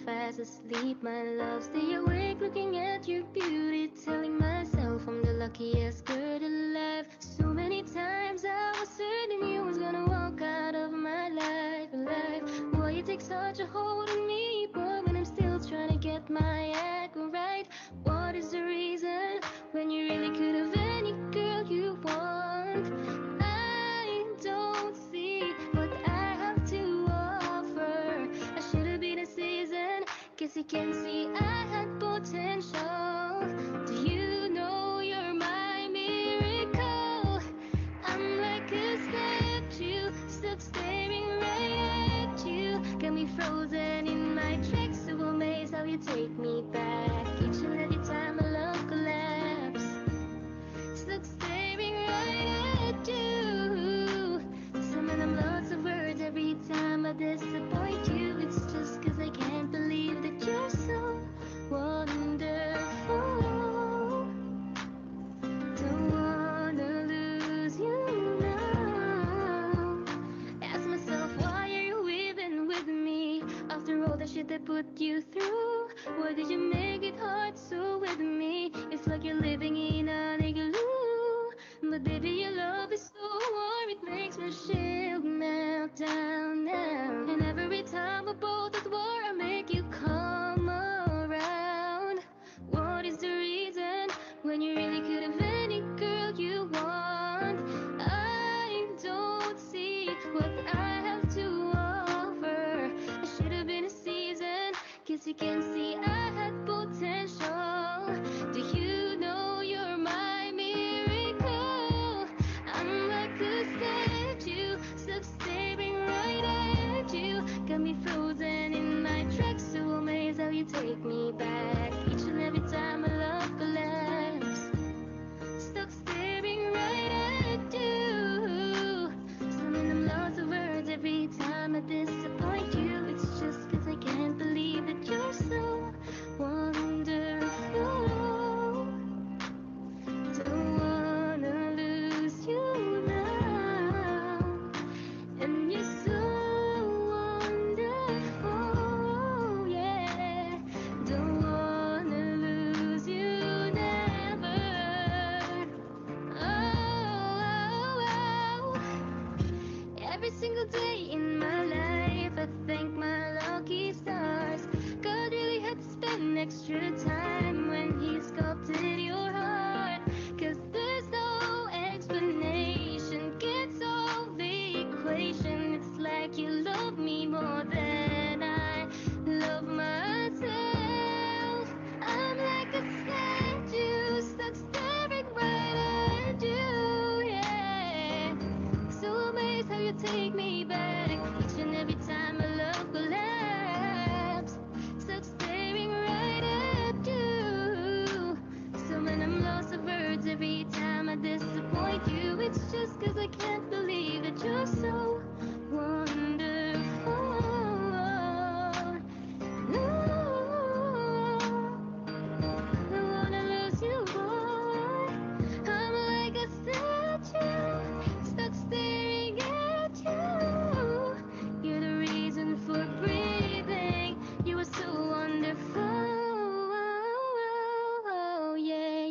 fast asleep, my love. Stay awake looking at your beauty, telling myself I'm the luckiest girl alive. So many times I was certain you was gonna walk out of my life alive. Why you take such a hold on me, boy, when I'm still trying to get my act right? What is the reason when you really could have any girl you want? I don't see what I have to offer. I should have been a season, guess you can see I had potential. Do you know you're my miracle? I'm like a statue, stuck staring right at you. Got me frozen in my tracks, so amazed how you take me back. Each and every time my love collapse, stuck staring right at you. Summon them lots of words every time I disappoint you. It's just cause I can't believe that you're so wonderful. Don't wanna lose you now. Ask myself, why are you even with me? After all the shit I put you through, why did you make it hard so with me? It's like you're living in an igloo. But baby, your love is so warm, it makes my shield melt down now. And every time we're both at war, I make you come around. What is the reason when you really could have any girl you want? I don't see what I have to offer. I should have been a season, guess you can see I had potential. Do you know you're my miracle? I'm like a statue, stuck staring right at you. Got me frozen in my tracks, so amazed how you take me back. Each and every time my love collapse, stuck staring right at you. Summon them lots of words every time I disappoint you. It's just cause I can't believe that you're so wonderful. Don't wanna lose you now. And you're so wonderful, yeah. Don't wanna lose you never. Oh. Every single day in my life, I thank my lucky stars. God really had to spend extra time when He sculpted your heart. Cause there's no explanation, can't solve the equation. It's like you love me more than I love myself. I'm like a statue, stuck staring right at you, yeah. So amazed how you take me back each and every time my love collapse. Stuck staring right at you. So when I'm lost of words every time I disappoint you, it's just cause I can't believe that you're so wonderful. No, don't wanna lose you, boy. I'm like a statue, stuck staring at you. You're the reason for breathing. You are so wonderful. Yeah.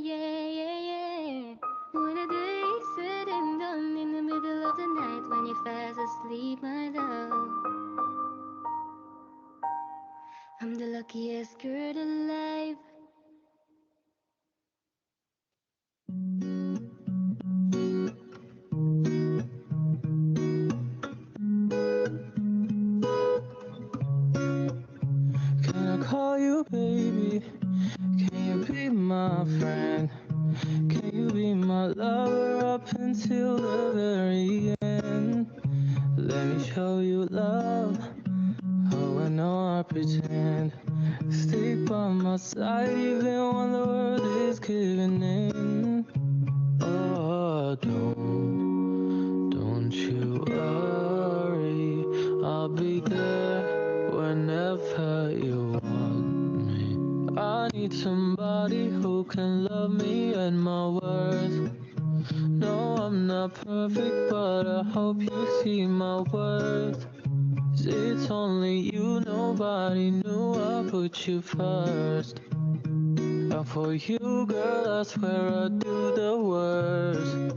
When the day is said and done, in the middle of the night, when you're fast asleep, my love, I'm the luckiest girl alive. Can I call you baby? Can you be my friend? Can you be my lover up until the very end? Let me show you love. Oh, I know I pretend. Stick by my side even when the world is giving in. Oh, don't you worry. I'll be there whenever you want me. I need somebody who can love me at my worth. No, I'm not perfect, but I hope you see my worth. 'Cause it's only you, nobody knew I put you first. And for you, girl, I swear I'd do the worst.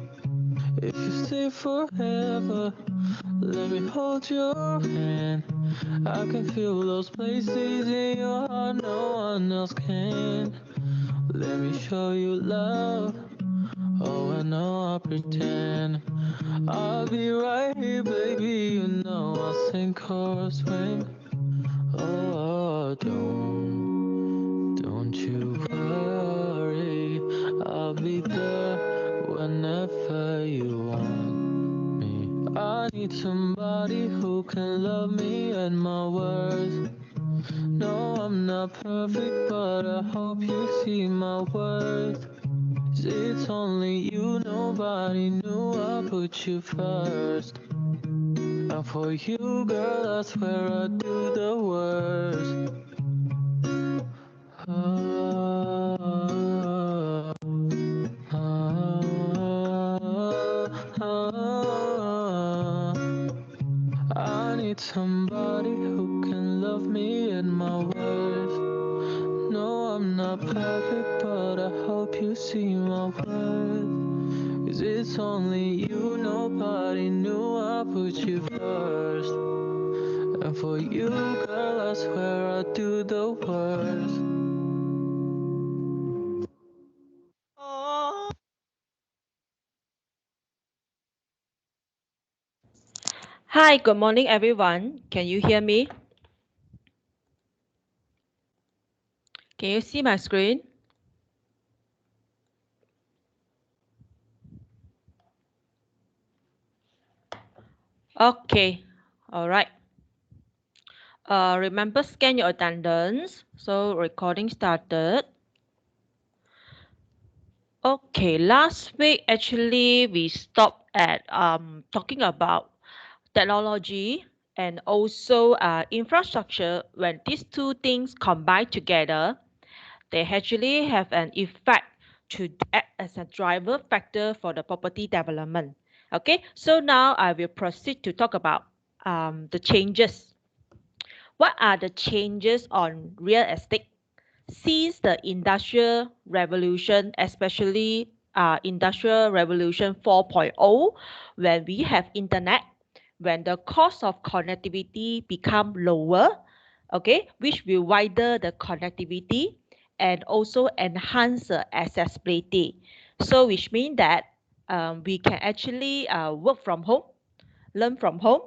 If you stay forever, let me hold your hand. I can feel those places in your heart no one else can. Let me show you love. Oh, I know I pretend. I'll be right here, baby. You know I'll sink or swim. Oh, don't you worry. I'll be there whenever you want me. I need somebody who can love me at my worst. No, I'm not perfect, but I hope you see my worth. 'Cause it's only you, nobody knew I put you first. And for you, girl, I swear I'd do the worst. I need somebody who can love me at my worst. No, I'm not perfect, but I hope you see my worth. 'Cause it's only you, nobody knew I put you first. And for you, girl, I swear I'd do the worst. Hi, good morning, everyone. Can you hear me? Can you see my screen? Okay, all right. Remember, scan your attendance. So recording started. Okay, last week actually we stopped at talking about technology and also infrastructure. When these two things combine together, they actually have an effect to act as a driver factor for the property development. Okay, so now I will proceed to talk about the changes. What are the changes on real estate? Since the industrial revolution, especially industrial revolution 4.0, when we have internet, when the cost of connectivity become lower, okay, which will widen the connectivity and also enhance the accessibility. So which means that we can actually work from home, learn from home,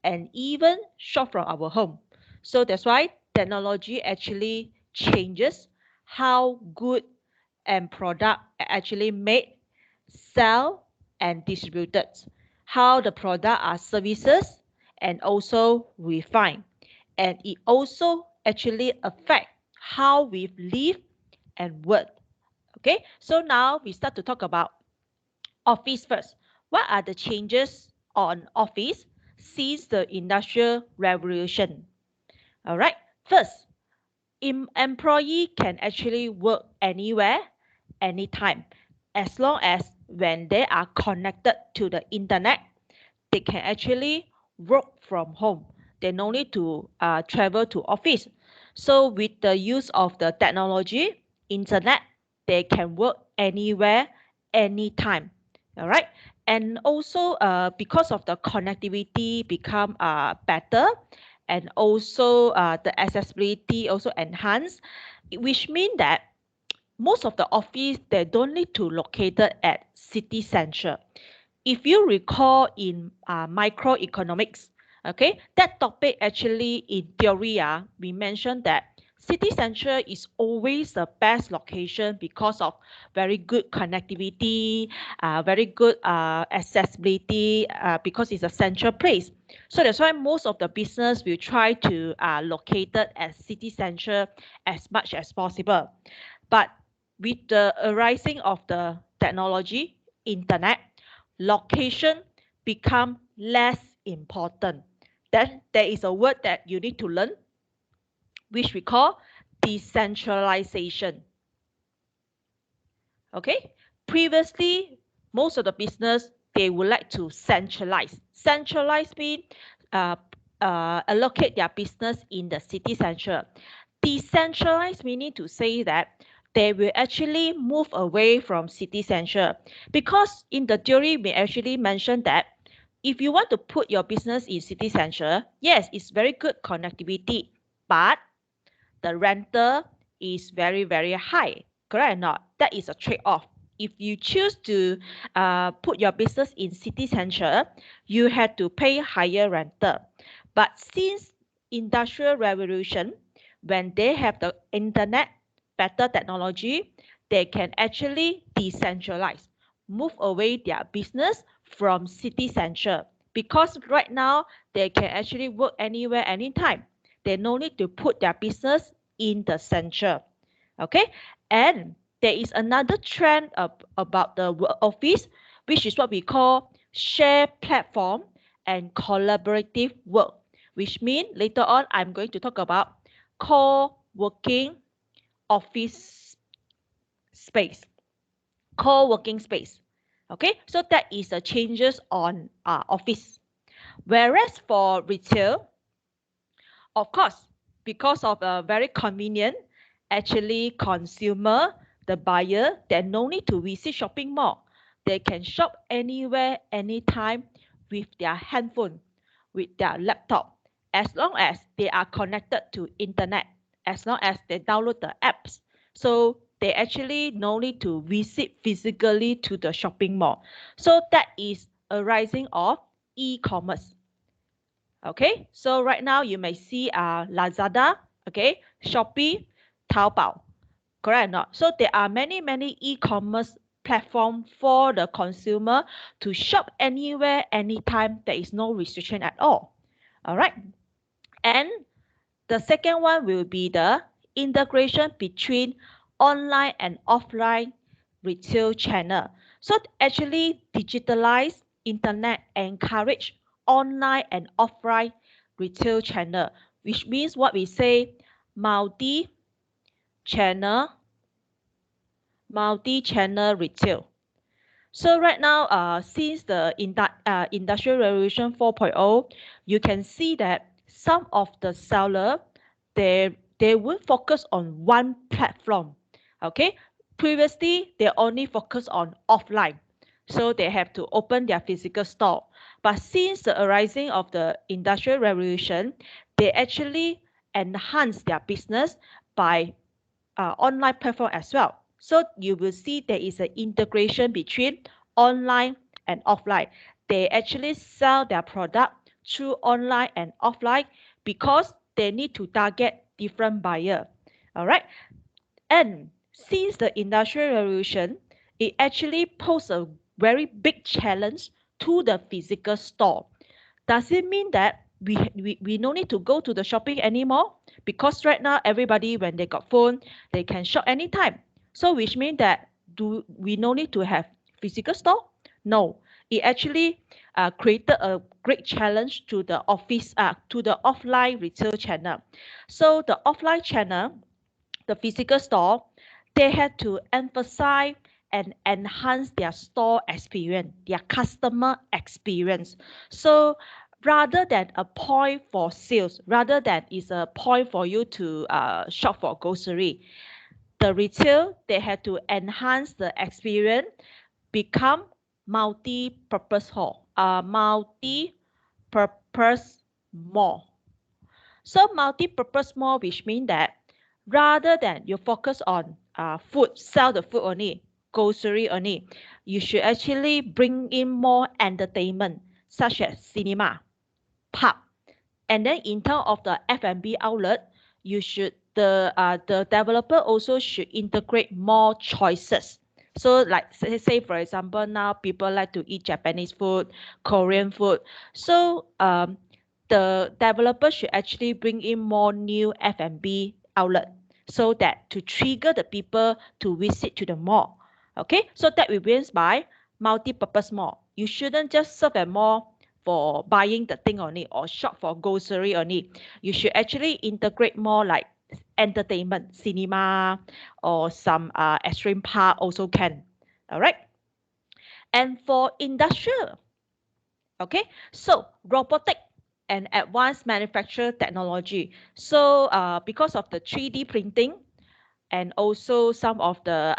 and even shop from our home. So that's why technology actually changes how good and product are actually made, sell, and distributed, how the product are services and also refined. And it also actually affect how we live and work. Okay, so now we start to talk about office first. What are the changes on office since the Industrial Revolution? All right. First, employee can actually work anywhere, anytime, as long as when they are connected to the internet, they can actually work from home. They no need to travel to office. So with the use of the technology, internet, they can work anywhere, anytime. All right. And also because of the connectivity become better, and also the accessibility also enhanced, which means that most of the office they don't need to located at city center. If you recall in microeconomics, okay, that topic actually in theory, we mentioned that city center is always the best location because of very good connectivity, very good accessibility, because it's a central place. So that's why most of the business will try to locate it at city center as much as possible. But with the arising of the technology, internet, location become less important. Then there is a word that you need to learn, which we call decentralization. Okay, previously most of the business they would like to centralize. Centralize means allocate their business in the city center. Decentralized meaning to say that they will actually move away from city center, because in the theory we actually mentioned that if you want to put your business in city center, yes, it's very good connectivity, but the rental is very, very high. Correct or not? That is a trade-off. If you choose to put your business in city center, you have to pay higher rental. But since industrial revolution, when they have the internet, better technology, they can actually decentralize, move away their business from city center. Because right now, they can actually work anywhere, anytime. They no need to put their business in the center. Okay, and there is another trend about the work office, which is what we call share platform and collaborative work, which means later on I'm going to talk about co-working office space, co-working space. Okay, so that is the changes on office. Whereas for retail, of course, because of a very convenient, actually consumer, the buyer, they no need to visit shopping mall. They can shop anywhere, anytime with their handphone, with their laptop, as long as they are connected to internet, as long as they download the apps. So they actually no need to visit physically to the shopping mall. So that is a rising of e-commerce. Okay, so right now you may see Lazada, okay, Shopee, Taobao, correct or not? So there are many e-commerce platform for the consumer to shop anywhere, anytime. There is no restriction at all. All right, and the second one will be the integration between online and offline retail channel. So actually digitalize internet encourage online and offline retail channel, which means what we say multi-channel, multi-channel retail. So right now, since the Industrial Revolution 4.0, you can see that some of the seller, they will focus on one platform. Okay, previously they only focus on offline, so they have to open their physical store. But since the arising of the Industrial Revolution, they actually enhance their business by online platform as well. So you will see there is an integration between online and offline. They actually sell their product through online and offline because they need to target different buyer. All right. And since the Industrial Revolution, it actually poses a very big challenge to the physical store. Does it mean that we no need to go to the shopping anymore? Because right now everybody, when they got phone, they can shop anytime. So which means that do we no need to have physical store? No, it actually created a great challenge to the to the offline retail channel. So the offline channel, the physical store, they had to emphasize and enhance their store experience, their customer experience. So rather than a point for sales, rather than is a point for you to shop for grocery, the retail, they had to enhance the experience, become multi-purpose hall, multi-purpose mall. So multi-purpose mall, which means that rather than you focus on food, sell the food only, grocery only, you should actually bring in more entertainment, such as cinema, pub. And then in terms of the F&B outlet, you should the developer also should integrate more choices. So like say for example, now people like to eat Japanese food, Korean food. So the developer should actually bring in more new F&B outlet so that to trigger the people to visit to the mall. Okay, so that will be by multi-purpose mall. You shouldn't just serve a mall for buying the thing only or shop for grocery only. You should actually integrate more like entertainment, cinema, or some extreme park also can. All right. And for industrial, okay, so robotic and advanced manufacture technology. So because of the 3D printing and also some of the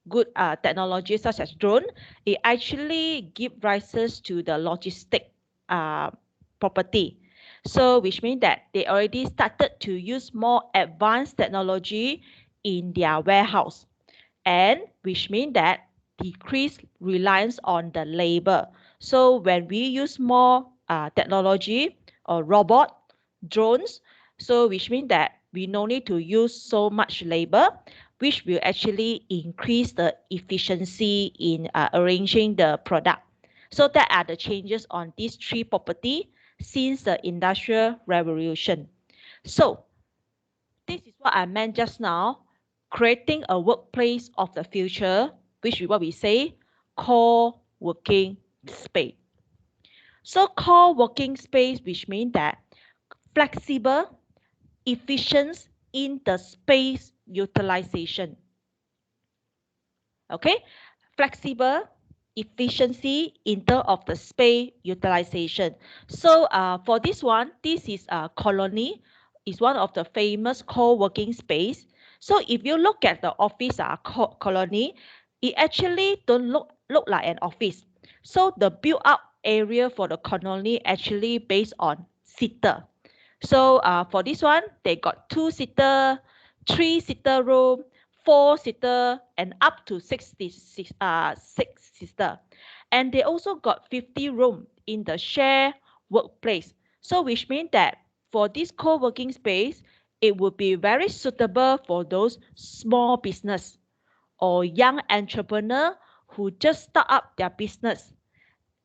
good technologies such as drone, it actually give rises to the logistic property. So which means that they already started to use more advanced technology in their warehouse, and which means that decrease reliance on the labor. So when we use more technology or robot, drones, so which means that we no need to use so much labor, which will actually increase the efficiency in arranging the product. So that are the changes on these three property since the Industrial Revolution. So this is what I meant just now, creating a workplace of the future, which is what we say, co-working space. So co-working space, which means that flexible, efficient in the space utilization. Okay, flexible, efficiency in terms of the space utilization. So for this one, this is a Colony, is one of the famous co-working space. So if you look at the office Colony, it actually don't look like an office. So the built up area for the Colony actually based on seater. So for this one, they got 2-seater, 3-seater room, 4-seater, and up to 6-seater. And they also got 50 room in the share workplace. So which means that for this co-working space, it would be very suitable for those small business or young entrepreneur who just start up their business.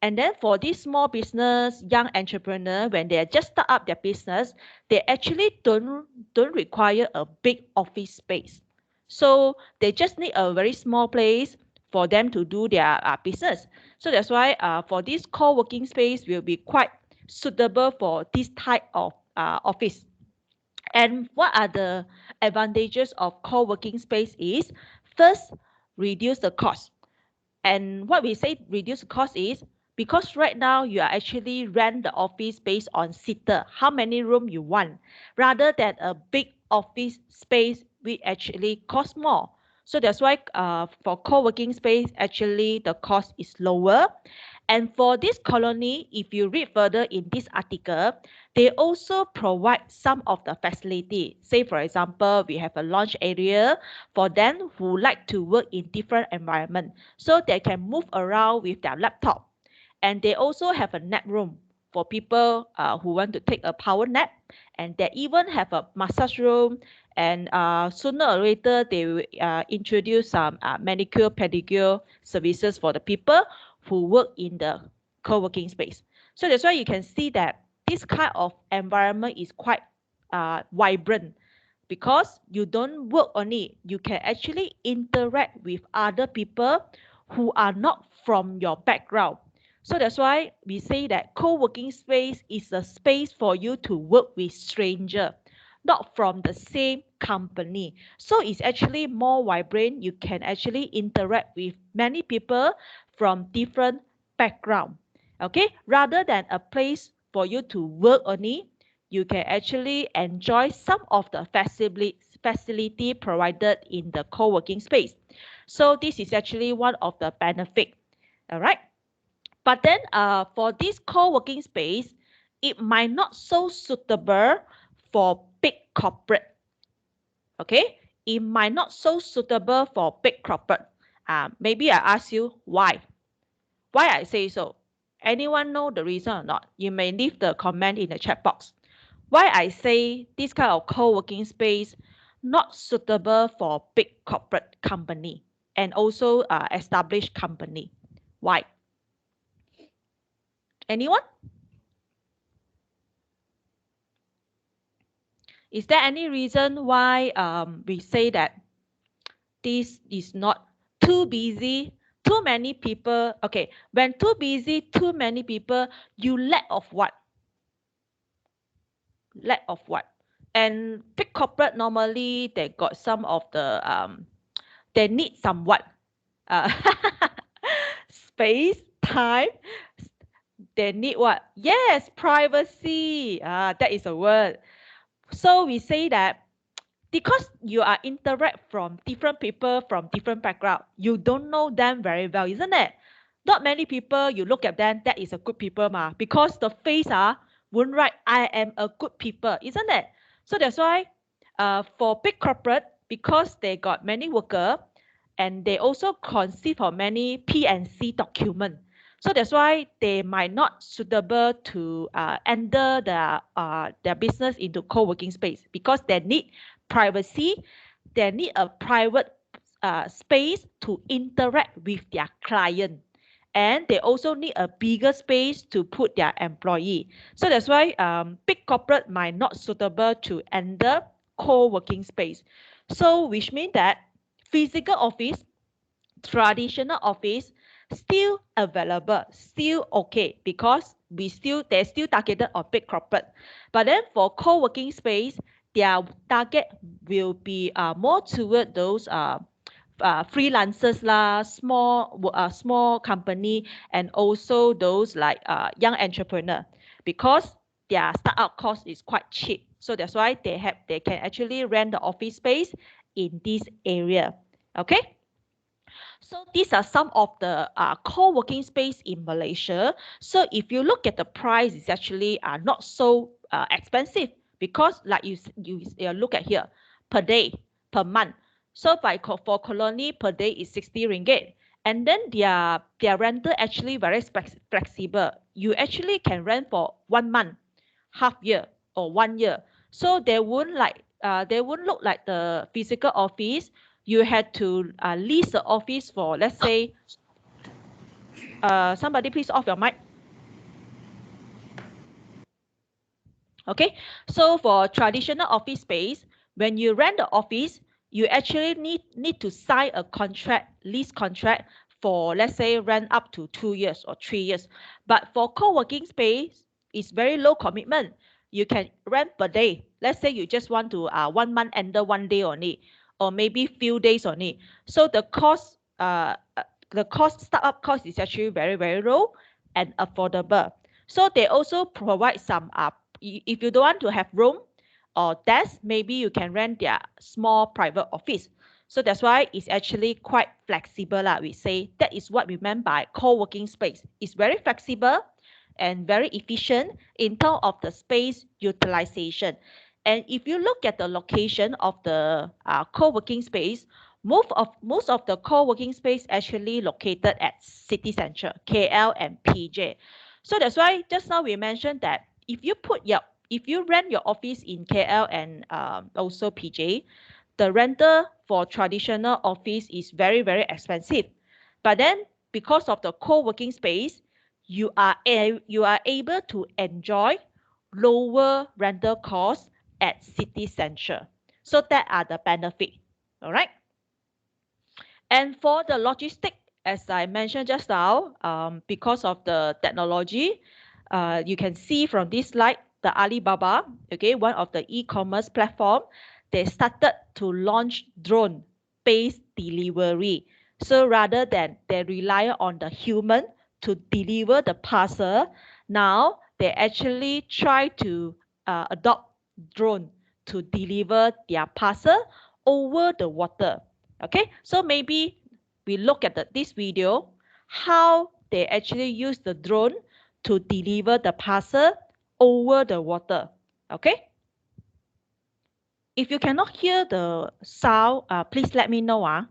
And then for this small business, young entrepreneur, when they just start up their business, they actually don't require a big office space. So they just need a very small place for them to do their business. So that's why for this co-working space will be quite suitable for this type of office. And what are the advantages of co-working space is, first, reduce the cost. And what we say reduce the cost is because right now you are actually rent the office based on seater, how many room you want, rather than a big office space which actually cost more. So that's why for co-working space, actually the cost is lower. And for this Colony, if you read further in this article, they also provide some of the facility. Say, for example, we have a launch area for them who like to work in different environment. So they can move around with their laptop. And they also have a nap room for people who want to take a power nap. And they even have a massage room. And sooner or later, they will introduce some manicure, pedicure services for the people who work in the co-working space. So that's why you can see that this kind of environment is quite vibrant because you don't work on it. You can actually interact with other people who are not from your background. So that's why we say that co-working space is a space for you to work with stranger, not from the same company. So it's actually more vibrant. You can actually interact with many people from different background. Okay, rather than a place for you to work only, you can actually enjoy some of the facility provided in the co-working space. So this is actually one of the benefit. All right. But then for this co-working space, it might not so suitable for big corporate. Okay, it might not so suitable for big corporate. Maybe I ask you why. Why I say so? Anyone know the reason or not? You may leave the comment in the chat box. Why I say this kind of co-working space not suitable for big corporate company and also established company. Why? Anyone? Is there any reason why we say that this is not too busy, too many people? Okay, when too busy, too many people, you lack of what? Lack of what? And big corporate normally they got some of the they need somewhat uh, space, time. They need what? Yes, privacy. That is a word. So we say that because you are interact from different people from different background, you don't know them very well, isn't it? Not many people, you look at them, that is a good people ma, because the face won't write I am a good people, isn't it? So that's why for big corporate, because they got many worker and they also consist of many P&C document. So that's why they might not suitable to enter their business into co-working space because they need privacy. They need a private space to interact with their client. And they also need a bigger space to put their employee. So that's why big corporate might not suitable to enter co-working space. So which means that physical office, traditional office still available, still okay because they're still targeted on big corporate. But then for co-working space, their target will be more toward those freelancers lah, small company, and also those like young entrepreneur, because their startup cost is quite cheap. So that's why they can actually rent the office space in this area. Okay. So these are some of the co-working space in Malaysia. So if you look at the price, it's actually not so expensive because like you look at here, per day, per month. So for Colony, per day is 60 ringgit. And then their rental actually very flexible. You actually can rent for 1 month, half year, or 1 year. So they won't look like the physical office. You had to lease the office for, let's say, somebody please off your mic. Okay, so for traditional office space, when you rent the office, you actually need to sign a lease contract for, let's say, rent up to 2 years or 3 years. But for co-working space, it's very low commitment. You can rent per day. Let's say you just want to 1 month enter 1 day only, or maybe few days only. So the startup cost is actually very, very low and affordable. So they also provide some if you don't want to have room or desk, maybe you can rent their small private office. So that's why it's actually quite flexible. We say that is what we meant by co-working space. It's very flexible and very efficient in terms of the space utilization. And if you look at the location of the co-working space, most of the co-working space actually located at city center, KL and PJ. So that's why just now we mentioned that if you rent your office in KL and also PJ, the rental for traditional office is very, very expensive. But then because of the co-working space, you are able to enjoy lower rental costs at city center. So that are the benefit. All right. And for the logistic, as I mentioned just now, because of the technology, you can see from this slide, the Alibaba, okay, one of the e-commerce platform, they started to launch drone-based delivery. So rather than they rely on the human to deliver the parcel, now they actually try to adopt drone to deliver their parcel over the water. Okay, so maybe we look at this video, how they actually use the drone to deliver the parcel over the water. Okay. If you cannot hear the sound, please let me know.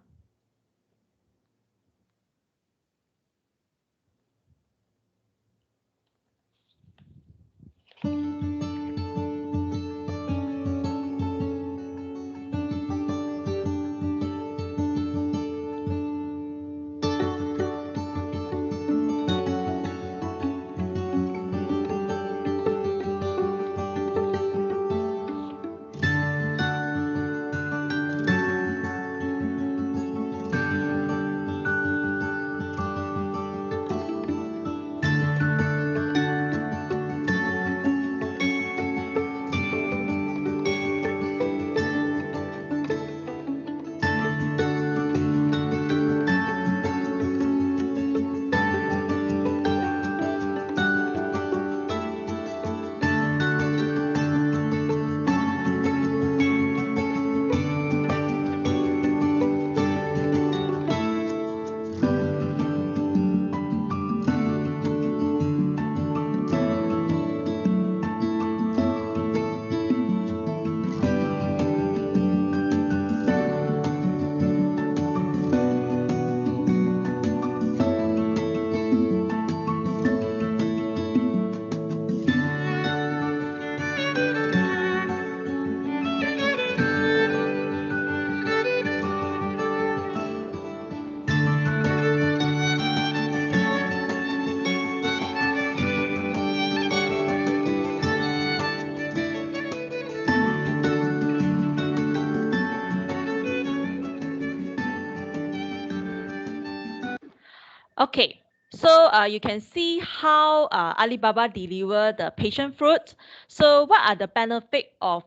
Okay, so you can see how Alibaba deliver the passion fruit. So what are the benefit of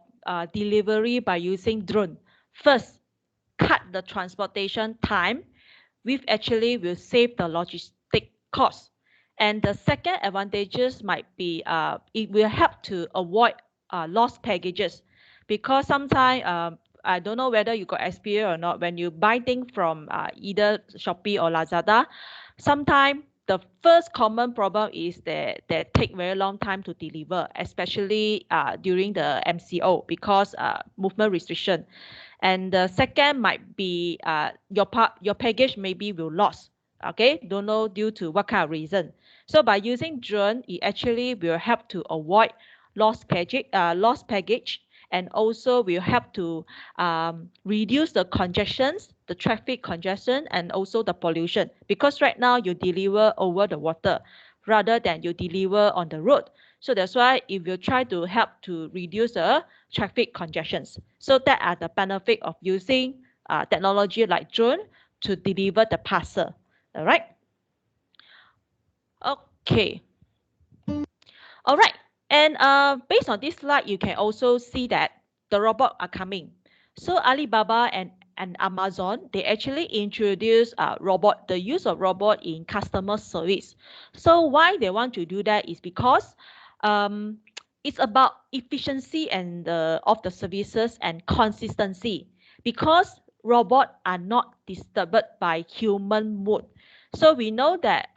delivery by using drone? First, cut the transportation time, which actually will save the logistic cost. And the second advantages might be it will help to avoid lost packages, because sometimes I don't know whether you got experience or not, when you buy things from either Shopee or Lazada, sometimes the first common problem is that they take very long time to deliver, especially during the MCO, because movement restriction. And the second might be your package maybe will lost. Okay, don't know due to what kind of reason. So by using drone, it actually will help to avoid lost package, and also will help to reduce the congestions, the traffic congestion, and also the pollution. Because right now you deliver over the water rather than you deliver on the road. So that's why it will try to help to reduce the traffic congestions. So that are the benefit of using technology like drone to deliver the parcel. All right. Okay. All right. And based on this slide, you can also see that the robots are coming. So Alibaba and Amazon, they actually introduce the use of robot in customer service. So why they want to do that is because um, it's about efficiency and of the services and consistency. Because robots are not disturbed by human mood. So we know that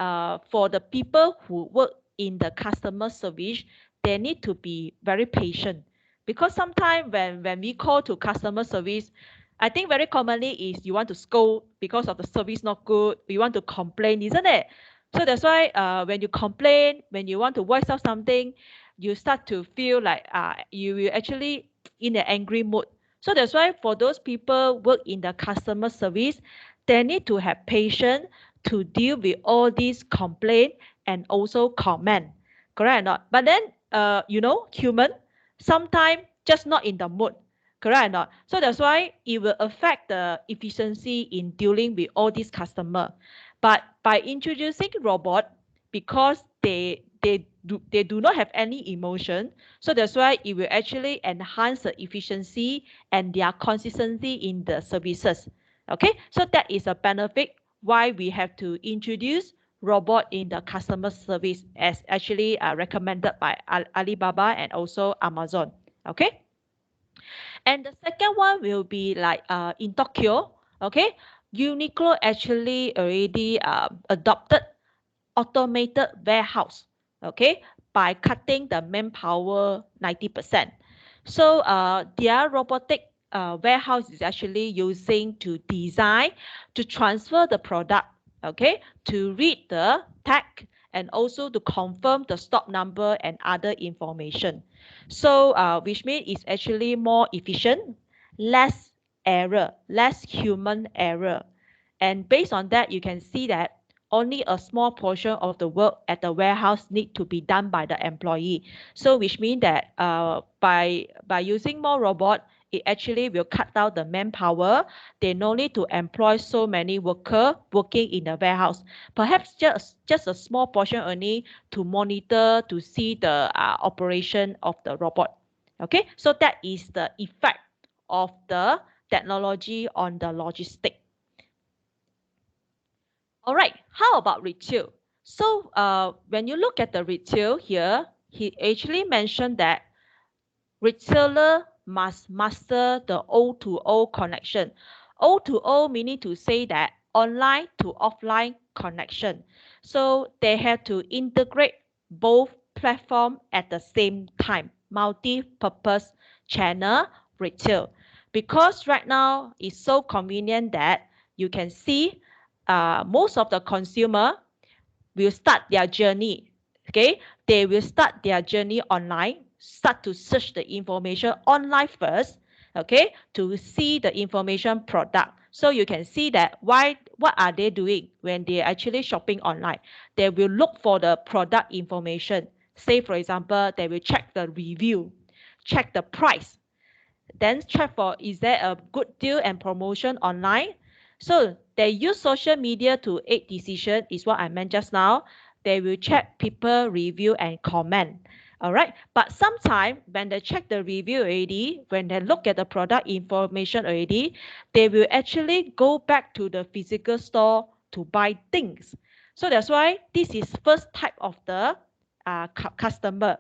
for the people who work in the customer service, they need to be very patient, because sometimes when we call to customer service, I think very commonly is you want to scold because of the service not good, you want to complain, isn't it? So that's why when you complain, when you want to voice out something, you start to feel like you will actually in an angry mood. So that's why for those people work in the customer service, they need to have patience to deal with all these complaint and also comment. Correct or not? But then, human sometimes just not in the mood. Correct or not? So that's why it will affect the efficiency in dealing with all these customer. But by introducing robot, because they do not have any emotion, so that's why it will actually enhance the efficiency and their consistency in the services. Okay, so that is a benefit why we have to introduce robot in the customer service, as actually recommended by Alibaba and also Amazon. Okay, and the second one will be like in Tokyo. Okay, Uniqlo actually already adopted automated warehouse. Okay, by cutting the manpower 90%. So their robotic warehouse is actually using to design, to transfer the product, okay, to read the tag, and also to confirm the stock number and other information. So which means it's actually more efficient, less error, less human error. And based on that, you can see that only a small portion of the work at the warehouse need to be done by the employee. So which means that by using more robot, it actually will cut down the manpower. They no need to employ so many workers working in the warehouse. Perhaps just a small portion only to monitor, to see the operation of the robot. Okay, so that is the effect of the technology on the logistic. All right, how about retail? So when you look at the retail here, he actually mentioned that retailer must master the O2O connection. O2O meaning to say that online to offline connection. So they have to integrate both platform at the same time, multi-purpose channel retail. Because right now it's so convenient that you can see most of the consumer will start their journey. Okay, they will start their journey online, start to search the information online first, okay, to see the information product. So you can see that what are they doing when they're actually shopping online? They will look for the product information. Say for example, they will check the review, check the price, then check for is there a good deal and promotion online. So they use social media to aid decision is what I meant just now. They will check people review and comment. All right. But sometimes when they check the review already, when they look at the product information already, they will actually go back to the physical store to buy things. So that's why this is first type of the customer.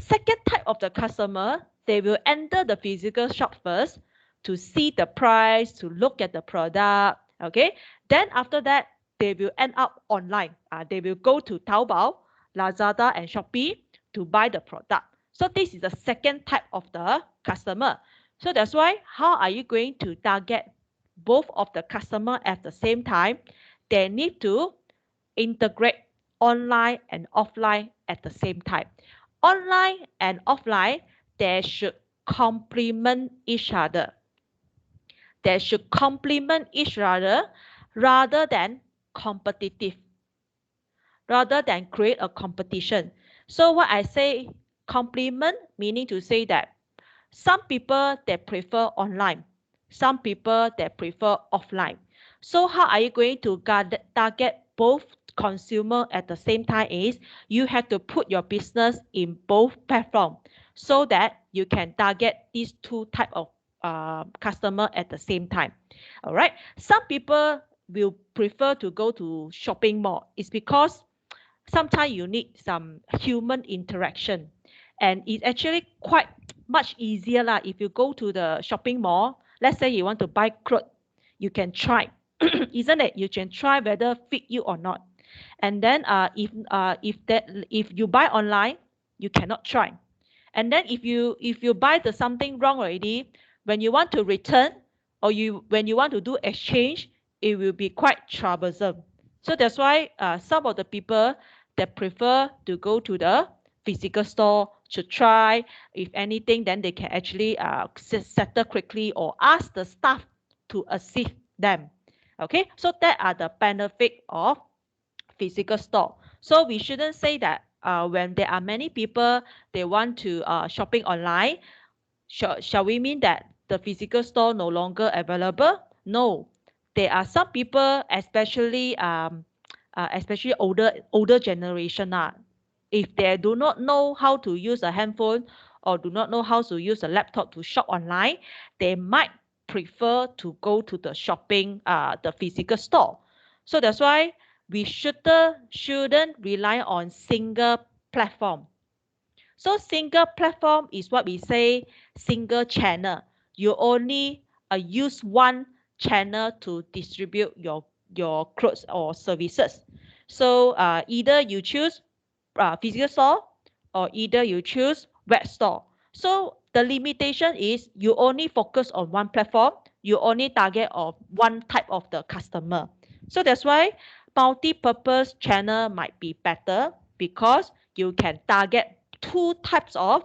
Second type of the customer, they will enter the physical shop first to see the price, to look at the product. Okay. Then after that, they will end up online. They will go to Taobao, Lazada, and Shopee to buy the product. So this is the second type of the customer. So that's why how are you going to target both of the customer at the same time? They need to integrate online and offline at the same time. Online and offline, they should complement each other. They should complement each other rather than competitive, rather than create a competition. So what I say complement, meaning to say that some people they prefer online, some people they prefer offline. So how are you going to target both consumer at the same time is you have to put your business in both platforms so that you can target these two type of customer at the same time. All right. Some people will prefer to go to shopping mall. It's because sometimes you need some human interaction, and it's actually quite much easier lah. If you go to the shopping mall, let's say you want to buy clothes, you can try, isn't it? You can try whether fit you or not. And then if you buy online, you cannot try. And then if you buy the something wrong already, when you want to return or when you want to do exchange, it will be quite troublesome. So that's why some of the people that prefer to go to the physical store to try. If anything, then they can actually settle quickly or ask the staff to assist them. Okay, so that are the benefit of physical store. So we shouldn't say that when there are many people, they want to shopping online, shall we mean that the physical store no longer available? No, there are some people, especially older generation. If they do not know how to use a handphone or do not know how to use a laptop to shop online, they might prefer to go to the physical store. So that's why we shouldn't rely on single platform. So single platform is what we say single channel. You only use one channel to distribute your clothes or services. So either you choose physical store or either you choose web store. So the limitation is you only focus on one platform. You only target of one type of the customer. So that's why multi-purpose channel might be better because you can target two types of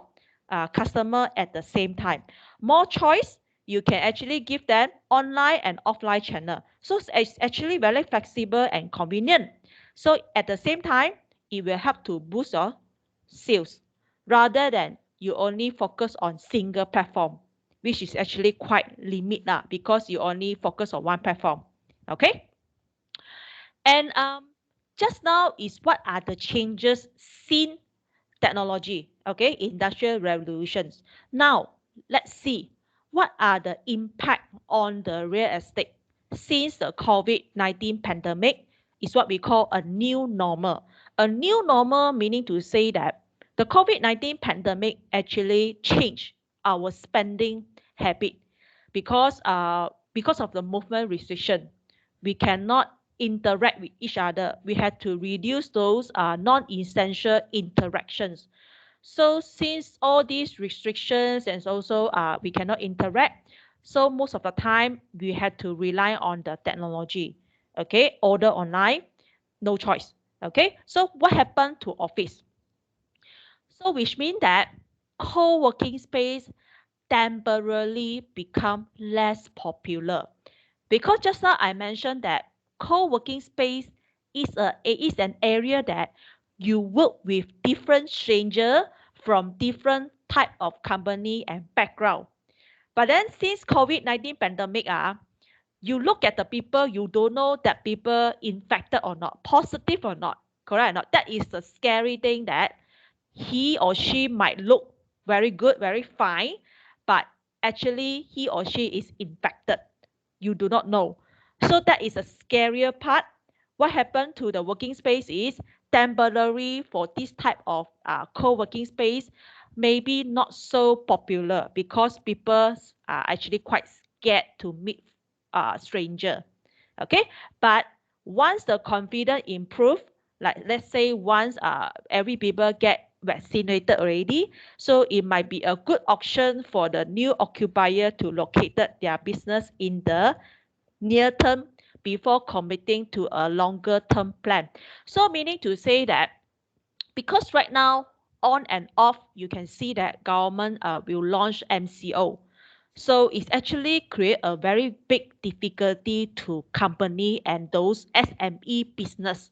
customer at the same time. More choice, you can actually give them online and offline channel. So it's actually very flexible and convenient. So at the same time, it will help to boost your sales rather than you only focus on single platform, which is actually quite limit because you only focus on one platform. Okay. And just now is what are the changes seen technology, okay, industrial revolutions. Now, let's see what are the impact on the real estate since the COVID-19 pandemic is what we call a new normal. A new normal meaning to say that the COVID-19 pandemic actually changed our spending habit because of the movement restriction. We cannot interact with each other. We had to reduce those non-essential interactions. So since all these restrictions and also we cannot interact, so most of the time we had to rely on the technology. Okay, order online, no choice. Okay, so what happened to office? So which means that co-working space temporarily become less popular because just now I mentioned that co-working space is an area that you work with different stranger from different type of company and background. But then since COVID-19 pandemic, you look at the people, you don't know that people infected or not, positive or not, correct or not. That is the scary thing, that he or she might look very good, very fine, but actually he or she is infected. You do not know. So that is a scarier part. What happened to the working space is temporary for this type of co-working space, maybe not so popular because people are actually quite scared to meet stranger. Okay, but once the confidence improve, like let's say once every people get vaccinated already, so it might be a good option for the new occupier to locate their business in the near term before committing to a longer term plan. So meaning to say that, because right now on and off you can see that government will launch MCO, so it's actually create a very big difficulty to company and those SME business.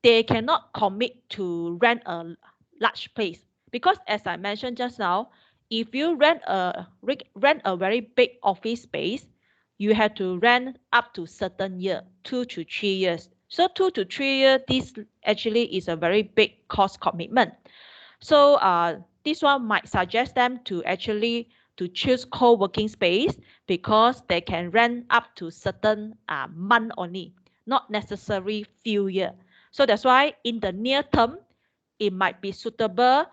They cannot commit to rent a large place, because as I mentioned just now, if you rent a very big office space, you have to rent up to certain year, 2 to 3 years. So 2 to 3 years, this actually is a very big cost commitment. So this one might suggest them to actually to choose co-working space, because they can rent up to certain month only, not necessary few year. So that's why in the near term, it might be suitable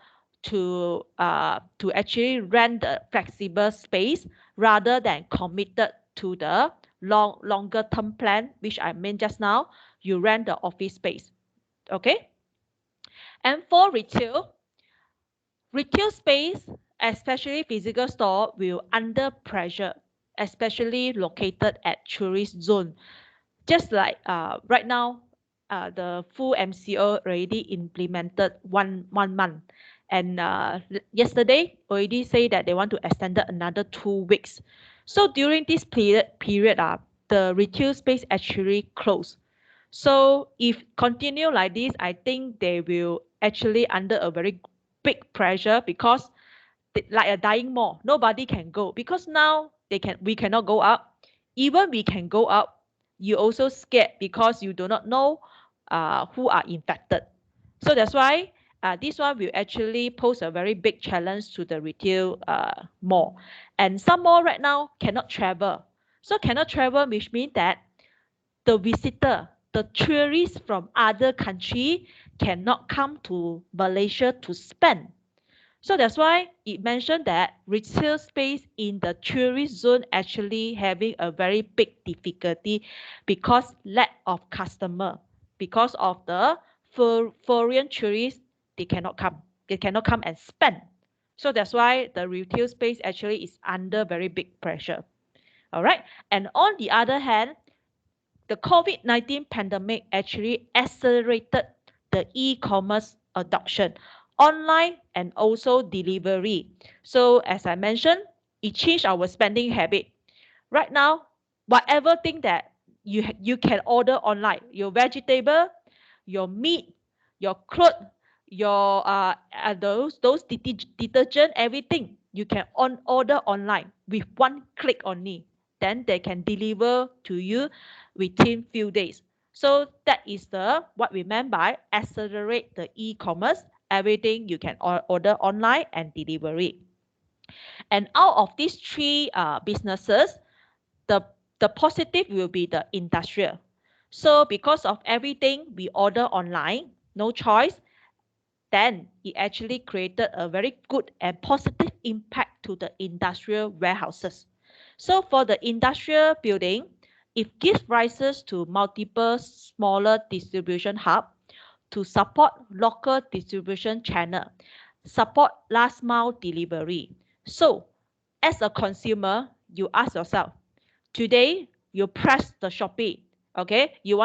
to actually rent the flexible space rather than committed to the longer term plan, which I meant just now. You rent the office space, okay? And for retail space, especially physical store, will under pressure, especially located at tourist zone. Just like right now, the full MCO already implemented one month, and yesterday already say that they want to extend it another 2 weeks. So during this period, the retail space actually closed. So if continue like this, I think they will actually under a very big pressure, because like a dying mall, nobody can go, because now we cannot go out. Even we can go out, you also scared because you do not know who are infected. So that's why this one will actually pose a very big challenge to the retail mall. And some mall right now cannot travel. So cannot travel, which means that the visitor, the tourists from other country cannot come to Malaysia to spend. So that's why it mentioned that retail space in the tourist zone actually having a very big difficulty, because lack of customer, because of the foreign tourists, they cannot come. They cannot come and spend. So that's why the retail space actually is under very big pressure. All right. And on the other hand, the COVID-19 pandemic actually accelerated the e-commerce adoption, online and also delivery. So as I mentioned, it changed our spending habit. Right now, whatever thing that you can order online, your vegetable, your meat, your clothes, your those detergent, everything you can order online with one click only. Then they can deliver to you within few days. So that is the what we meant by accelerate the e-commerce. Everything you can order online and delivery. And out of these three businesses, the the positive will be the industrial. So because of everything we order online, no choice, then it actually created a very good and positive impact to the industrial warehouses. So for the industrial building, it gives rises to multiple smaller distribution hubs to support local distribution channel, support last mile delivery. So as a consumer, you ask yourself, today you press the Shopee, okay? You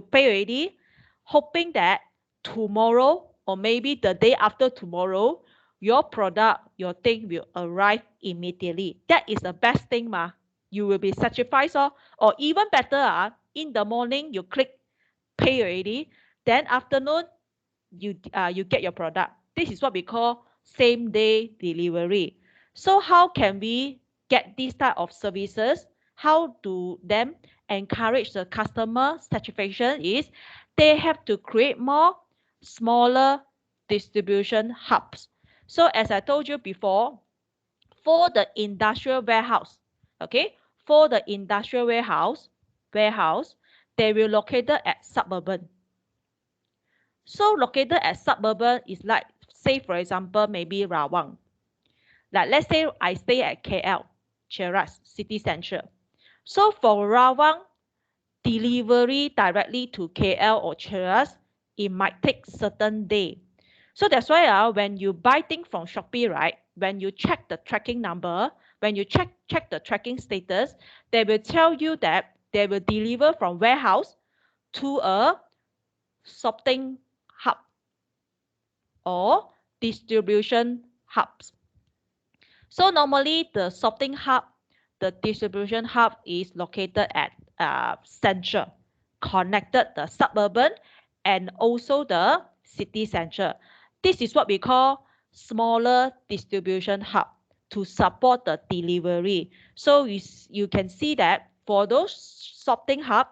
pay already, hoping that tomorrow or maybe the day after tomorrow, your product, your thing will arrive immediately. That is the best thing, ma. You will be satisfied, or even better, in the morning you click pay already, then afternoon you get your product. This is what we call same day delivery. So how can we get this type of services? how do them encourage the customer satisfaction is they have to create more smaller distribution hubs. So as I told you before, for the industrial warehouse, okay, for the industrial warehouse, they will located at suburban. So located at suburban is like, say for example, maybe Rawang. Like let's say I stay at KL, Cheras, city central. So for Rawang, delivery directly to KL or Cheras, it might take certain day. So that's why when you buy things from Shopee, right, when you check the tracking number, when you check the tracking status, they will tell you that they will deliver from warehouse to a sorting hub or distribution hubs. So normally the sorting hub, the distribution hub is located at central, connected the suburban and also the city center. This is what we call smaller distribution hub to support the delivery. So you can see that for those sorting hub,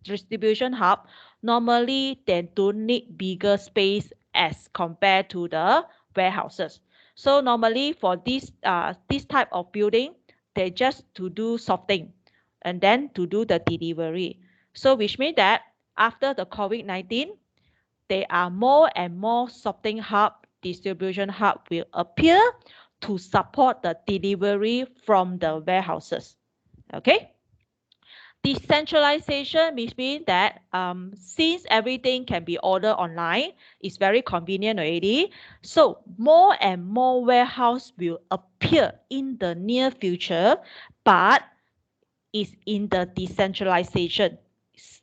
distribution hub, normally they don't need bigger space as compared to the warehouses. So normally for this type of building, they just to do sorting and then to do the delivery. So which means that after the COVID-19, there are more and more sorting hub, distribution hub will appear to support the delivery from the warehouses. Okay. Decentralization means that since everything can be ordered online, it's very convenient already. So more and more warehouse will appear in the near future, but is in the decentralization.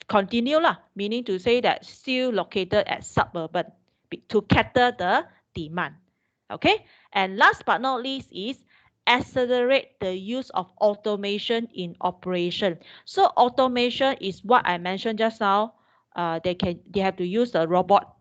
Continue lah, meaning to say that still located at suburban to cater the demand. Okay, and last but not least is accelerate the use of automation in operation. So automation is what I mentioned just now. They have to use a robot,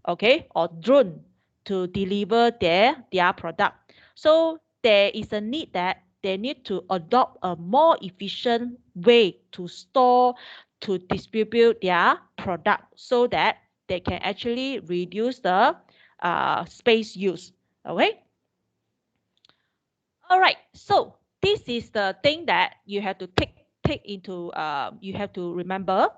okay, or drone to deliver their product. So there is a need that they need to adopt a more efficient way to store, to distribute their product so that they can actually reduce the space use. Okay. All right. So this is the thing that you have to take into. You have to remember.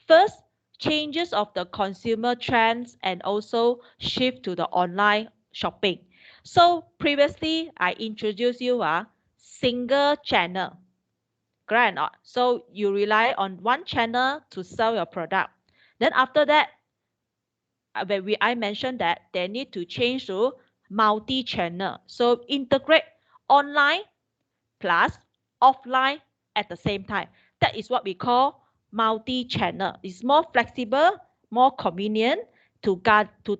First, changes of the consumer trends and also shift to the online shopping. So previously, I introduced you a single channel. Correct or not? So you rely on one channel to sell your product. Then after that, I mentioned that they need to change to multi-channel. So integrate online plus offline at the same time. That is what we call multi-channel. It's more flexible, more convenient to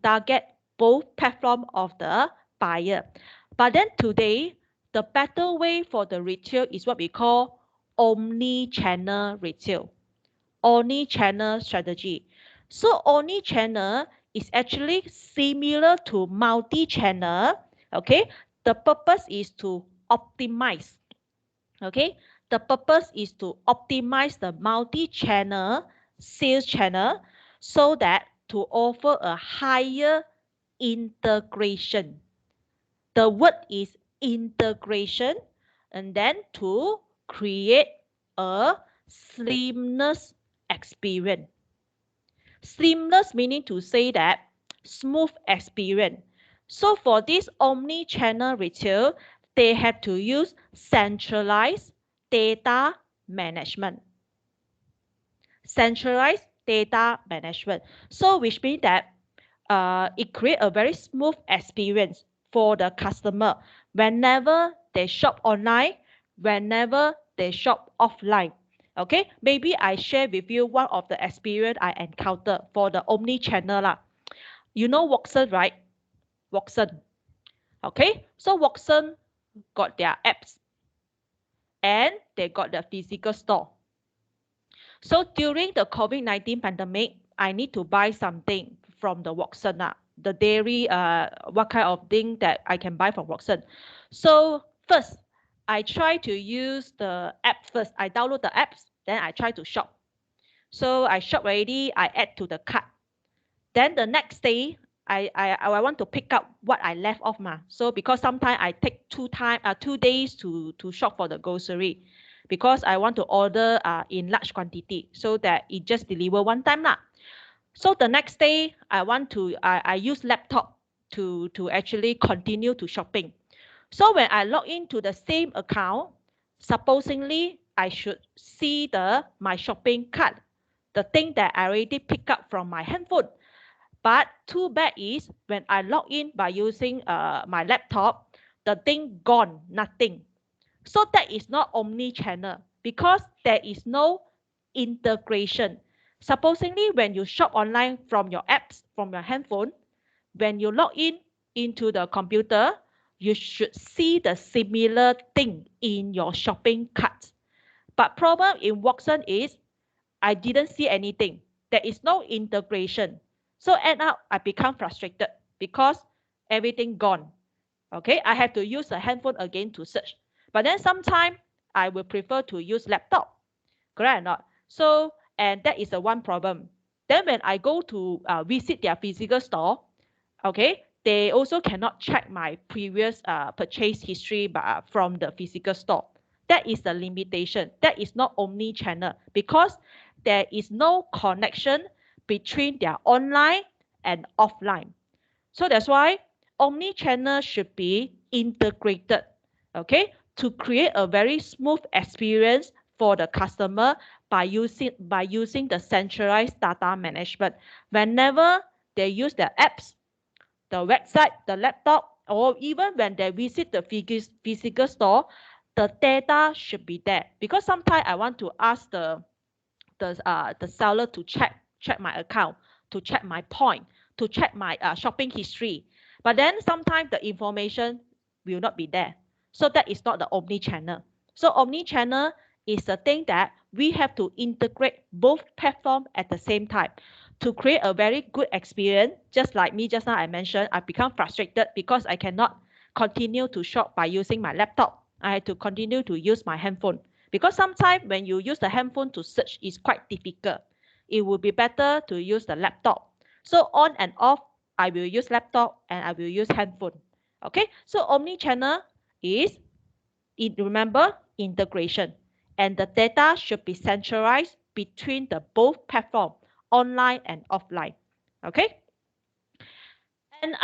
target both platform of the buyer. But then today, the better way for the retail is what we call omni-channel retail, omni-channel strategy. So omni-channel is actually similar to multi-channel. Okay, the purpose is to optimize. Okay, the purpose is to optimize the multi-channel sales channel so that to offer a higher integration. The word is integration, and then to create a seamless experience. Seamless meaning to say that smooth experience. So for this omni-channel retail, they have to use centralized data management. Centralized data management. So which means that it creates a very smooth experience for the customer whenever they shop online, whenever they shop offline. Okay, maybe I share with you one of the experience I encountered for the omni-channel lah. You know Watson, right? Watson. Okay, so Watson got their apps and they got the physical store. So during the COVID-19 pandemic, I need to buy something from the Watson, the dairy, what kind of thing that I can buy from Watson. So first, I try to use the app first. I download the apps, then I try to shop. So I shop already, I add to the cart. Then the next day, I want to pick up what I left off ma. So because sometimes I take 2 days to shop for the grocery, because I want to order in large quantity so that it just deliver one time lah. So the next day, I use laptop to actually continue to shopping. So when I log into the same account, supposedly I should see my shopping cart, the thing that I already picked up from my handphone. But too bad is when I log in by using my laptop, the thing gone, nothing. So that is not omni-channel because there is no integration. Supposedly when you shop online from your apps, from your handphone, when you log in into the computer, you should see the similar thing in your shopping cart. But problem in Watson is I didn't see anything. There is no integration. So end up I become frustrated because everything gone. Okay, I have to use the handphone again to search. But then sometimes I will prefer to use laptop. Correct or not? So, and that is the one problem. Then when I go to visit their physical store, okay, they also cannot check my previous purchase history from the physical store. That is the limitation. That is not omni-channel because there is no connection between their online and offline. So that's why omni-channel should be integrated, okay, to create a very smooth experience for the customer by using the centralized data management. Whenever they use the apps, the website, the laptop, or even when they visit the physical store, the data should be there. Because sometimes I want to ask the seller to check my account, to check my point, to check my shopping history. But then sometimes the information will not be there. So that is not the omni-channel. So omni-channel is the thing that we have to integrate both platforms at the same time to create a very good experience. Just like me just now I mentioned, I become frustrated because I cannot continue to shop by using my laptop. I had to continue to use my handphone. Because sometimes when you use the handphone to search, it's quite difficult. It would be better to use the laptop. So on and off, I will use laptop and I will use handphone. Okay, so omni-channel is, remember, integration. And the data should be centralized between the both platform, online and offline. Okay. And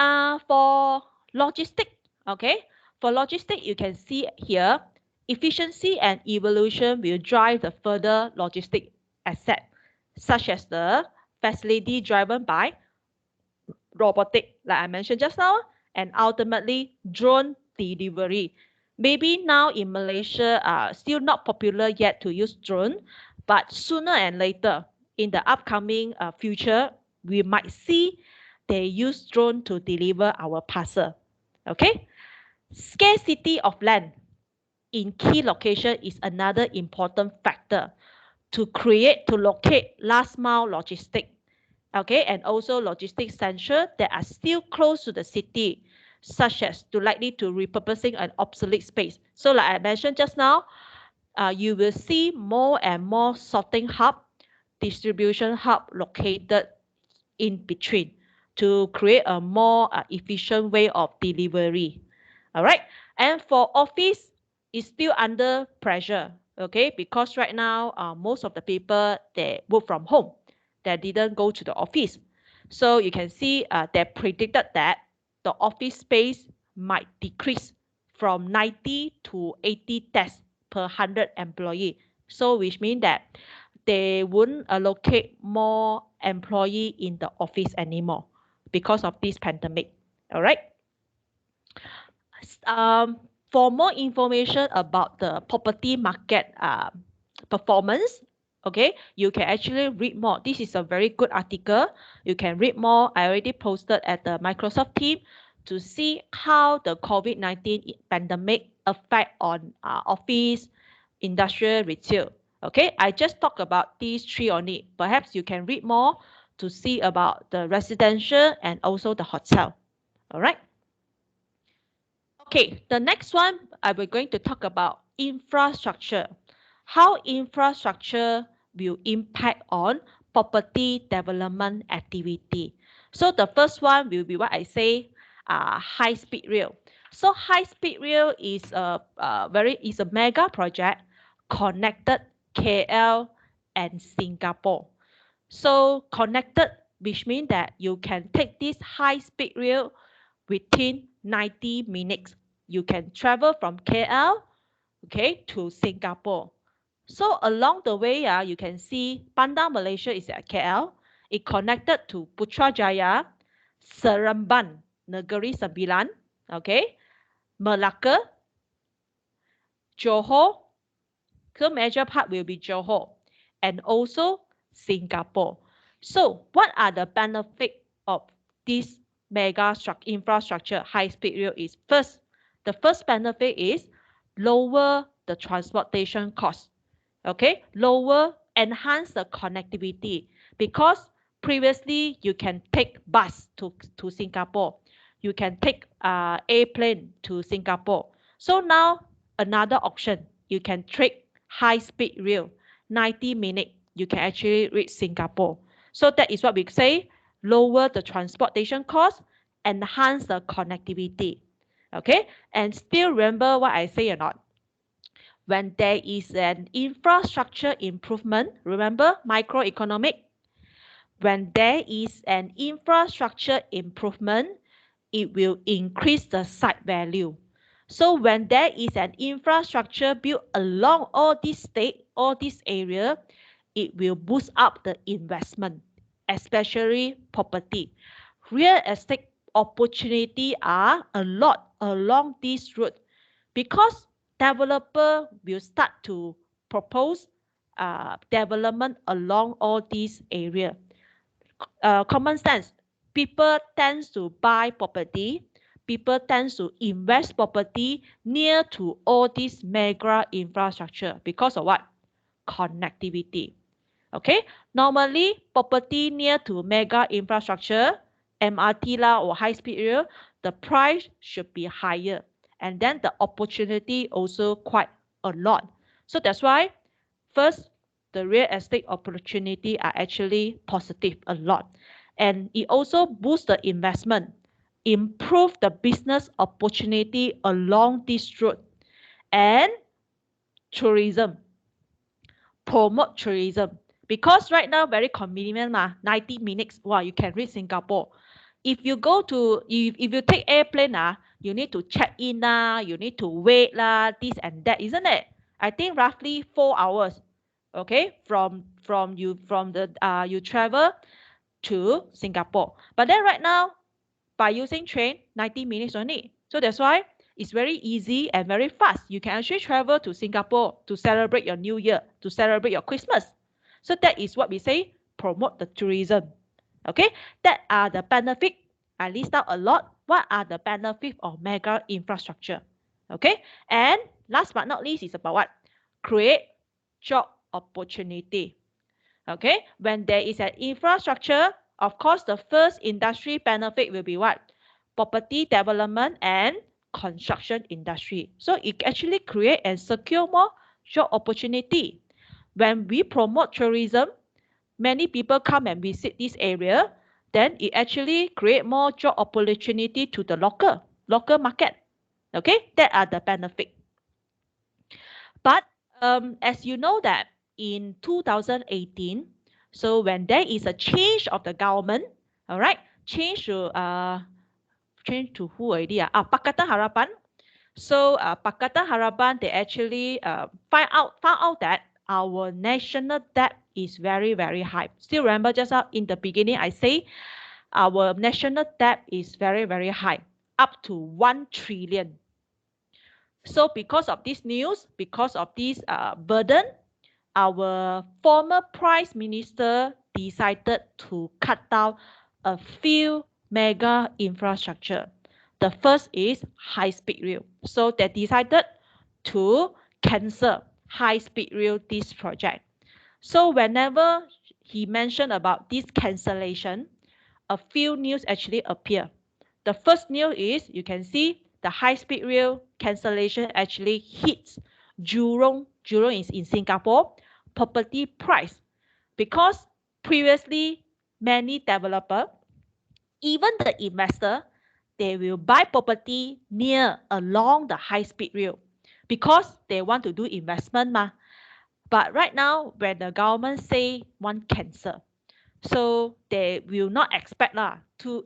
for logistic, okay, for logistic, you can see here, efficiency and evolution will drive the further logistic asset, such as the facility driven by robotic, like I mentioned just now, and ultimately drone delivery. Maybe now in Malaysia, still not popular yet to use drone, but sooner and later, in the upcoming future, we might see they use drone to deliver our parcel. Okay, scarcity of land in key location is another important factor to locate last mile logistic. Okay, and also logistics centers that are still close to the city, such as likely to repurposing an obsolete space. So like I mentioned just now, you will see more and more sorting hub, distribution hub located in between to create a more efficient way of delivery. All right, and for office, it's still under pressure. Okay, because right now most of the people they work from home, they didn't go to the office. So you can see they predicted that the office space might decrease from 90 to 80 desks per 100 employee. So which means that they wouldn't allocate more employee in the office anymore because of this pandemic. All right. For more information about the property market performance, okay, you can actually read more. This is a very good article. You can read more. I already posted at the Microsoft team to see how the COVID-19 pandemic affect on office, industrial, retail. Okay, I just talked about these three only. Perhaps you can read more to see about the residential and also the hotel. All right. Okay, the next one I will going to talk about infrastructure. How infrastructure will impact on property development activity. So the first one will be what I say, high speed rail. So high speed rail is a mega project connected KL and Singapore. So connected, which means that you can take this high speed rail within 90 minutes. You can travel from KL, okay, to Singapore. So along the way, you can see Bandar Malaysia is at KL. It connected to Putrajaya, Seremban, Negeri Sembilan, okay, Melaka, Johor. So major part will be Johor and also Singapore. So what are the benefits of this mega infrastructure high-speed rail is the first benefit is lower the transportation cost. Okay, enhance the connectivity because previously you can take bus to Singapore, you can take airplane to Singapore. So now another option, you can take high speed rail, 90 minutes you can actually reach Singapore. So that is what we say, lower the transportation cost, enhance the connectivity. Okay, and still remember what I say or not? When there is an infrastructure improvement, remember microeconomic, when there is an infrastructure improvement, it will increase the site value. So when there is an infrastructure built along all this state, all this area, it will boost up the investment, especially property. Real estate opportunity are a lot along this route because developer will start to propose development along all these areas. Common sense, people tend to buy property, people tend to invest property near to all these mega infrastructure because of what? Connectivity. Okay, normally property near to mega infrastructure, MRT lah or high speed rail, the price should be higher and then the opportunity also quite a lot. So that's why first, the real estate opportunity are actually positive a lot. And it also boosts the investment, improve the business opportunity along this route, and tourism, promote tourism. Because right now, very convenient, 90 minutes, wow, you can reach Singapore. If you go to, if you take airplane, you need to check in, you need to wait, this and that, isn't it? I think roughly 4 hours. Okay, from the you travel to Singapore. But then right now, by using train, 90 minutes only. So that's why it's very easy and very fast. You can actually travel to Singapore to celebrate your New Year, to celebrate your Christmas. So that is what we say, promote the tourism. Okay, that are the benefits. I list out a lot. What are the benefits of mega infrastructure? Okay, and last but not least is about what? Create job opportunity. Okay, when there is an infrastructure, of course, the first industry benefit will be what? Property development and construction industry. So it actually create and secure more job opportunity. When we promote tourism, many people come and visit this area, then it actually create more job opportunity to the local market. Okay, that are the benefit. But as you know that in 2018, so when there is a change of the government, all right, change to who already? Pakatan Harapan. So Pakatan Harapan, they actually found out that our national debt is very, very high. Still remember just in the beginning, I say our national debt is very, very high, up to 1 trillion. So because of this news, because of this burden, our former Prime Minister decided to cut down a few mega infrastructure. The first is high-speed rail. So they decided to cancel high-speed rail this project. So whenever he mentioned about this cancellation, a few news actually appear. The first news is, you can see the high-speed rail cancellation actually hits Jurong is in Singapore, property price. Because previously, many developer, even the investor, they will buy property near along the high-speed rail because they want to do investment ma. But right now, when the government say want cancel, so they will not expect lah.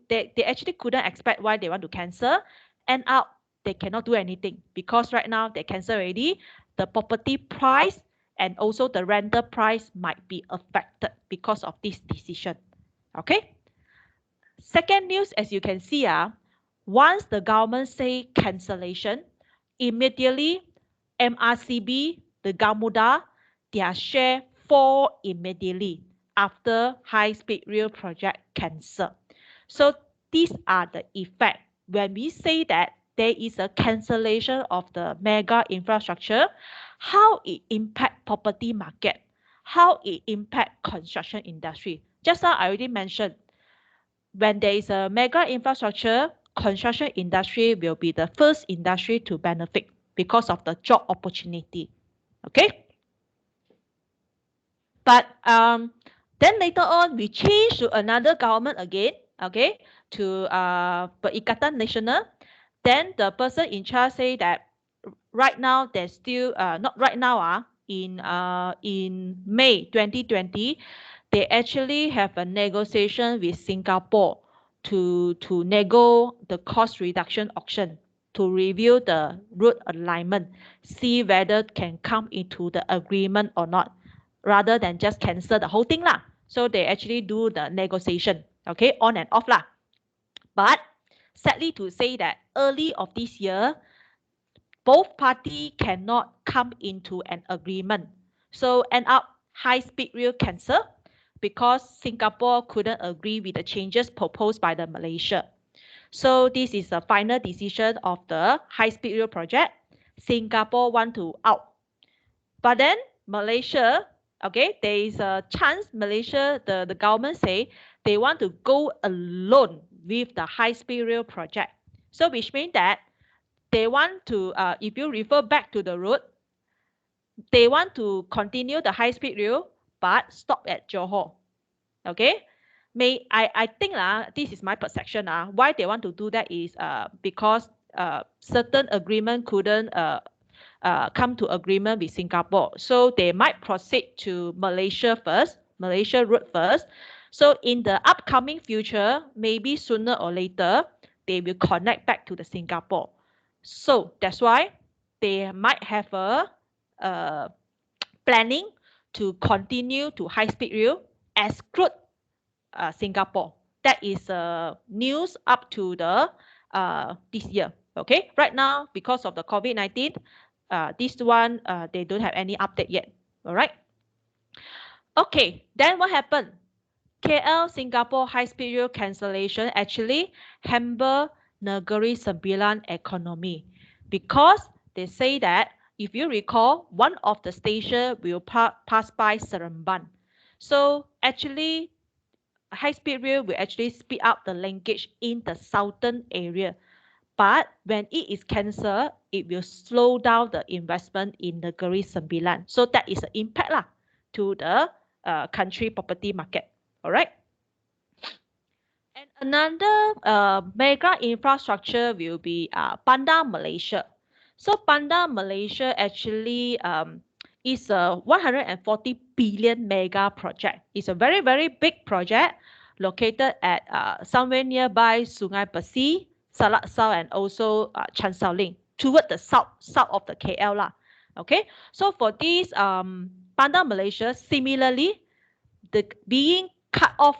They actually couldn't expect why they want to cancel. End up they cannot do anything because right now they cancel already. The property price and also the rental price might be affected because of this decision. Okay. Second news, as you can see, once the government say cancellation, immediately MRCB, the Gamuda, their share fall immediately after high-speed rail project cancel. So these are the effect when we say that there is a cancellation of the mega infrastructure, how it impact property market, how it impact construction industry. Just now I already mentioned, when there is a mega infrastructure, construction industry will be the first industry to benefit because of the job opportunity. Okay. But then later on, we change to another government again, okay, to Perikatan Nasional. Then the person in charge say that right now there's still not right now in May 2020, they actually have a negotiation with Singapore to nego the cost reduction auction to review the route alignment, see whether can come into the agreement or not, rather than just cancel the whole thing lah. So they actually do the negotiation, okay, on and off lah. But sadly to say that early of this year, both parties cannot come into an agreement. So end up high-speed rail cancel because Singapore couldn't agree with the changes proposed by the Malaysia. So this is the final decision of the high-speed rail project. Singapore want to out. But then Malaysia, okay, there is a chance Malaysia, the government say they want to go alone with the high-speed rail project. So which means that they want to, if you refer back to the route, they want to continue the high-speed rail, but stop at Johor. Okay, I think this is my perception. Why they want to do that is because certain agreement couldn't come to agreement with Singapore. So they might proceed to Malaysia first, Malaysia route first. So in the upcoming future, maybe sooner or later, they will connect back to the Singapore. So that's why they might have a planning to continue to high-speed rail, exclude Singapore. That is news up to the this year. Okay, right now because of the COVID-19, this one they don't have any update yet. All right. Okay, then what happened? KL Singapore high-speed rail cancellation actually hamper Negeri Sembilan economy because they say that if you recall, one of the stations will pass by Seremban. So actually, high-speed rail will actually speed up the linkage in the southern area. But when it is cancelled, it will slow down the investment in Negeri Sembilan. So that is an impact to the country property market. All right. And another mega infrastructure will be Bandar Malaysia. So Bandar Malaysia actually is a 140 billion mega project. It's a very, very big project located at somewhere nearby Sungai Besi, Salak Sao, and also Chan Sao Ling, toward the south of the KL lah. Okay, so for this Bandar Malaysia, similarly, being cut off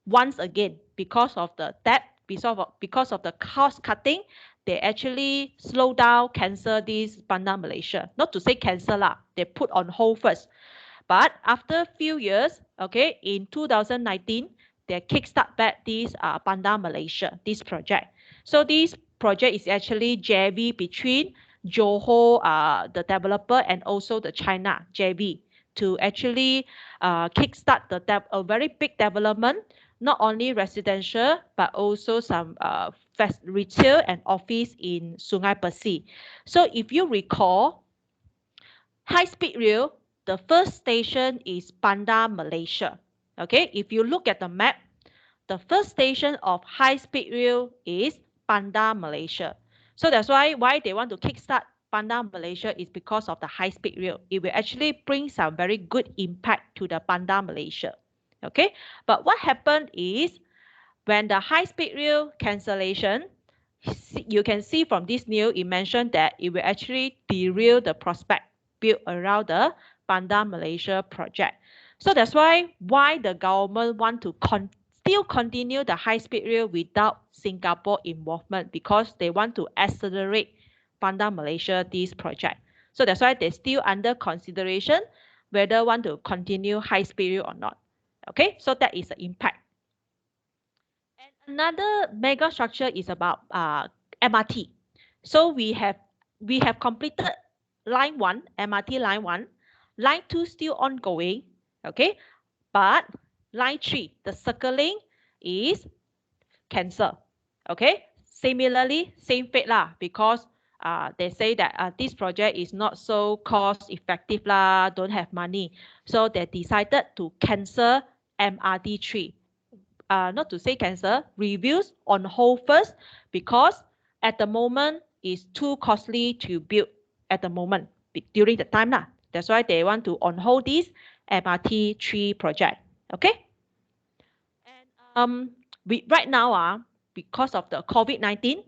once again because of the debt, because of the cost cutting, they actually slow down, cancel this Bandar Malaysia. Not to say cancel lah, they put on hold first. But after a few years, okay, in 2019, they kickstart back this Bandar Malaysia, this project. So this project is actually JV between Johor, the developer, and also the China JV to actually kickstart a very big development not only residential, but also some retail and office in Sungai Besi. So if you recall, high-speed rail, the first station is Bandar Malaysia. Okay, if you look at the map, the first station of high-speed rail is Bandar Malaysia. So that's why they want to kickstart Bandar Malaysia is because of the high-speed rail. It will actually bring some very good impact to the Bandar Malaysia. Okay, but what happened is when the high-speed rail cancellation, you can see from this news, it mentioned that it will actually derail the prospect built around the Bandar Malaysia project. So that's why the government want to still continue the high-speed rail without Singapore involvement, because they want to accelerate Bandar Malaysia this project. So that's why they're still under consideration whether want to continue high-speed rail or not. Okay, so that is the impact. And another mega structure is about MRT. So we have completed line 1, MRT line 1, line 2 still ongoing, okay, but line 3, the circling is cancelled. Okay, similarly, same fate lah, because they say that this project is not so cost effective lah, don't have money, so they decided to cancel MRT 3. Not to say cancel, reviews on hold first, because at the moment it's too costly to build at the moment during the time lah. That's why they want to on hold this MRT 3 project. Okay. And right now because of the COVID-19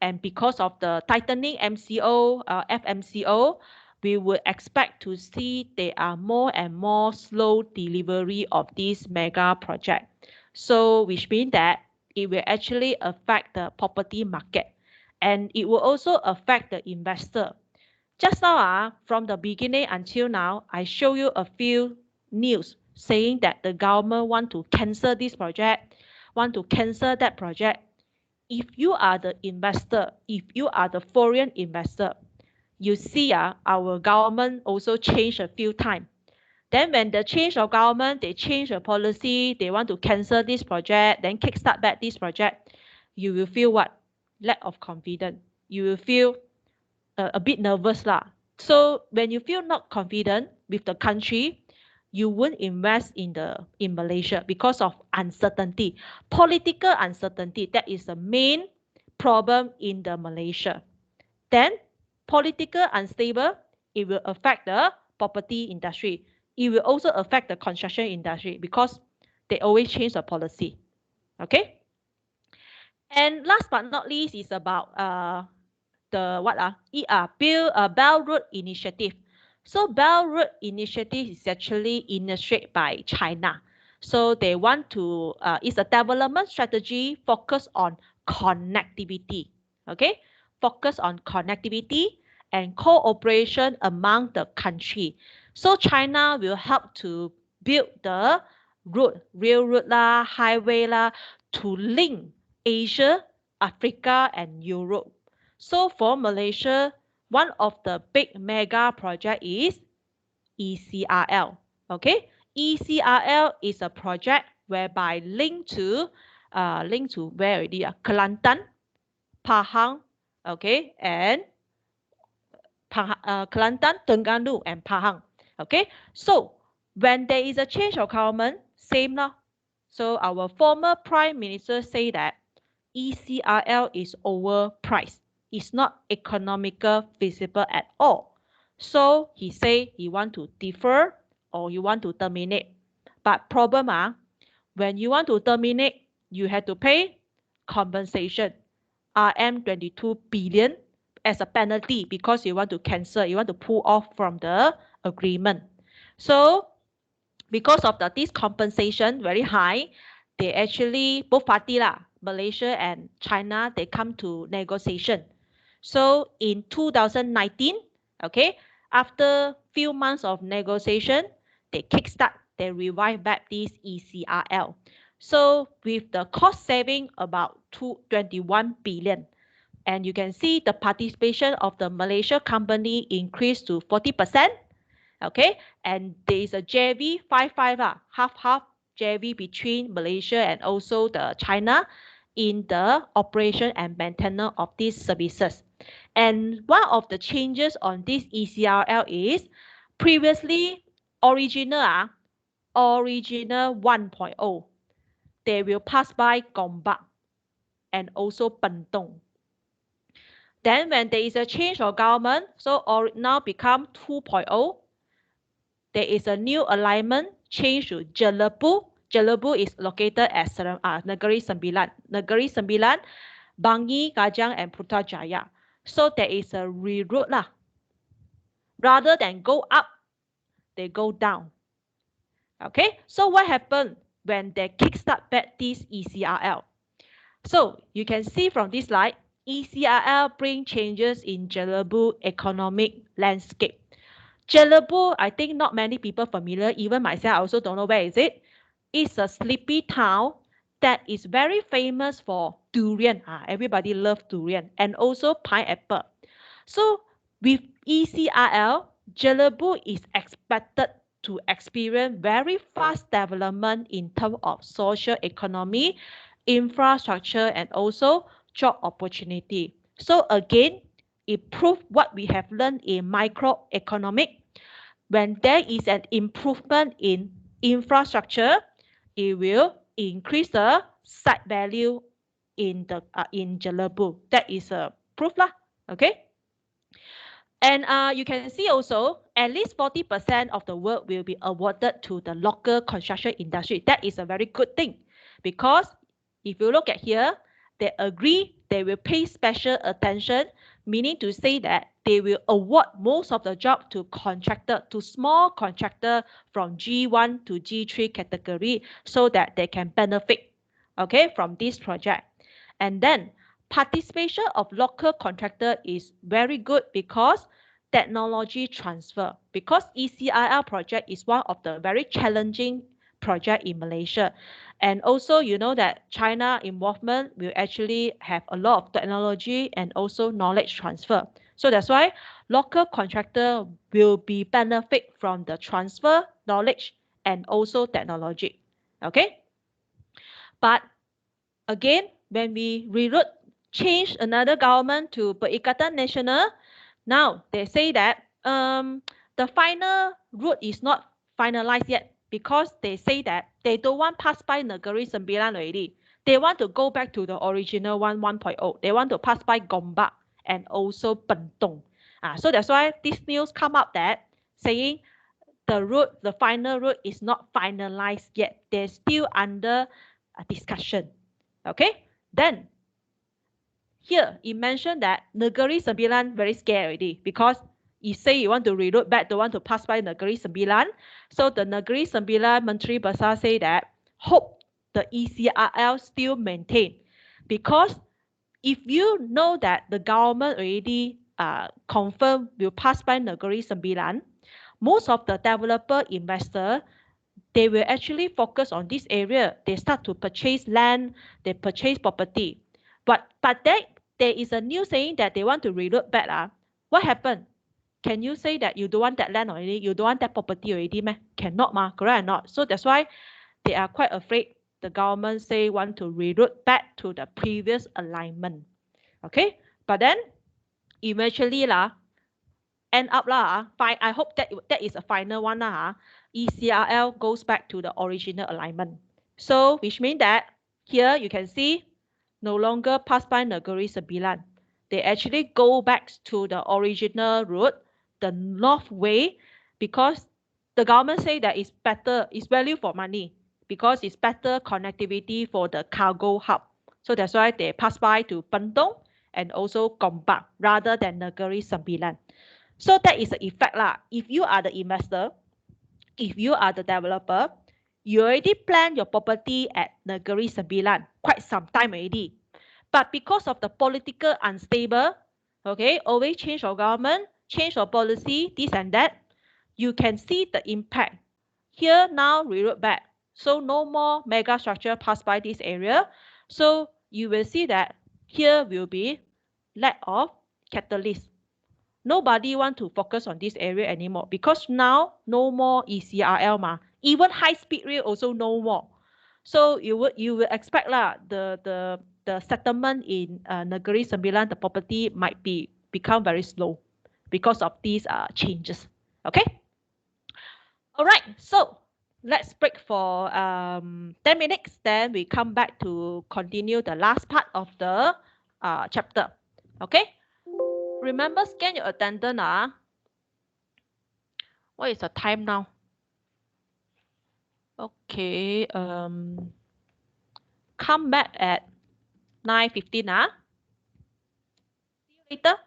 and because of the tightening MCO, FMCO, we would expect to see there are more and more slow delivery of this mega project. So which means that it will actually affect the property market, and it will also affect the investor. Just now, from the beginning until now, I show you a few news saying that the government want to cancel this project, want to cancel that project. If you are the investor, if you are the foreign investor, you see our government also changed a few times. Then when the change of government, they change the policy, they want to cancel this project, then kickstart back this project, you will feel what? Lack of confidence. You will feel a bit nervous lah. So when you feel not confident with the country, you won't invest in Malaysia because of uncertainty. Political uncertainty, that is the main problem in the Malaysia. Then political unstable, it will affect the property industry. It will also affect the construction industry because they always change the policy. Okay. And last but not least is about the Belt Road Initiative. So Belt Road Initiative is actually initiated by China. So they want to, it's a development strategy focused on connectivity. Okay, focus on connectivity and cooperation among the country. So China will help to build the railroad lah, highway lah, to link Asia, Africa, and Europe. So for Malaysia, one of the big mega project is ECRL. Okay, ECRL is a project whereby link to where already? Kelantan, Pahang, okay, and Kelantan, Terengganu, and Pahang. Okay, so when there is a change of government, same lah. So our former Prime Minister say that ECRL is overpriced. It's not economical feasible at all. So he say he want to defer or you want to terminate. But problem when you want to terminate, you have to pay compensation, RM22 billion as a penalty because you want to cancel, you want to pull off from the agreement. So because of this compensation very high, they actually, both parties, Malaysia and China, they come to negotiation. So in 2019, okay, after few months of negotiation, they kickstart, they revive back this ECRL. So with the cost saving about 21 billion, and you can see the participation of the Malaysia company increased to 40%. Okay, and there is a JV 5-5 half JV between Malaysia and also the China in the operation and maintenance of these services. And one of the changes on this ECRL is previously original 1.0, they will pass by Gombak and also Bentong. Then when there is a change of government, so now become 2.0, there is a new alignment change to Jelebu. Jelebu is located at Negeri Sembilan. Negeri Sembilan, Bangi, Kajang, and Putrajaya. So there is a reroute lah. Rather than go up, they go down. Okay, so what happened when they kickstart back this ECRL? So you can see from this slide, ECRL bring changes in Jelebu economic landscape. Jelebu, I think not many people familiar, even myself, I also don't know where is it. It's a sleepy town that is very famous for durian. Everybody loves durian and also pineapple. So with ECRL, Jelebu is expected to experience very fast development in terms of social economy, infrastructure, and also job opportunity. So again, it proves what we have learned in microeconomic. When there is an improvement in infrastructure, it will increase the site value in Jelebu. That is a proof lah. Okay. And you can see also at least 40% of the work will be awarded to the local construction industry. That is a very good thing, because if you look at here, they agree they will pay special attention, meaning to say that they will award most of the job to contractor, to small contractor from G1 to G3 category, so that they can benefit, okay, from this project. And then participation of local contractor is very good because technology transfer, because ECRL project is one of the very challenging project in Malaysia. And also, you know that China involvement will actually have a lot of technology and also knowledge transfer. So that's why local contractor will be benefit from the transfer, knowledge, and also technology. Okay. But again, when we reroute, change another government to Perikatan Nasional, now they say that the final route is not finalized yet, because they say that they don't want pass by Negeri Sembilan already. They want to go back to the original 1.0. They want to pass by Gombak and also Bentong. So that's why this news come up that saying the route, the final route is not finalized yet. They're still under discussion. Okay, then here it mentioned that Negeri Sembilan very scared already, because you say you want to reroute back, don't want to pass by Negeri Sembilan. So the Negeri Sembilan Menteri Besar say that hope the ECRL still maintain, because if you know that the government already confirmed will pass by Negeri Sembilan, most of the developer investor, they will actually focus on this area. They start to purchase land, they purchase property. But then there is a new saying that they want to reroute back. What happened? Can you say that you don't want that land already? You don't want that property already, meh? Cannot, ma, correct or not? So that's why they are quite afraid. The government say want to reroute back to the previous alignment. Okay, but then eventually end up I hope that is a final one ECRL goes back to the original alignment. So which means that here you can see no longer pass by Negeri Sembilan. They actually go back to the original route, the north way, because the government say that it's better, it's value for money, because it's better connectivity for the cargo hub. So that's why they pass by to Bentong and also Gombak rather than Negeri Sembilan. So that is the effect If you are the investor, if you are the developer, you already plan your property at Negeri Sembilan quite some time already. But because of the political unstable, okay, always change of government, change of policy, this and that, you can see the impact. Here now reroute back. So no more mega structure pass by this area. So you will see that here will be lack of catalyst. Nobody want to focus on this area anymore, because now no more ECRL Even high speed rail also no more. So you will expect lah the settlement in Negeri Sembilan, the property might become very slow because of these changes. Okay. All right. So let's break for 10 minutes. Then we come back to continue the last part of the chapter. Okay. Remember, scan your attendant. What is the time now? Okay. Come back at 9:15. See you later.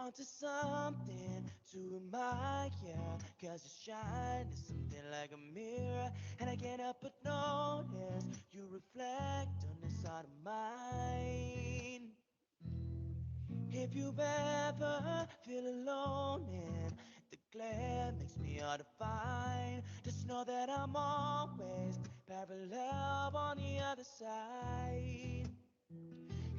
Onto something to admire, cause you shine is something like a mirror, and I can't help but notice you reflect on this side of mine. If you ever feel alone and the glare makes me hard to find, just know that I'm always parallel on the other side.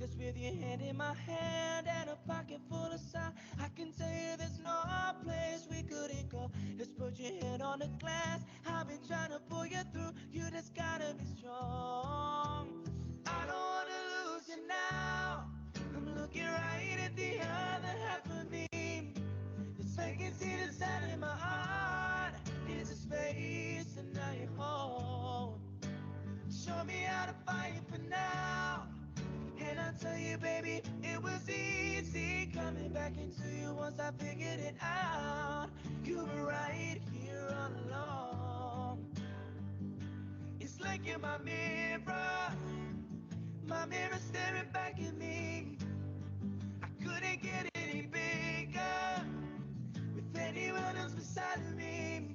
Cause with your hand in my hand and a pocket full of sand, I can tell you there's no place we couldn't go. Just put your head on the glass, I've been trying to pull you through, you just gotta be strong. I don't wanna lose you now, I'm looking right at the other half of me. This vacancy inside in my heart is a space and now you hold. Show me how to fight for now. And I'll tell you, baby, it was easy coming back into you once I figured it out. You were right here all along. It's like you're my mirror staring back at me. I couldn't get any bigger with anyone else beside of me.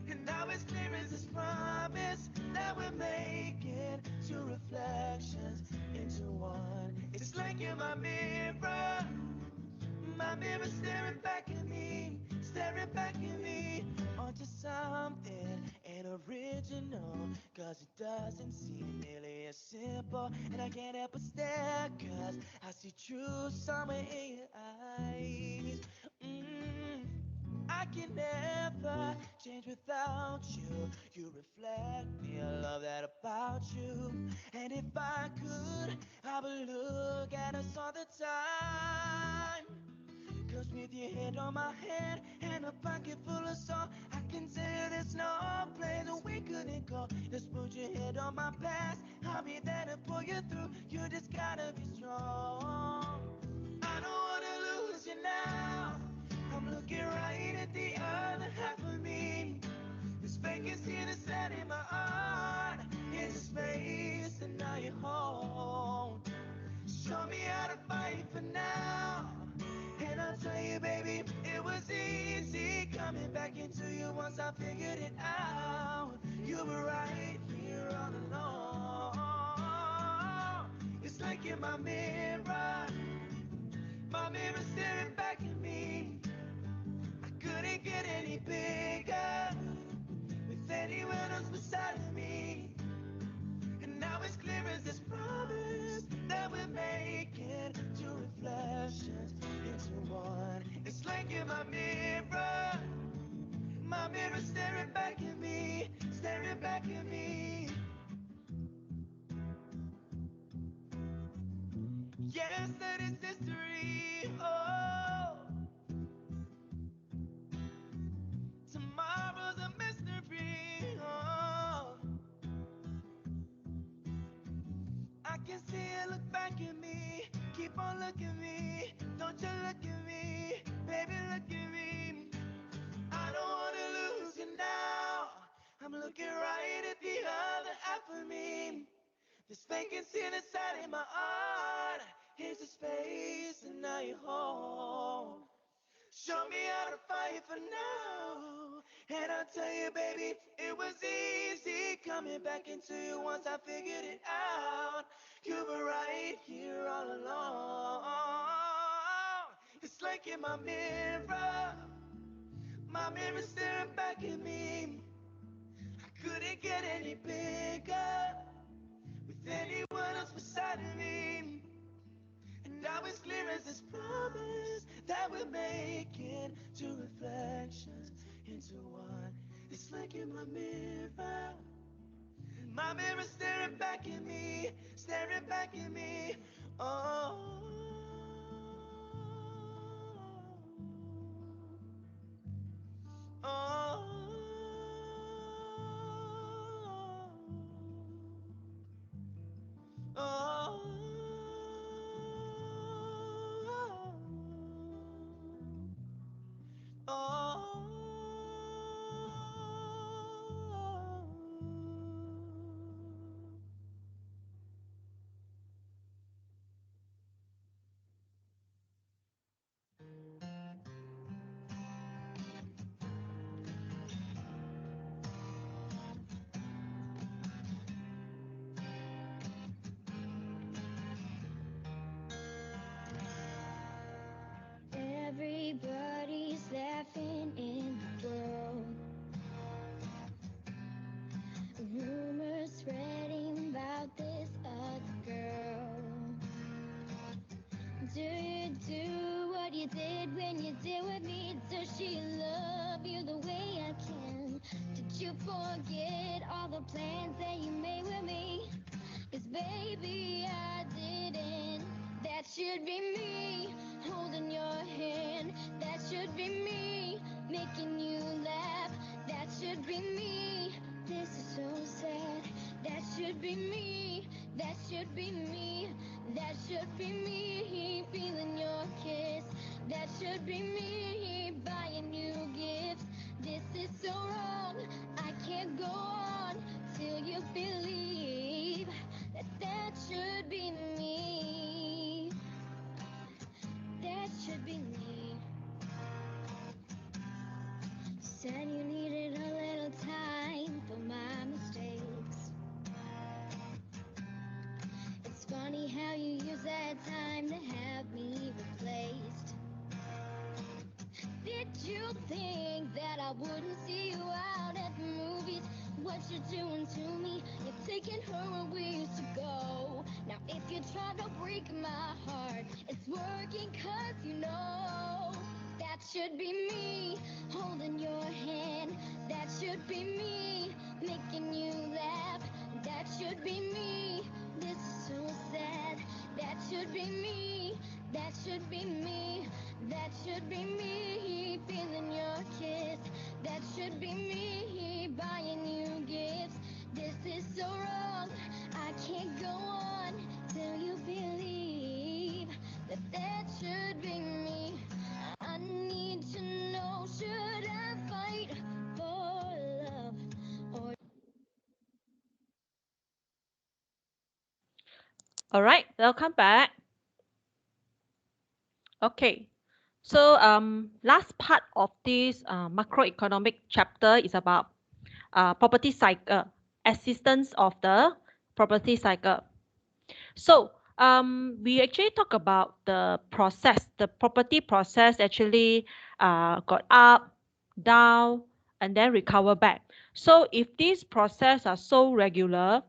And now it's clear as this promise that we're making two reflections into one. It's like you're my mirror staring back at me, onto something ain't original, cause it doesn't seem nearly as simple. And I can't help but stare, cause I see truth somewhere in your eyes. I can never change without you. You reflect me, I love that about you. And if I could, I would look at us all the time. Cause with your head on my head and a pocket full of salt, I can tell you there's no place that we couldn't go. Just put your head on my past, I'll be there to pull you through. You just gotta be strong. I don't wanna lose you now, I'm looking right at the other half of me. This vacancy inside in my heart is a space and now you hold. Show me how to fight for now. And I'll tell you, baby, it was easy coming back into you once I figured it out. You were right here all along. It's like you're my mirror staring back at me. I couldn't get any bigger with anyone else beside of me. And now it's clear as this promise that we're making two reflections into one. It's like you're my mirror staring back at me, staring back at me. Yes, that is history. Oh, tomorrow's a mystery. Oh, I can see you look back at me. Keep on looking at me. Don't you look at me, baby, look at me. I don't wanna lose you now, I'm looking right at the other half of me. This vacancy inside in my heart is a space and now you hold. Show me how to fight for now. And I'll tell you, baby, it was easy coming back into you once I figured it out. You were right here all along. It's like in my mirror staring back at me. I couldn't get any bigger with anyone else beside of me. And now it's clear as this promise that we're making two reflections into one. It's like in my mirror staring back at me, staring back at me. Oh, oh, oh, oh, Everybody's laughing in the world. Rumors spreading about this other girl. Do you do what you did when you did with me? Does she love you the way I can? Did you forget all the plans that you made with me? 'Cause baby, I didn't. That should be me holding your hand. That should be me making you laugh. That should be me. This is so sad. That should be me. That should be me. That should be me feeling your kiss. That should be me buying you gifts. This is so wrong. I can't go on till you believe that should be me. That should be me. Said you needed a little time for my mistakes. It's funny how you use that time to have me replaced. Did you think that I wouldn't see you out at the movies? What you're doing to me, you're taking her where we used to go. Now if you try to break my heart, it's working 'cause you know that should be me holding your hand. That should be me making you laugh. That should be me. This is so sad. That should be me. That should be me. That should be me feeling your kiss. That should be me buying you gifts. This is so wrong. I can't go on till you believe that should be me. I need to know, should I fight for love or All right, welcome back. Okay, so last part of this macroeconomic chapter is about property cycle, assistance of the property cycle. So we actually talk about the process, the property process actually got up, down, and then recover back. So if these processes are so regular,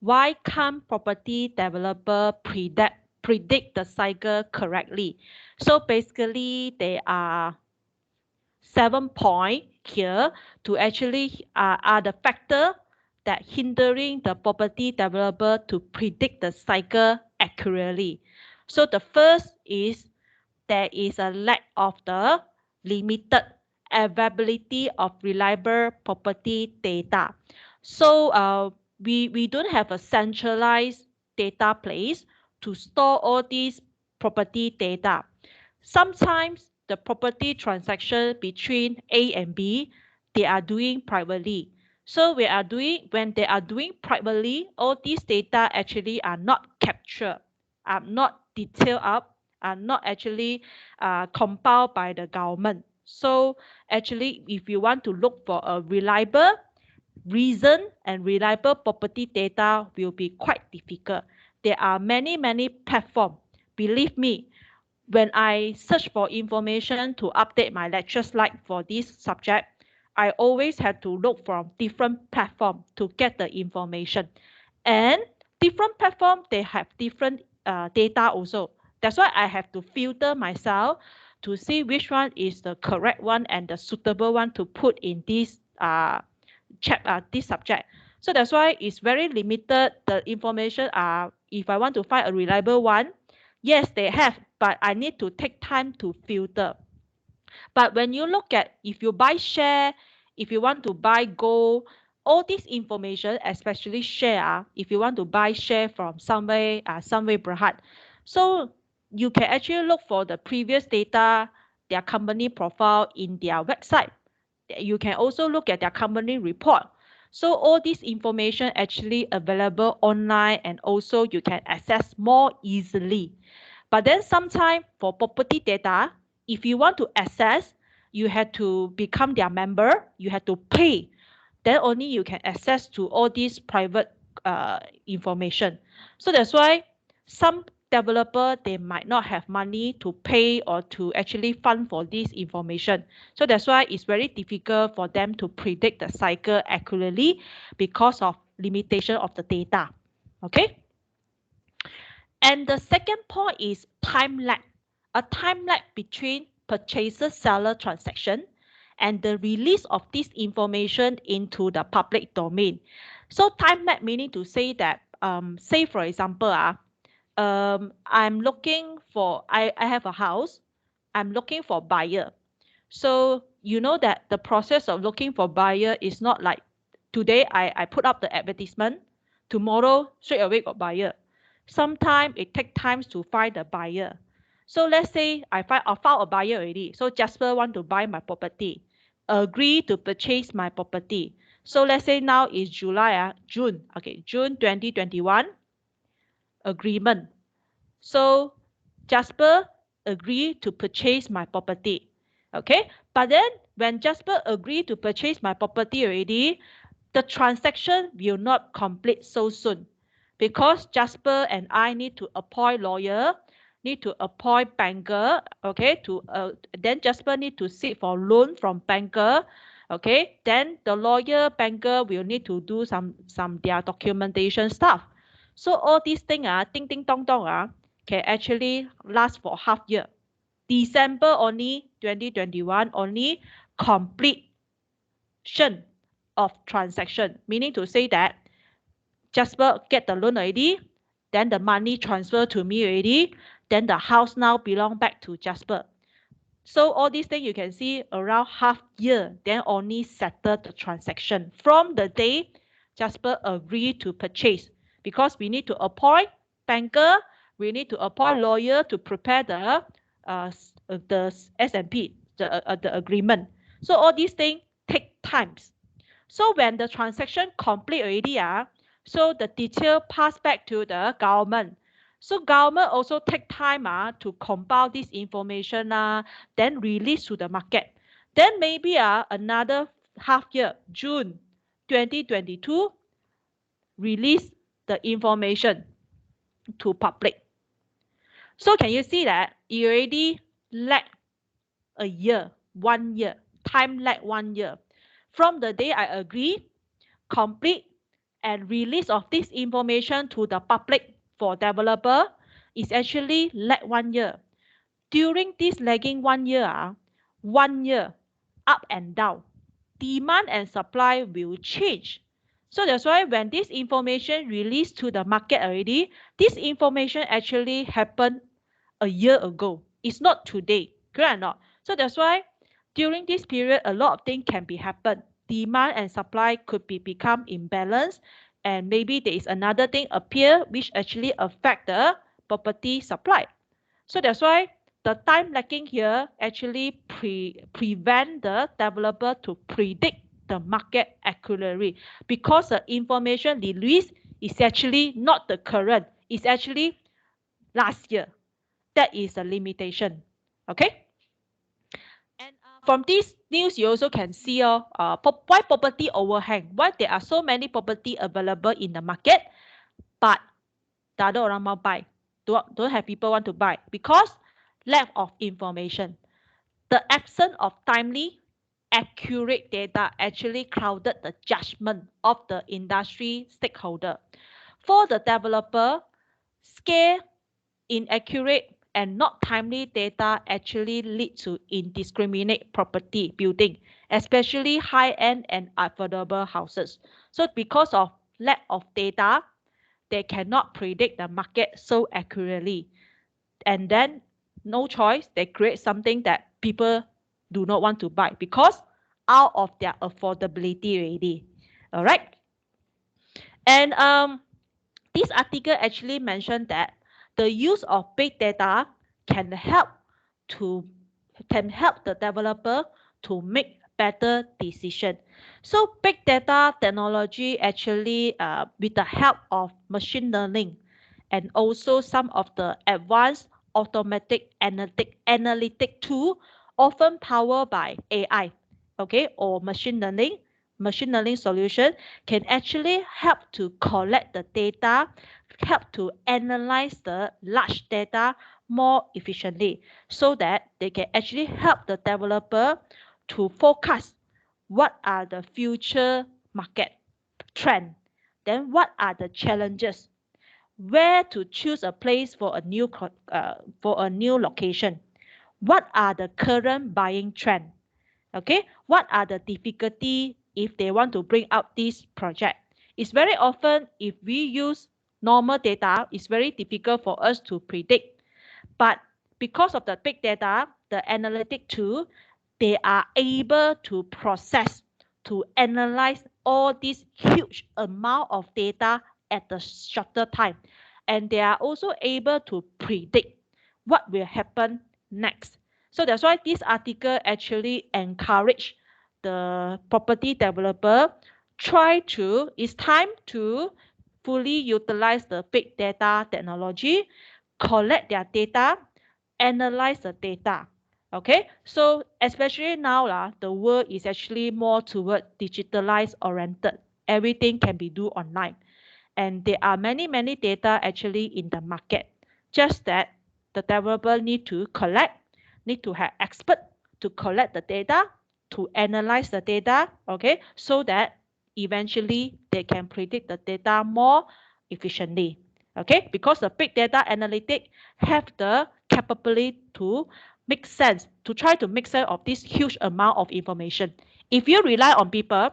why can't property developer predict the cycle correctly? So basically, there are 7 points here to actually are the factor that hindering the property developer to predict the cycle accurately. So the first is there is a lack of the limited availability of reliable property data. So we don't have a centralized data place to store all these property data. Sometimes the property transaction between A and B, they are doing privately. So when they are doing privately, all these data actually are not captured, are not detailed up, are not actually compiled by the government. So actually, if you want to look for a reliable reason and reliable property data will be quite difficult. There are many platforms. Believe me, when I search for information to update my lecture slide for this subject, I always have to look from different platforms to get the information. And different platforms, they have different data also. That's why I have to filter myself to see which one is the correct one and the suitable one to put in this this subject. So that's why it's very limited. The information if I want to find a reliable one, yes, they have, but I need to take time to filter. But when you look at if you buy share, if you want to buy gold, all this information, especially share, if you want to buy share from Sunway Berhad, so you can actually look for the previous data, their company profile in their website. You can also look at their company report. So all this information actually available online and also you can access more easily. But then sometimes for property data, if you want to access, you have to become their member, you have to pay. Then only you can access to all these private information. So that's why some developer, they might not have money to pay or to actually fund for this information. So that's why it's very difficult for them to predict the cycle accurately because of limitation of the data. Okay. And the second point is time lag. A time lag between purchaser-seller transaction and the release of this information into the public domain. So time lag meaning to say that, say for example, I'm looking for, I have a house, I'm looking for buyer. So you know that the process of looking for buyer is not like today I put up the advertisement, tomorrow straight away got buyer. Sometimes it takes time to find the buyer. So let's say I found a buyer already. So Jasper want to buy my property, agree to purchase my property. So let's say now is June, okay, June 2021, agreement. So Jasper agreed to purchase my property. Okay, but then when Jasper agreed to purchase my property already, the transaction will not complete so soon because Jasper and I need to appoint lawyer, need to appoint banker, okay, then Jasper need to seek for loan from banker, okay, then the lawyer, banker will need to do some their documentation stuff. So all these things ding ding dong dong can actually last for half year. December only 2021 only completion of transaction, meaning to say that Jasper get the loan already, then the money transfer to me already, then the house now belong back to Jasper. So all these things you can see around half year, then only settle the transaction from the day Jasper agreed to purchase, because we need to appoint banker, we need to appoint lawyer to prepare the S&P, the agreement. So all these things take times. So when the transaction complete already, so the detail pass back to the government. So government also take time to compile this information, then release to the market. Then maybe another half year, June 2022, release the information to public. So can you see that you already lag a year, 1 year, time lag 1 year. From the day I agree, complete, and release of this information to the public for developer is actually lag 1 year. During this lagging 1 year, 1 year up and down, demand and supply will change. So that's why when this information released to the market already, this information actually happened a year ago. It's not today, correct or not? So that's why during this period, a lot of things can be happen. Demand and supply could become imbalanced, and maybe there is another thing appear which actually affect the property supply. So that's why the time lagging here actually prevent the developer to predict the market accurately, because the information released is actually not the current, it's actually last year. That is a limitation. Okay. And from this news, you also can see why property overhang. Why there are so many property available in the market, but tak ada orang mau buy. Don't have people want to buy because lack of information. The absence of timely, accurate data actually clouded the judgment of the industry stakeholder. For the developer, scale, inaccurate, and not timely data actually lead to indiscriminate property building, especially high-end and affordable houses. So because of lack of data, they cannot predict the market so accurately. And then no choice, they create something that people do not want to buy because out of their affordability already. All right. And this article actually mentioned that the use of big data can help to the developer to make better decision. So big data technology actually with the help of machine learning and also some of the advanced automatic analytic tool often powered by AI, okay, or machine learning solution can actually help to collect the data, help to analyze the large data more efficiently so that they can actually help the developer to forecast what are the future market trend, then what are the challenges, where to choose a place for a new location, what are the current buying trend, okay, what are the difficulty if they want to bring up this project. It's very often if we use normal data, it's very difficult for us to predict, but because of the big data, the analytic tool, they are able to process, to analyze all this huge amount of data at the shorter time. And they are also able to predict what will happen next. So that's why this article actually encourage the property developer it's time to fully utilize the big data technology, collect their data, analyze the data. Okay, so especially now, the world is actually more toward digitalized oriented. Everything can be do online. And there are many data actually in the market. Just that the developer need to have expert to collect the data, to analyze the data, okay, so that eventually they can predict the data more efficiently. Okay, because the big data analytic have the capability to make sense, to try to make sense of this huge amount of information. If you rely on people,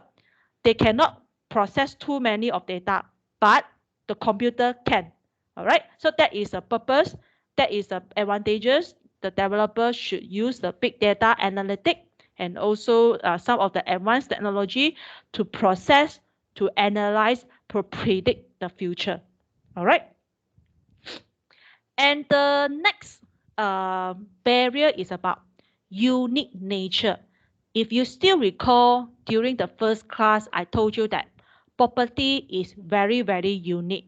they cannot process too many of data, but the computer can. All right, so that is the purpose, that is the advantages. The developer should use the big data analytic and also some of the advanced technology to process, to analyze, to predict the future. All right. And the next barrier is about unique nature. If you still recall, during the first class, I told you that property is very, very unique.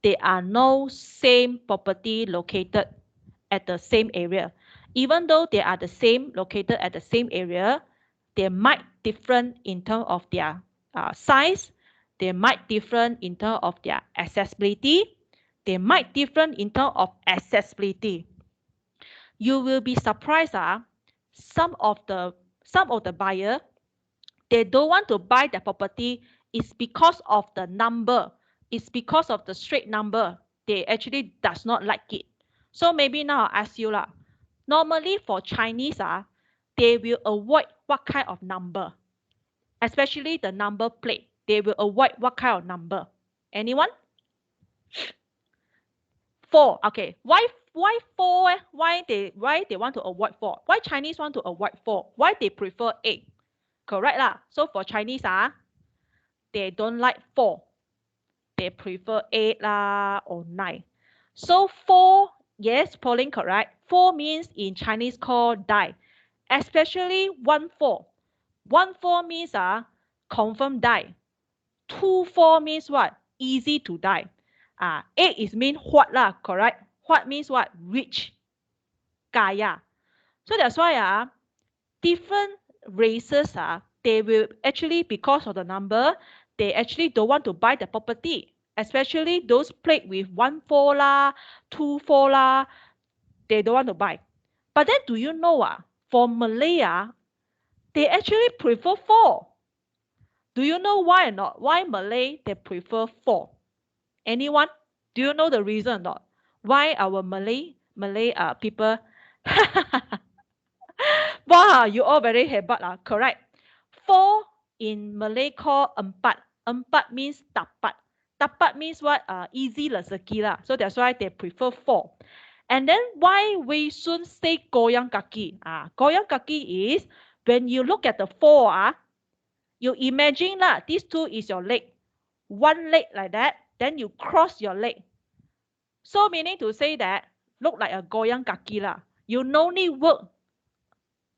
There are no same property located at the same area. Even though they are the same, located at the same area, they might different in terms of their size, they might different in terms of their accessibility, they might different in terms of accessibility. You will be surprised, some of the buyer, they don't want to buy the property is because of the number, it's because of the straight number. They actually does not like it. So maybe now I ask you normally for Chinese, they will avoid what kind of number, especially the number plate. They will avoid what kind of number? Anyone? 4. Okay. Why 4? Why they want to avoid 4? Why Chinese want to avoid 4? Why they prefer 8? Correct lah. So for Chinese, they don't like 4. They prefer 8 or 9. So 4, yes, Pauline, correct. 4 means in Chinese called die, especially 1-4. 1-4 means confirm die. 2-4 means what? Easy to die. 8 is mean what lah, correct? What means what? Rich. kaya. So that's why different races they will actually, because of the number, they actually don't want to buy the property, especially those plagued with 1-4 lah, 2-4 lah, they don't want to buy. But then do you know for Malay they actually prefer 4. Do you know why or not? Why Malay they prefer 4? Anyone? Do you know the reason or not? Why our Malay people? Wow, you all very hebat correct. 4 in Malay called empat. Empat means tapat. Tapat means what? Easy rezeki lah. So that's why they prefer 4. And then why Wei Sun say goyang kaki? Goyang kaki is when you look at the 4 you imagine this 2 is your leg. One leg like that, then you cross your leg. So meaning to say that look like a goyang kaki lah. You no need work.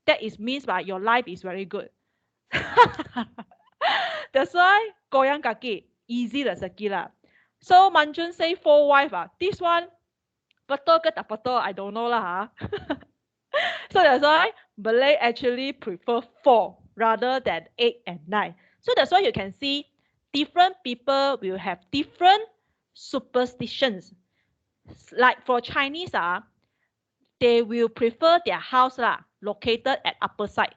That is means your life is very good. That's why goyang kaki, easy rezeki lah. So Manjun say 4 wife this one betul ke tak betul, I don't know lah So that's why Malay actually prefer 4 rather than 8 and 9. So that's why you can see different people will have different superstitions. Like for Chinese they will prefer their house located at upper side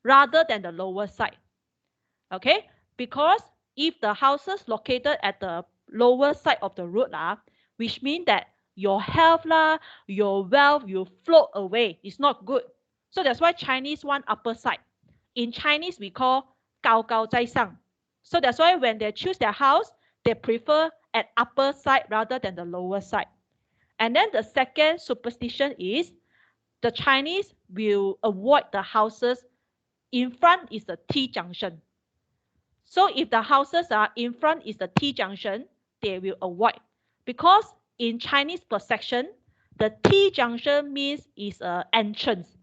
rather than the lower side. Okay, because if the houses located at the lower side of the road which means that your health your wealth will float away. It's not good. So that's why Chinese want upper side. In Chinese we call 高高在上. So that's why when they choose their house, they prefer at upper side rather than the lower side. And then the second superstition is the Chinese will avoid the houses in front is the T junction. So if the houses are in front is the T junction, they will avoid. Because in Chinese perception, the T junction means is an entrance.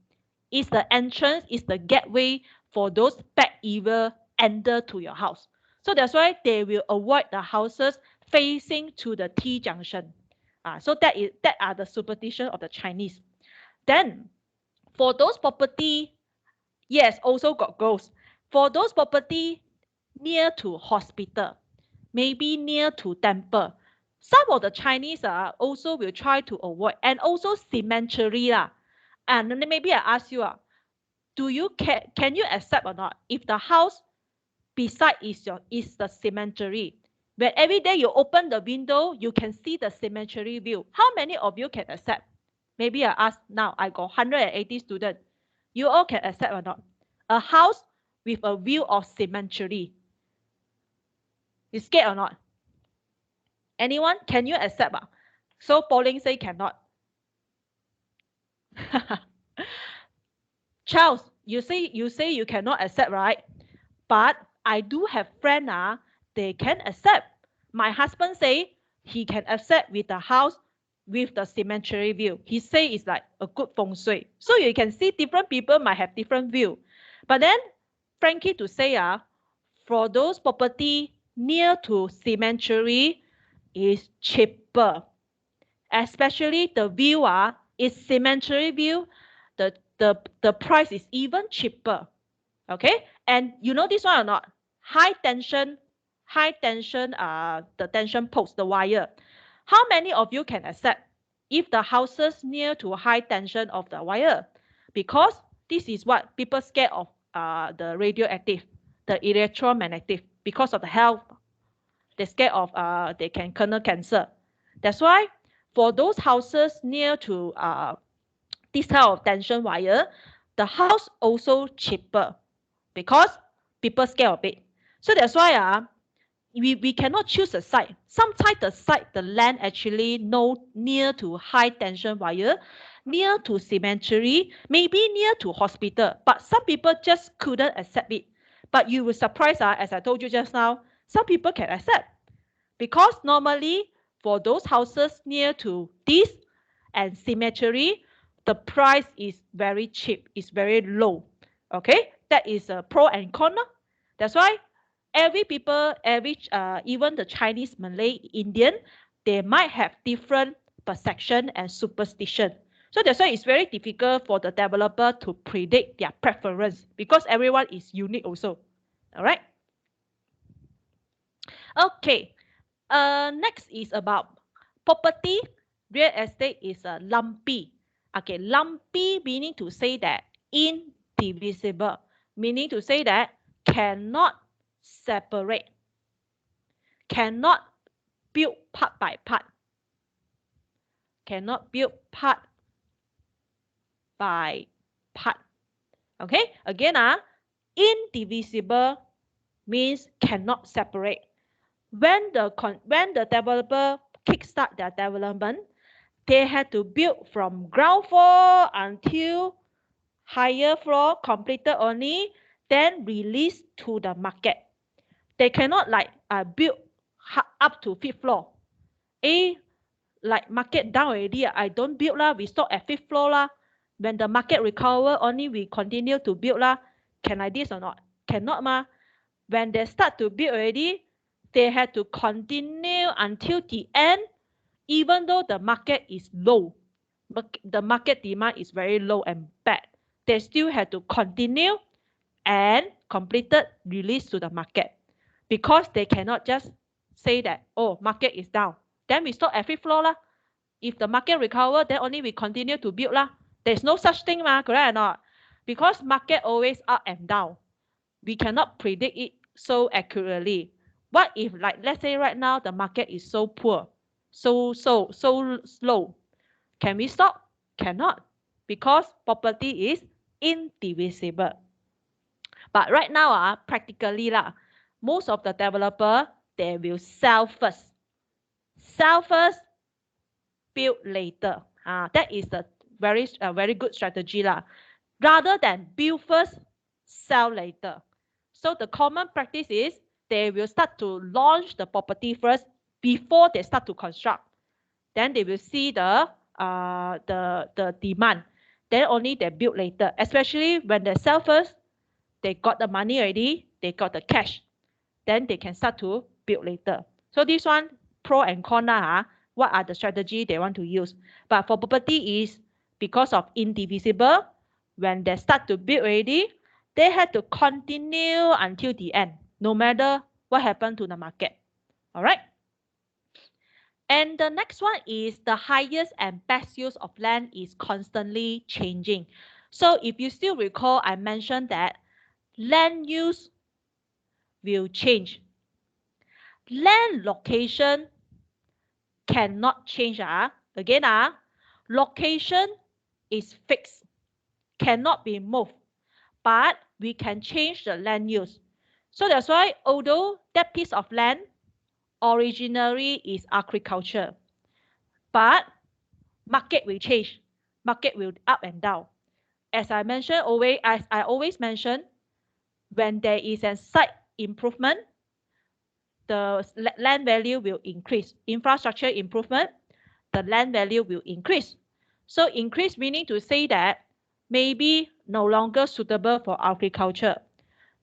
Is the entrance, is the gateway for those bad evil enter to your house. So that's why they will avoid the houses facing to the T junction. So that are the superstition of the Chinese. Then for those property, yes, also got ghosts. For those property near to hospital, maybe near to temple, some of the Chinese also will try to avoid, and also cemetery And then maybe I ask you can you accept or not if the house beside is the cemetery? When every day you open the window, you can see the cemetery view. How many of you can accept? Maybe I ask now. I got 180 students. You all can accept or not? A house with a view of cemetery. You scared or not? Anyone? Can you accept? So Pauline say cannot. Charles, you say you cannot accept, right? But I do have friends they can accept. My husband say he can accept with the house with the cemetery view. He say it's like a good feng shui. So you can see different people might have different view. But then Frankie to say for those property near to cemetery is cheaper. Especially the view is cemetery view, the price is even cheaper. Okay, and you know this one or not? High tension, the tension post, the wire. How many of you can accept if the houses near to high tension of the wire? Because this is what people scared of the radioactive, the electromagnetic, because of the health. They're scared of they can kernel cancer. That's why for those houses near to this type of tension wire, the house also cheaper because people scared of it. So that's why we cannot choose a site. Sometimes the site, the land actually near to high tension wire, near to cemetery, maybe near to hospital, but some people just couldn't accept it. But you will surprise as I told you just now, some people can accept because normally for those houses near to this and cemetery, the price is very cheap, it's very low. Okay, that is a pro and con. That's why every people, even the Chinese, Malay, Indian, they might have different perception and superstition. So that's why it's very difficult for the developer to predict their preference because everyone is unique also. All right. Okay. Next is about property. Real estate is a lumpy. Okay, lumpy meaning to say that indivisible, meaning to say that cannot separate, cannot build part by part, cannot build part by part. Okay, again, indivisible means cannot separate. When the developer kickstart their development, they had to build from ground floor until higher floor completed only, then release to the market. They cannot like build up to 5th floor. Like market down already, I don't build lah, we stop at 5th floor lah. When the market recover, only we continue to build lah. Can I this or not? Cannot ma. When they start to build already, they had to continue until the end, even though the market is low. The market demand is very low and bad. They still had to continue and completed release to the market because they cannot just say that, oh, market is down. Then we stop at 5th floor lah. If the market recover, then only we continue to build lah. There's no such thing, correct or not? Because market always up and down. We cannot predict it so accurately. What if, like, let's say right now the market is so poor, so slow? Can we stop? Cannot, because property is indivisible. But right now, practically most of the developer, they will sell first. Sell first, build later. That is a very good strategy rather than build first, sell later. So the common practice is they will start to launch the property first before they start to construct. Then they will see the demand. Then only they build later. Especially when they sell first, they got the money already, they got the cash. Then they can start to build later. So this one, pro and con, what are the strategy they want to use? But for property is because of indivisible, when they start to build already, they had to continue until the end, no matter what happened to the market. All right. And the next one is the highest and best use of land is constantly changing. So if you still recall, I mentioned that land use will change. Land location cannot change. Again, location is fixed, cannot be moved, but we can change the land use. So that's why, although that piece of land originally is agriculture, but market will change, market will up and down. As I mentioned, I always mention, when there is a site improvement, the land value will increase. Infrastructure improvement, the land value will increase. So increase meaning to say that maybe no longer suitable for agriculture.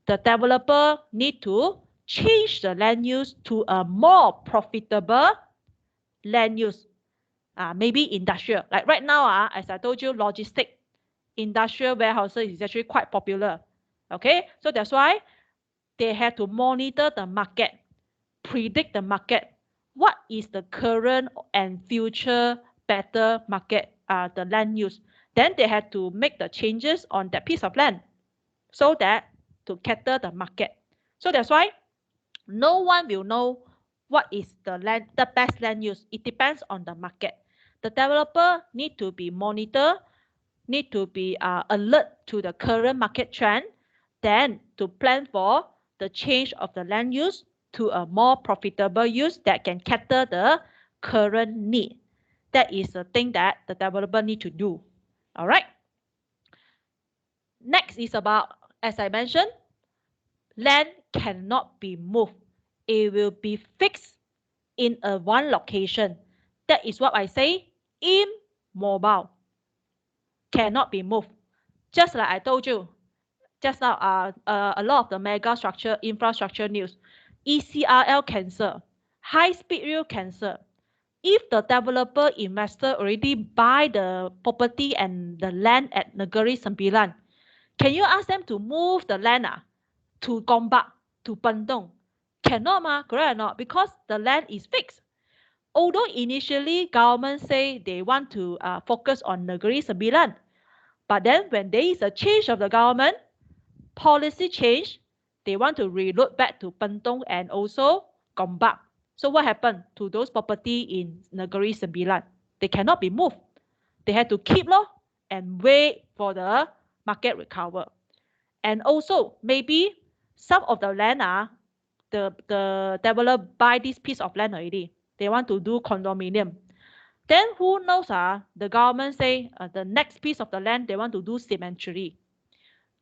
The developer need to change the land use to a more profitable land use. Maybe industrial. Like right now, as I told you, logistic, industrial warehouses is actually quite popular. Okay, so that's why they have to monitor the market, predict the market. What is the current and future better market, the land use? Then they have to make the changes on that piece of land so that to cater the market. So that's why no one will know what is the best land use. It depends on the market. The developer need to be monitor, need to be alert to the current market trend, then to plan for the change of the land use to a more profitable use that can cater the current need. That is the thing that the developer need to do. All right. Next is about, as I mentioned, land cannot be moved. It will be fixed in a one location. That is what I say, immobile. Cannot be moved. Just like I told you just now, a lot of the mega structure, infrastructure news, ECRL cancel, high-speed rail cancel. if the developer investor already buy the property and the land at Negeri Sembilan, can you ask them to move the land to Gombak, to Bandung? Cannot ma, correct or not? Because the land is fixed. Although initially government say they want to focus on Negeri Sembilan, but then when there is a change of the government, policy change, they want to reload back to Bandung and also Gombak. So what happened to those property in Negeri Sembilan? They cannot be moved. They had to keep and wait for the market recover. And also maybe some of the land the developer buy this piece of land already. They want to do condominium. Then who knows the government say the next piece of the land they want to do cemetery.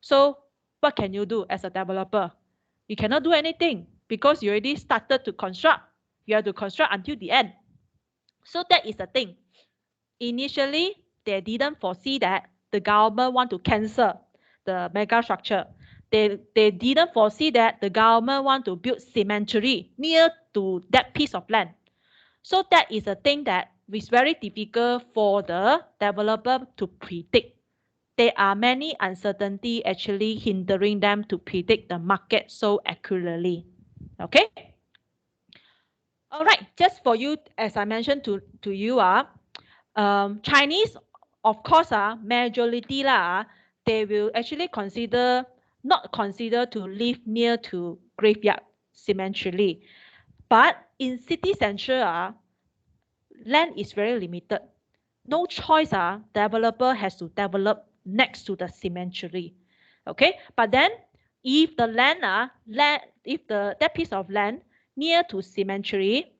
So what can you do as a developer? You cannot do anything because you already started to construct. You have to construct until the end. So that is the thing. Initially, they didn't foresee that the government want to cancel the mega structure. They didn't foresee that the government want to build cemetery near to that piece of land. So that is a thing that is very difficult for the developer to predict. There are many uncertainty actually hindering them to predict the market so accurately. Okay. All right. Just for you, as I mentioned to you, Chinese, of course, majority they will actually not consider to live near to graveyard cemetery. But in city center, land is very limited. No choice, developer has to develop next to the cemetery. Okay, but then if the that piece of land near to cemetery,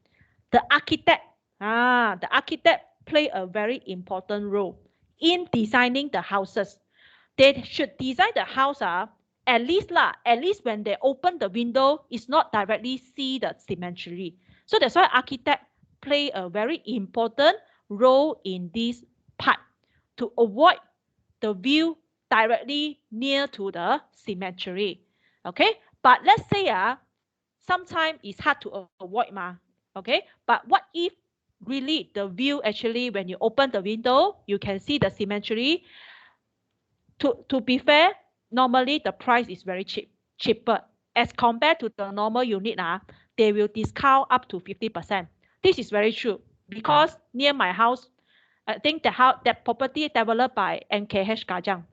the architect play a very important role in designing the houses. They should design the house at least when they open the window, it's not directly see the cemetery. So that's why architect play a very important role in this part to avoid the view directly near to the cemetery. Okay, but let's say sometimes it's hard to avoid okay, but what if really the view actually when you open the window you can see the cemetery? To be fair, normally the price is very cheaper as compared to the normal unit. They will discount up to 50%. This is very true because near my house, I think that property developed by NKH Kajang.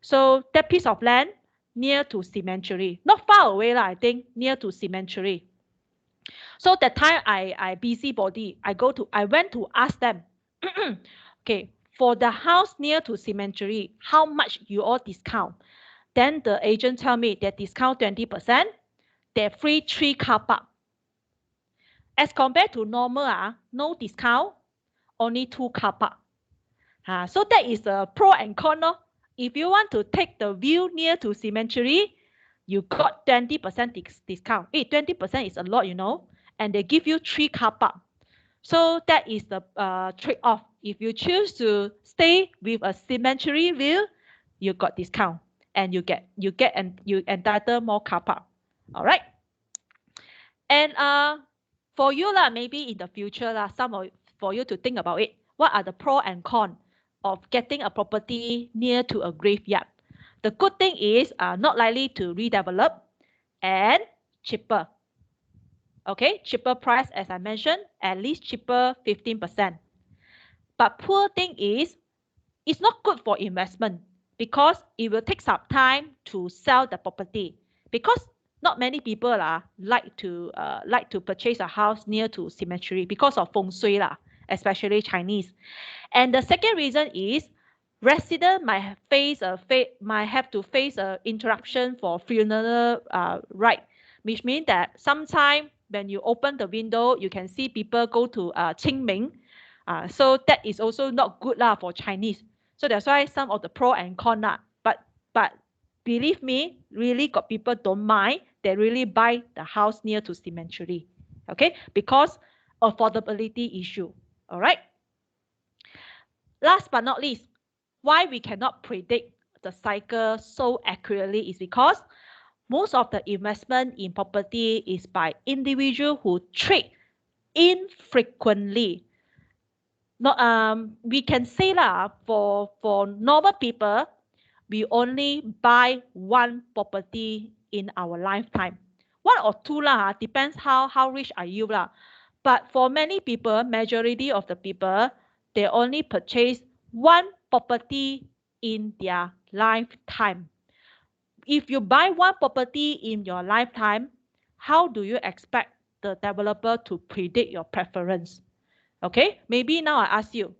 So that piece of land near to cemetery, not far away I think near to cemetery. So that time I busybody, I went to ask them, okay, for the house near to cemetery, how much you all discount? Then the agent tell me they discount 20%, they're free 3 car park. As compared to normal, no discount, only 2 car park. So that is a pro and con. If you want to take the view near to cemetery, you got 20% discount. 20% is a lot, and they give you 3 car park. So that is the trade-off. If you choose to stay with a cemetery view, you got discount and you entitle more car park. All right. And for you maybe in the future for you to think about it. What are the pro and con of getting a property near to a graveyard? The good thing is not likely to redevelop and cheaper. Okay, cheaper price as I mentioned, at least cheaper 15%. But poor thing is, it's not good for investment because it will take some time to sell the property because not many people like to purchase a house near to cemetery because of feng shui especially Chinese. And the second reason is resident might have to face a interruption for funeral rite, which means that sometime when you open the window, you can see people go to Qingming. So that is also not good for Chinese. So that's why some of the pro and con but believe me, really got people don't mind. They really buy the house near to cemetery. Okay, because affordability issue. All right. Last but not least, why we cannot predict the cycle so accurately is because most of the investment in property is by individuals who trade infrequently. not we can say lah, for normal people, we only buy one property in our lifetime. One or two lah, depends how rich are you lah. But for many people, majority of the people, they only purchase one property in their lifetime. If you buy one property in your lifetime, how do you expect the developer to predict your preference? Okay, maybe now I ask you,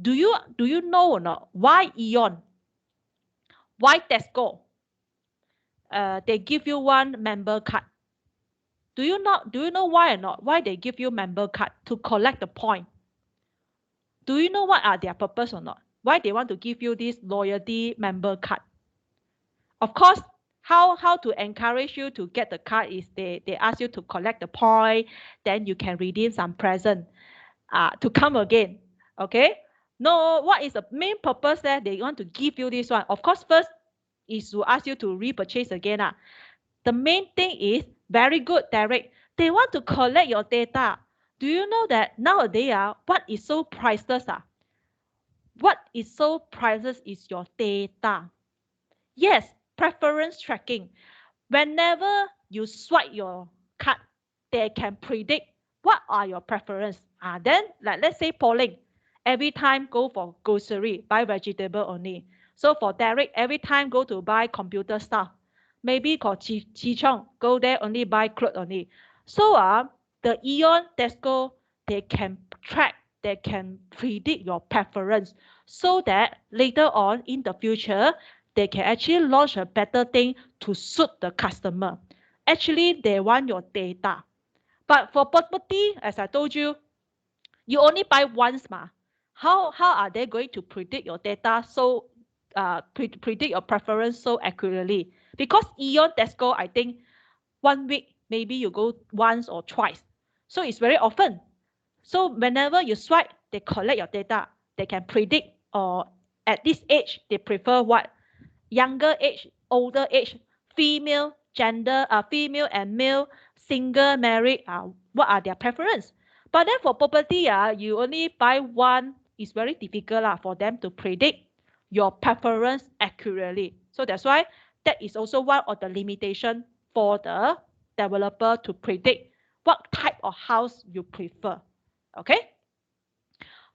do you know or not why Aeon, why Tesco, they give you one member card? Do you know why or not? Why they give you member card? To collect the point. Do you know what are their purpose or not? Why they want to give you this loyalty member card? Of course, how to encourage you to get the card is they ask you to collect the point, then you can redeem some present to come again. Okay? No, what is the main purpose there? They want to give you this one. Of course, first is to ask you to repurchase again. The main thing is very good, Derek. They want to collect your data. Do you know that nowadays, what is so priceless? What is so priceless is your data. Yes, preference tracking. Whenever you swipe your card, they can predict what are your preference. Then, like let's say Pauline, every time go for grocery, buy vegetable only. So for Derek, every time go to buy computer stuff. Maybe called Chi Chong, go there only buy clothes only. So the Aeon, Tesco, they can track, they can predict your preference so that later on in the future, they can actually launch a better thing to suit the customer. Actually, they want your data. But for property, as I told you, you only buy once. How are they going to predict your data so predict your preference so accurately? Because Aeon, Tesco, I think 1 week, maybe you go once or twice. So it's very often. So whenever you swipe, they collect your data. They can predict, or at this age, they prefer what? Younger age, older age, female, gender, female and male, single, married, what are their preference? But then for property, you only buy one. It's very difficult for them to predict your preference accurately. So that's why that is also one of the limitation for the developer to predict what type of house you prefer. Okay?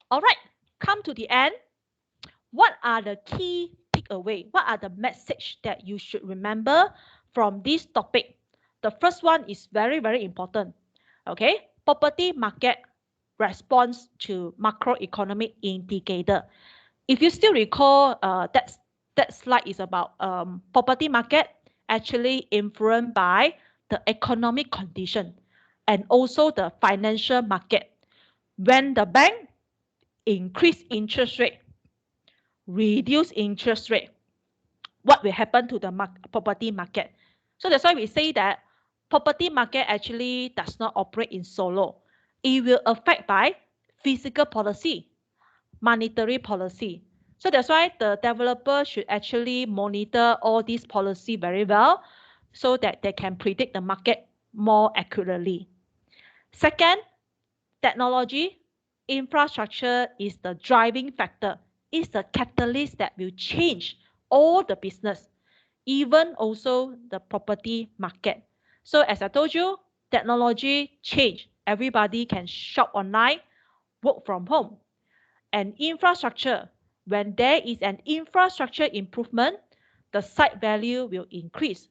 All right, come to the end. What are the key takeaway? What are the message that you should remember from this topic? The first one is very, very important. Okay, property market response to macroeconomic indicator. If you still recall, that slide is about property market actually influenced by the economic condition and also the financial market. When the bank increase interest rate, reduce interest rate, what will happen to the property market? So that's why we say that property market actually does not operate in solo. It will affect by fiscal policy, monetary policy. So that's why the developer should actually monitor all these policy very well so that they can predict the market more accurately. Second, technology, infrastructure is the driving factor, is the catalyst that will change all the business, even also the property market. So as I told you, technology change. Everybody can shop online, work from home. And infrastructure, when there is an infrastructure improvement, the site value will increase.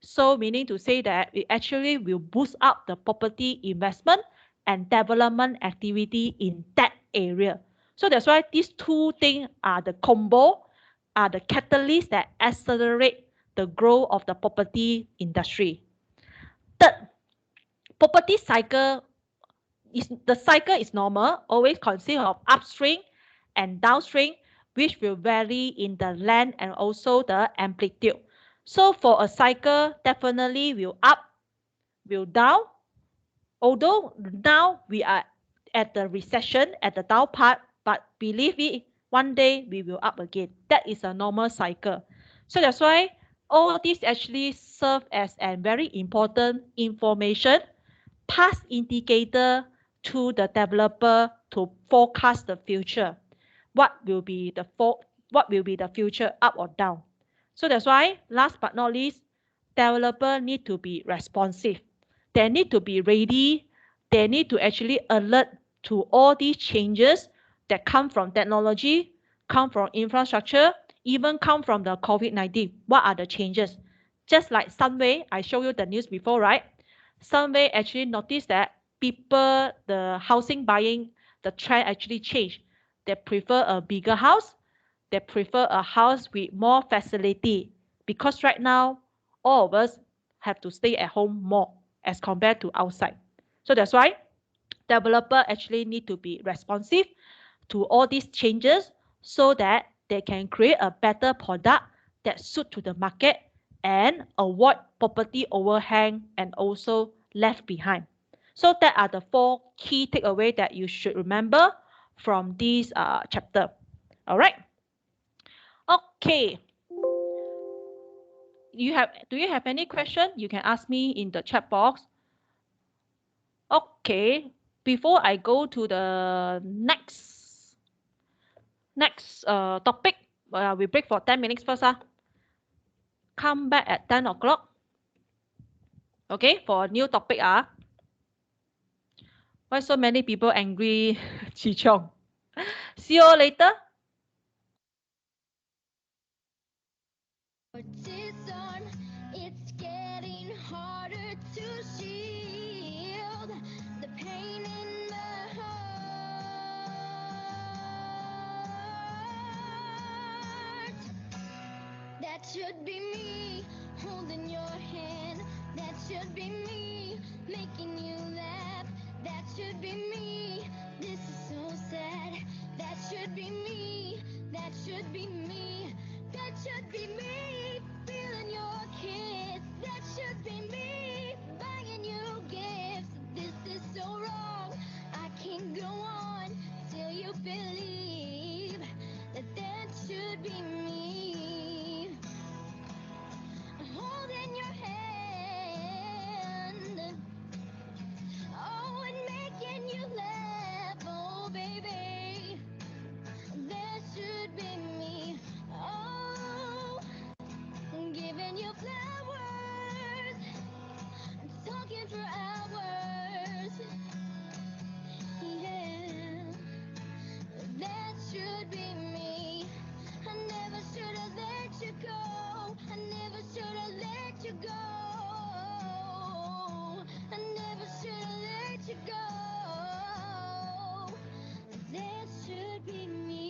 So meaning to say that it actually will boost up the property investment and development activity in that area. So that's why these two things are the combo, are the catalysts that accelerate the growth of the property industry. Third, property cycle is normal, always consist of upstream and downstream, which will vary in the length and also the amplitude. So for a cycle, definitely will up, will down. Although now we are at the recession, at the down part, but believe me, one day we will up again. That is a normal cycle. So that's why all this actually serve as a very important information, past indicator to the developer to forecast the future. What will be the future, up or down? So that's why, last but not least, developer need to be responsive. They need to be ready. They need to actually alert to all these changes that come from technology, come from infrastructure, even come from the COVID-19. What are the changes? Just like Sunway, I showed you the news before, right? Sunway actually noticed that people, the housing buying, the trend actually changed. They prefer a bigger house. They prefer a house with more facility, because right now all of us have to stay at home more as compared to outside. So that's why developer actually need to be responsive to all these changes so that they can create a better product that suit to the market and avoid property overhang and also left behind. So that are the 4 key takeaway that you should remember from this chapter. All right. Okay. Do you have any question? You can ask me in the chat box. Okay. Before I go to the next topic, we break for 10 minutes first. Come back at 10 o'clock. Okay, for a new topic. Why so many people angry, Chi Chong? See you later. Disarm, it's getting harder to shield the pain in the heart. That should be me holding your hand. That should be me making you laugh. That should be me. This is so sad. That should be me. That should be me. That should be me feeling your kiss. That should be me buying you gifts. This is so wrong. I can't go on till you believe that that should be me. Holding your hand, oh, and making you laugh, oh, baby. That should be me, oh, giving you flowers, talking for hours, yeah. That should be me. I never should have let you go. I never should have let you go. I never should have let you go. That should be me.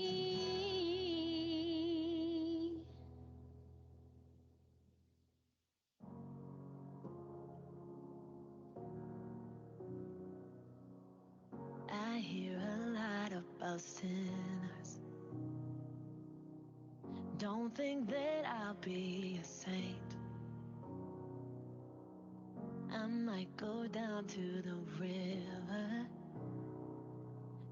I hear a lot about sinners. Don't think that I'll be a saint. I might go down to the river.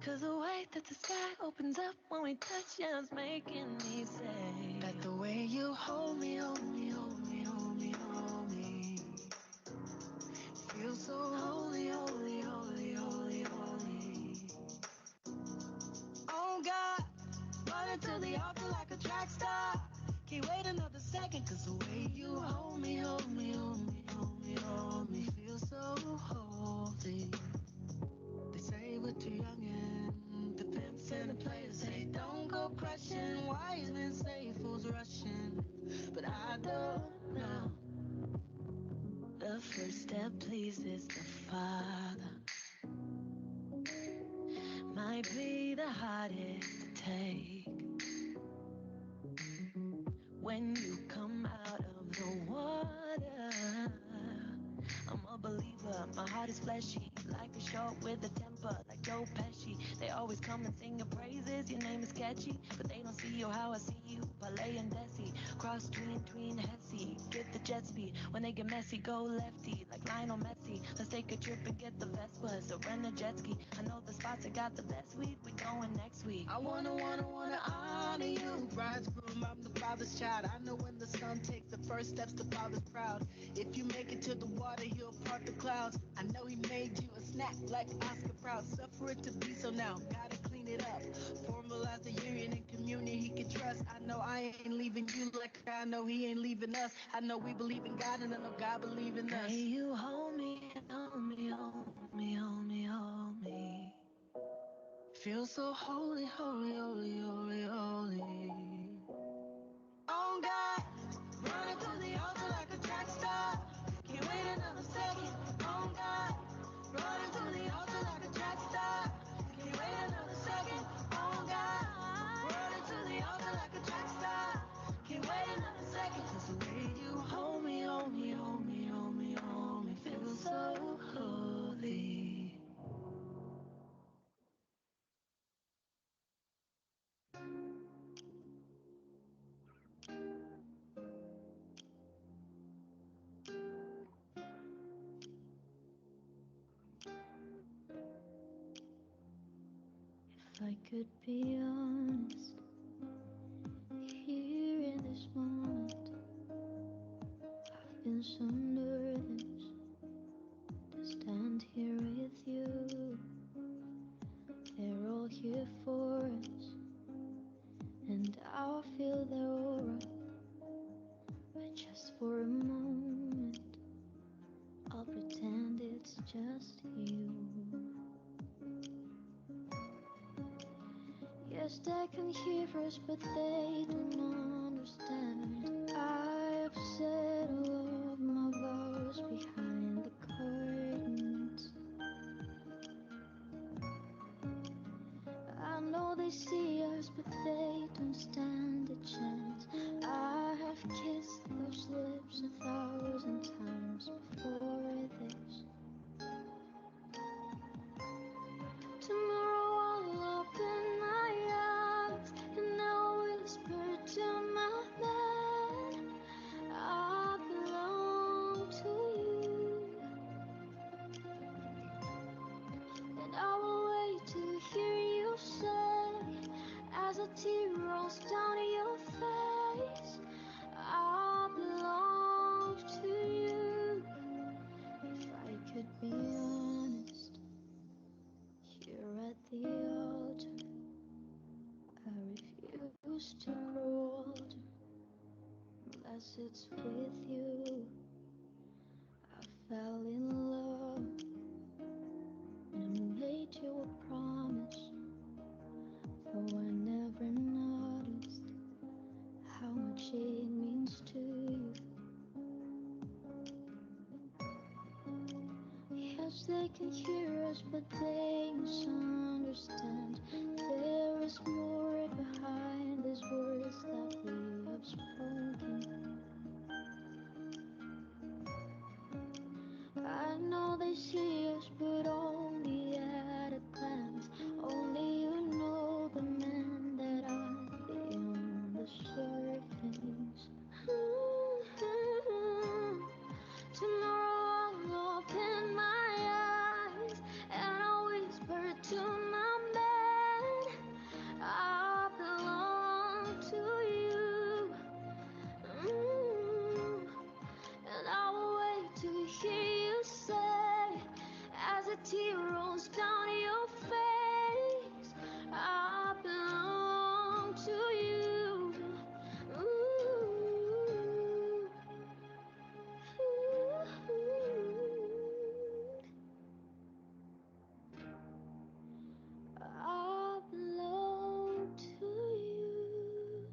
'Cause the way that the sky opens up when we touch, yeah, it's making me say that the way you hold me, hold me, hold me, hold me, hold me, feels so holy, holy, holy, holy, holy. Oh God, running to the altar like a track star. Can't wait another second, 'cause the way you hold me, hold me, hold me, hold me, hold me, feels so holy. They say we're too young and the pimps and the players say don't go crushing. Wise men say fools rushing, but I don't know. The first step pleases the Father. Might be the hardest to take. When you come out of the water, I'm a believer, my heart is fleshy. Like a shark with a temper, like Joe Pesci. They always come and sing your praises, your name is catchy, but they don't see you how I see you. Ballet and Desi, cross tween Hesse. Get the jet speed, when they get messy, go lefty, like Lionel Messi. Let's take a trip and get the Vespa, so rent a jet ski. I know the spots that got the best week, we going next week. I wanna honor you. Bridegroom, I'm the father's child. I know when the son takes the first steps, the father's proud. If you make it to the water, he'll part the clouds. I know he made you a snap like Oscar proud. Suffer it to be so now. Gotta clean it up. Formalize the union and communion he can trust. I know I ain't leaving you like I know he ain't leaving us. I know we believe in God and I know God believe in us. Hey, you hold me, hold me, hold me, hold me, hold me. Feel so holy, holy, holy, holy, holy. Oh God, running to the altar like a track star. Can't wait another second. Oh God, running to the altar like a track star. Can't wait another second. Oh God, running to the altar like a track star. Can't wait another second. 'Cause the way you hold me, hold me, hold me, hold me, hold me, feels so holy. If I could be honest, here in this moment, I've been so nervous to stand here with you. They're all here for us, and I'll feel their aura. But just for a moment, I'll pretend it's just you. Yes, they can hear us, but they don't understand. I've said all of my vows behind the curtains. I know they see us, but they don't stand a chance. I have kissed those lips 1,000 times before this. Tomorrow I'll open my eyes and I'll whisper to my bed, I belong to you. And I will wait to hear you say, as a tear rolls down your face, I belong to you. If I could be honest, here at the altar, I refuse to grow older unless it's with you. I fell in love and made you a promise, though I never noticed how much it means to you. Yes, they can hear us, but they misunderstand. There is more behind these words that we have spoken. I know they see us, but only at a glance. Only you know the man that I've been on the surface. Tomorrow I'll open my eyes and I'll whisper to my bed, I belong to you. And I will wait to hear you say, as a tear rolls down your face, I belong to you. Ooh. I belong to you.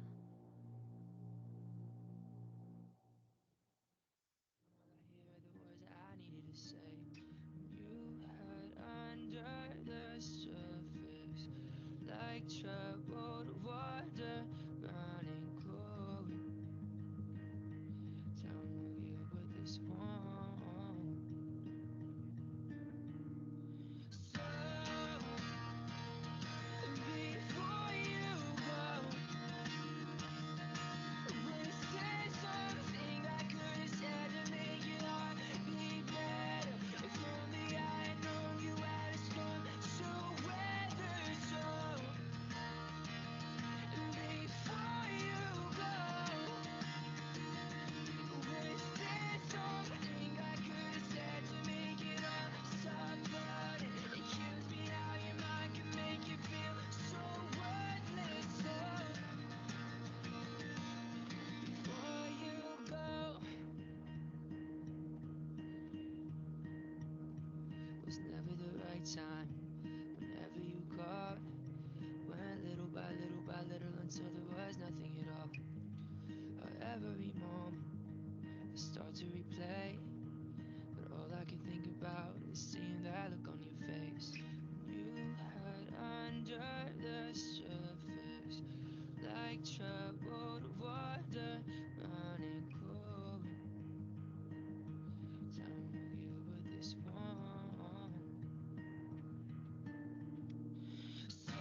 I hear the words I needed to say. You hide under the surface, like troubled water running cold. Tell me you with this one. So before you go, please say something I could have said to make your heart beat better. If only I had known you had a storm so weather so. time. Whenever you called, went little by little until there was nothing at all. Every moment I start to replay, but all I can think about is seeing that look on your face. You hide under the surface, like troubled water running cold. Time will heal, but this won't. So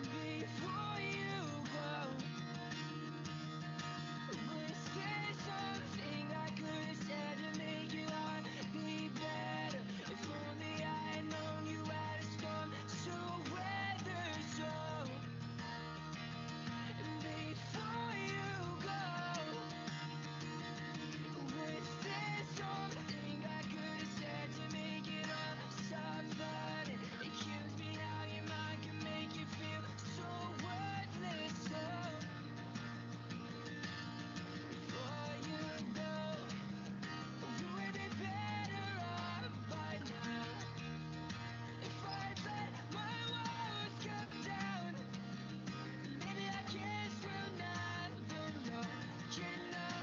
before you go, was there something I could have said to make your heart be better? If only I had known you had a storm to weather. So before you go, was there something I could have said to make it all stop flooding? It kills me how your mind can make you feel so worthless. So before you go, you would be better off by now if I let my walls come down. Maybe I guess we'll never know. You know,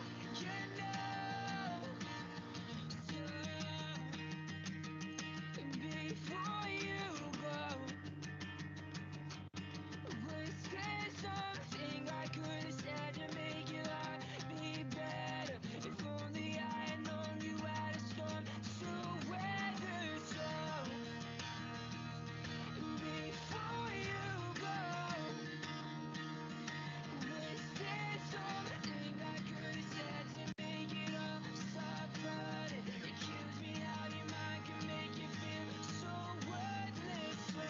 you know. So before you go, was there something I could have said to make your heart be better? If only I had known you had a storm to weather. So before you go, was there something I could have said to make it all stop flooding? It kills me how your mind can make you feel so worthless. So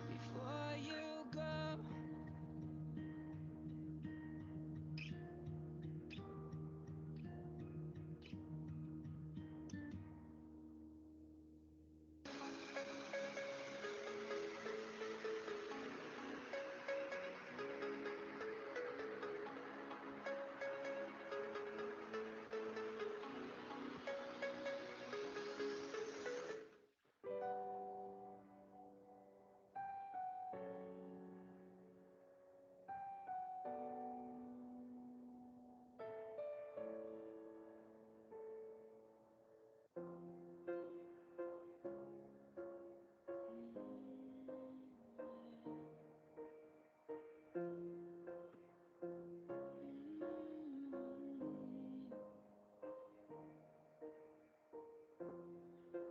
before you go.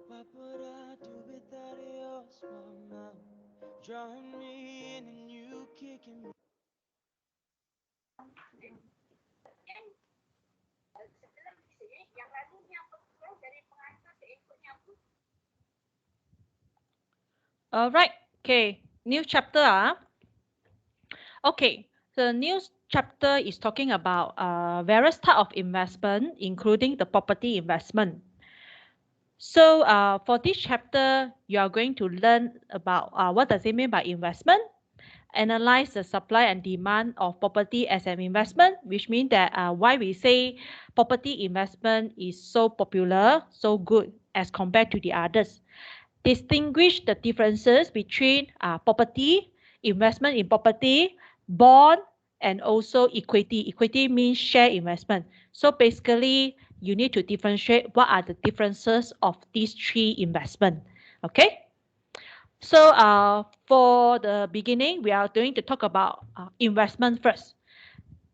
What would I do without your small mouth? Drawing me in and you kicking me. All right. Okay. New chapter. Okay. The new chapter is talking about various type of investment, including the property investment. So for this chapter, you are going to learn about what does it mean by investment, analyze the supply and demand of property as an investment, which means that why we say property investment is so popular, so good as compared to the others. Distinguish the differences between property, investment in property, bond, and also equity. Equity means share investment. So basically, you need to differentiate what are the differences of these three investments. Okay. So for the beginning, we are going to talk about investment first.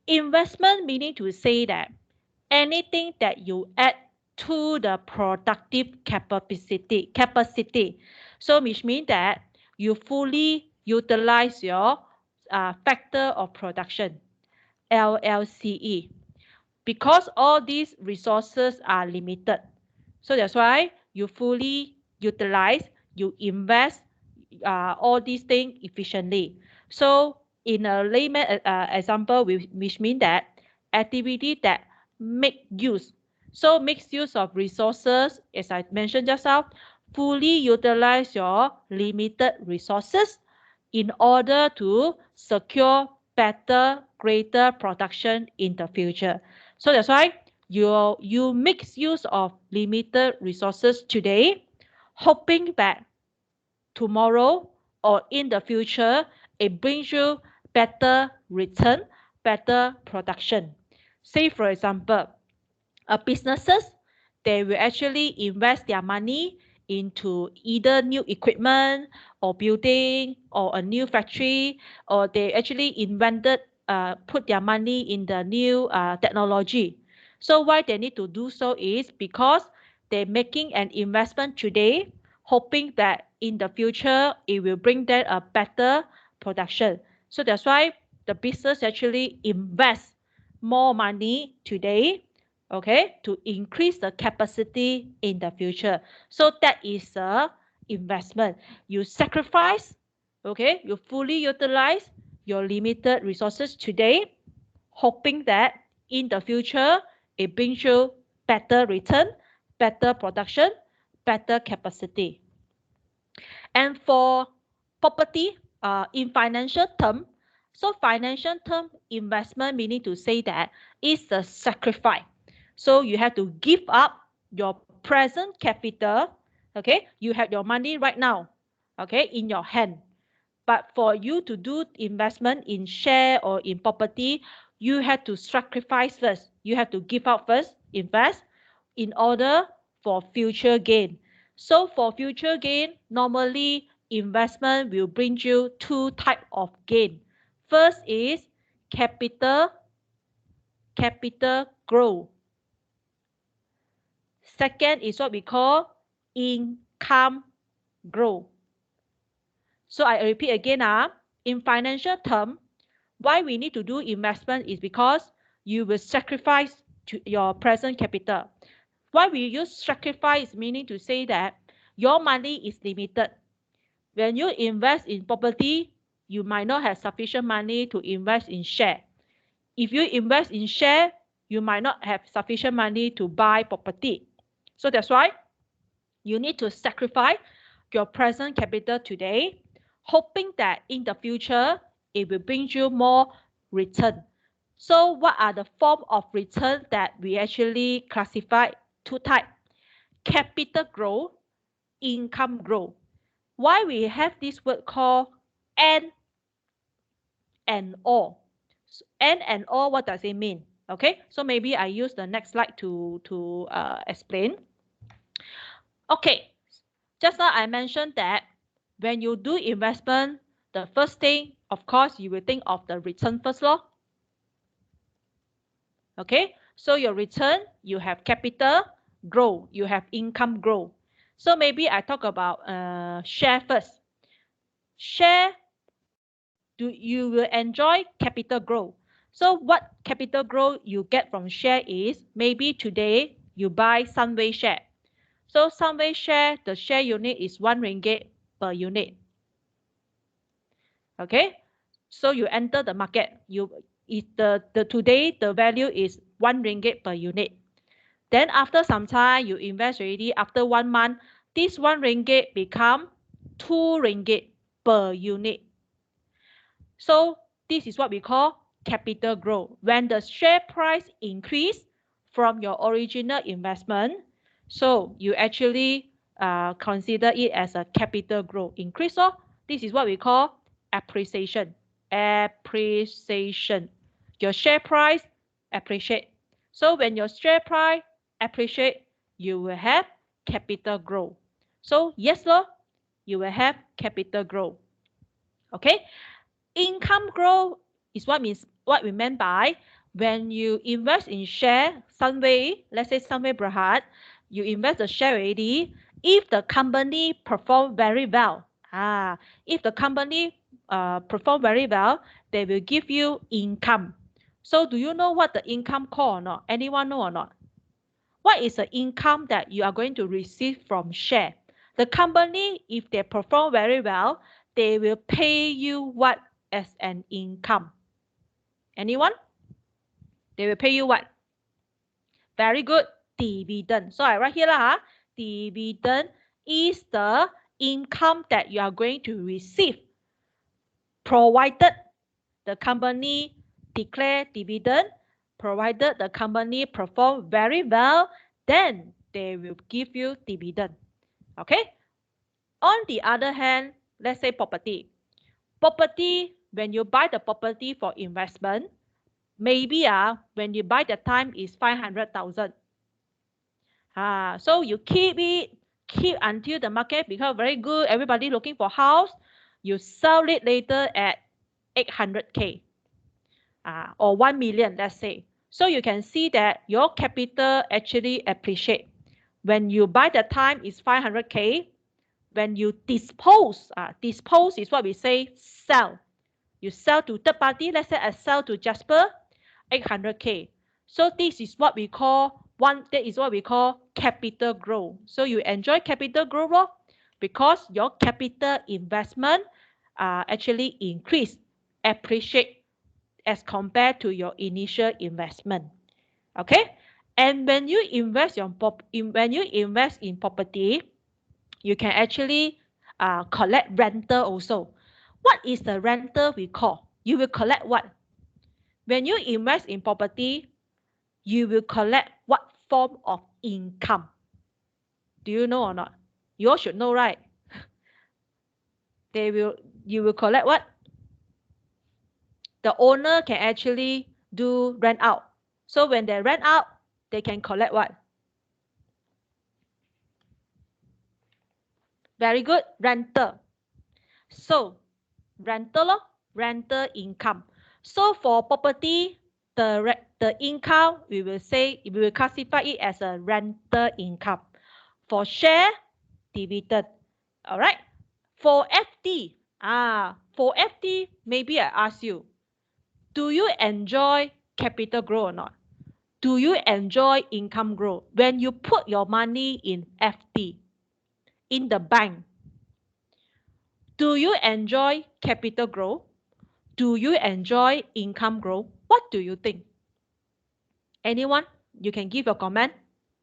Investment meaning to say that anything that you add to the productive capacity. So which means that you fully utilize your factor of production, LLCE, because all these resources are limited. So that's why you fully utilize, you invest all these things efficiently. So in a layman example, which means that activity that make use. So makes use of resources, as I mentioned just now, fully utilize your limited resources in order to secure better, greater production in the future. So that's why you make use of limited resources today, hoping that tomorrow or in the future, it brings you better return, better production. Say, for example, businesses, they will actually invest their money into either new equipment or building or a new factory, or they actually put their money in the new technology. So why they need to do so is because they're making an investment today, hoping that in the future it will bring them a better production. So that's why the business actually invest more money today, okay, to increase the capacity in the future. So that is a investment. You sacrifice, okay, you fully utilize your limited resources today, hoping that in the future it brings you better return, better production, better capacity. And for property, in financial term, so financial term investment meaning to say that it's a sacrifice. So you have to give up your present capital. Okay, you have your money right now, okay, in your hand. But for you to do investment in share or in property, you have to sacrifice first. You have to give up first, invest in order for future gain. So for future gain, normally investment will bring you two types of gain. First is capital growth. Second is what we call income growth. So I repeat again, in financial term, why we need to do investment is because you will sacrifice to your present capital. Why we use sacrifice meaning to say that your money is limited. When you invest in property, you might not have sufficient money to invest in share. If you invest in share, you might not have sufficient money to buy property. So that's why you need to sacrifice your present capital today, hoping that in the future, it will bring you more return. So what are the form of return that we actually classify two types? Capital growth, income growth. Why we have this word called and or? And or, what does it mean? Okay, so maybe I use the next slide to explain. Okay, just now I mentioned that when you do investment, the first thing, of course, you will think of the return first law. Okay, so your return, you have capital grow, you have income grow. So maybe I talk about share first. Share, you will enjoy capital growth. So what capital growth you get from share is, maybe today you buy Sunway share. So Sunway share, the share unit is 1 ringgit per unit. Okay, so you enter the market, today the value is 1 ringgit per unit. Then after some time you invest already, after 1 month, this 1 ringgit become 2 ringgit per unit. So this is what we call capital growth. When the share price increase from your original investment, so you actually consider it as a capital growth increase. So this is what we call appreciation. Appreciation. Your share price appreciate. So when your share price appreciate, you will have capital growth. So yes, Lord, you will have capital growth. Okay. Income growth is what we meant by when you invest in share, Sunway, let's say Sunway Berhad, you invest the share already. If the company perform very well, if the company perform very well, they will give you income. So do you know what the income called or not? Anyone know or not? What is the income that you are going to receive from share? The company, if they perform very well, they will pay you what as an income? Anyone? They will pay you what? Very good. Dividend. So I write here dividend is the income that you are going to receive, provided the company declare dividend Provided the company perform very well, then they will give you dividend. Okay. On the other hand, let's say property. Property, when you buy the property for investment, maybe when you buy the time is 500,000. So you keep until the market become very good, everybody looking for house, you sell it later at 800K or 1 million, let's say. So you can see that your capital actually appreciate. When you buy the time is 500K, when you dispose is what we say sell. You sell to third party, let's say I sell to Jasper, 800K. So this is what we call capital growth. So you enjoy capital growth because your capital investment actually increase, appreciate as compared to your initial investment. Okay, and when you invest in property, you can actually collect rental also. What is the rental we call? You will collect what? When you invest in property, you will collect what form of income? Do you know or not? You all should know, right? You will collect what? The owner can actually do rent out. So when they rent out, they can collect what? Very good, rental. So rental income. So for property, the income we will classify it as a rental income. For share, dividend. All right. For FD, maybe I ask you, do you enjoy capital growth or not? Do you enjoy income growth when you put your money in FD in the bank? Do you enjoy capital growth? Do you enjoy income growth? What do you think? Anyone? You can give a comment.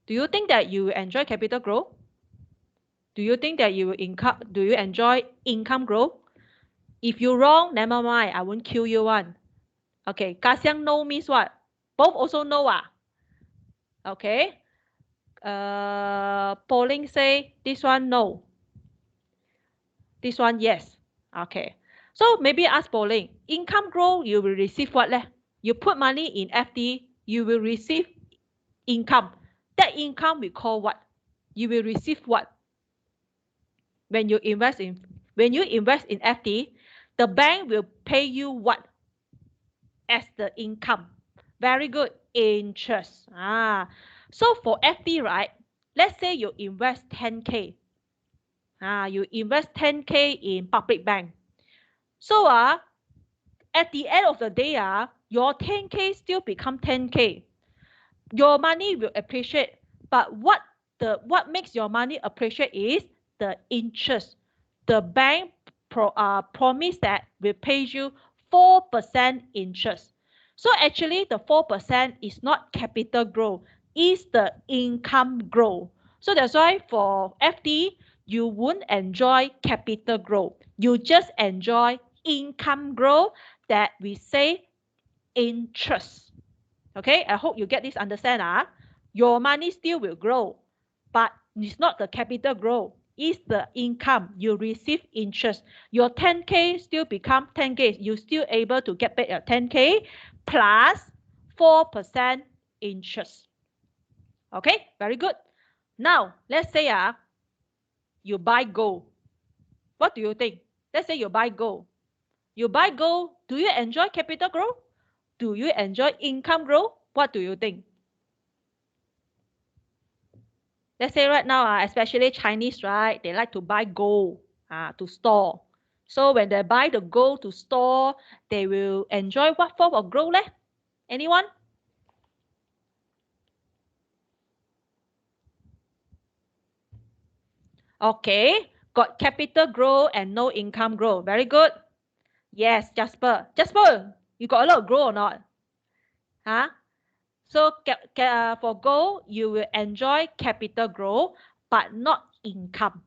Do you think that you enjoy capital growth? Do you think that do you enjoy income growth? If you're wrong, never mind. I won't kill you one. Okay. Kasiang no means what? Both also no. Okay. Polling say this one no. This one yes. Okay. So maybe ask Polling. Income growth, you will receive what? You put money in FD, you will receive income. That income we call what? You will receive what? When you invest in FD, the bank will pay you what as the income? Very good, interest. So for FD, right? Let's say you invest 10K. You invest 10K in public bank. So at the end of the day, your 10K still become 10K. Your money will appreciate, but what makes your money appreciate is the interest. The bank promise that will pay you 4% interest. So actually the 4% is not capital growth, is the income growth. So that's why for FD, you won't enjoy capital growth. You just enjoy income growth that we say interest. Okay, I hope you get this understand. Your money still will grow, but it's not the capital growth. It's the income. You receive interest. Your 10K still become 10K. You still able to get back your 10K plus 4% interest. Okay, very good. Now, let's say you buy gold. What do you think? Let's say you buy gold. You buy gold, do you enjoy capital growth? Do you enjoy income growth? What do you think? Let's say right now, especially Chinese, right? They like to buy gold to store. So when they buy the gold to store, they will enjoy what form of growth? Anyone? Okay, got capital growth and no income growth. Very good. Yes, Jasper. Jasper, you got a lot of growth or not? So for gold, you will enjoy capital growth, but not income.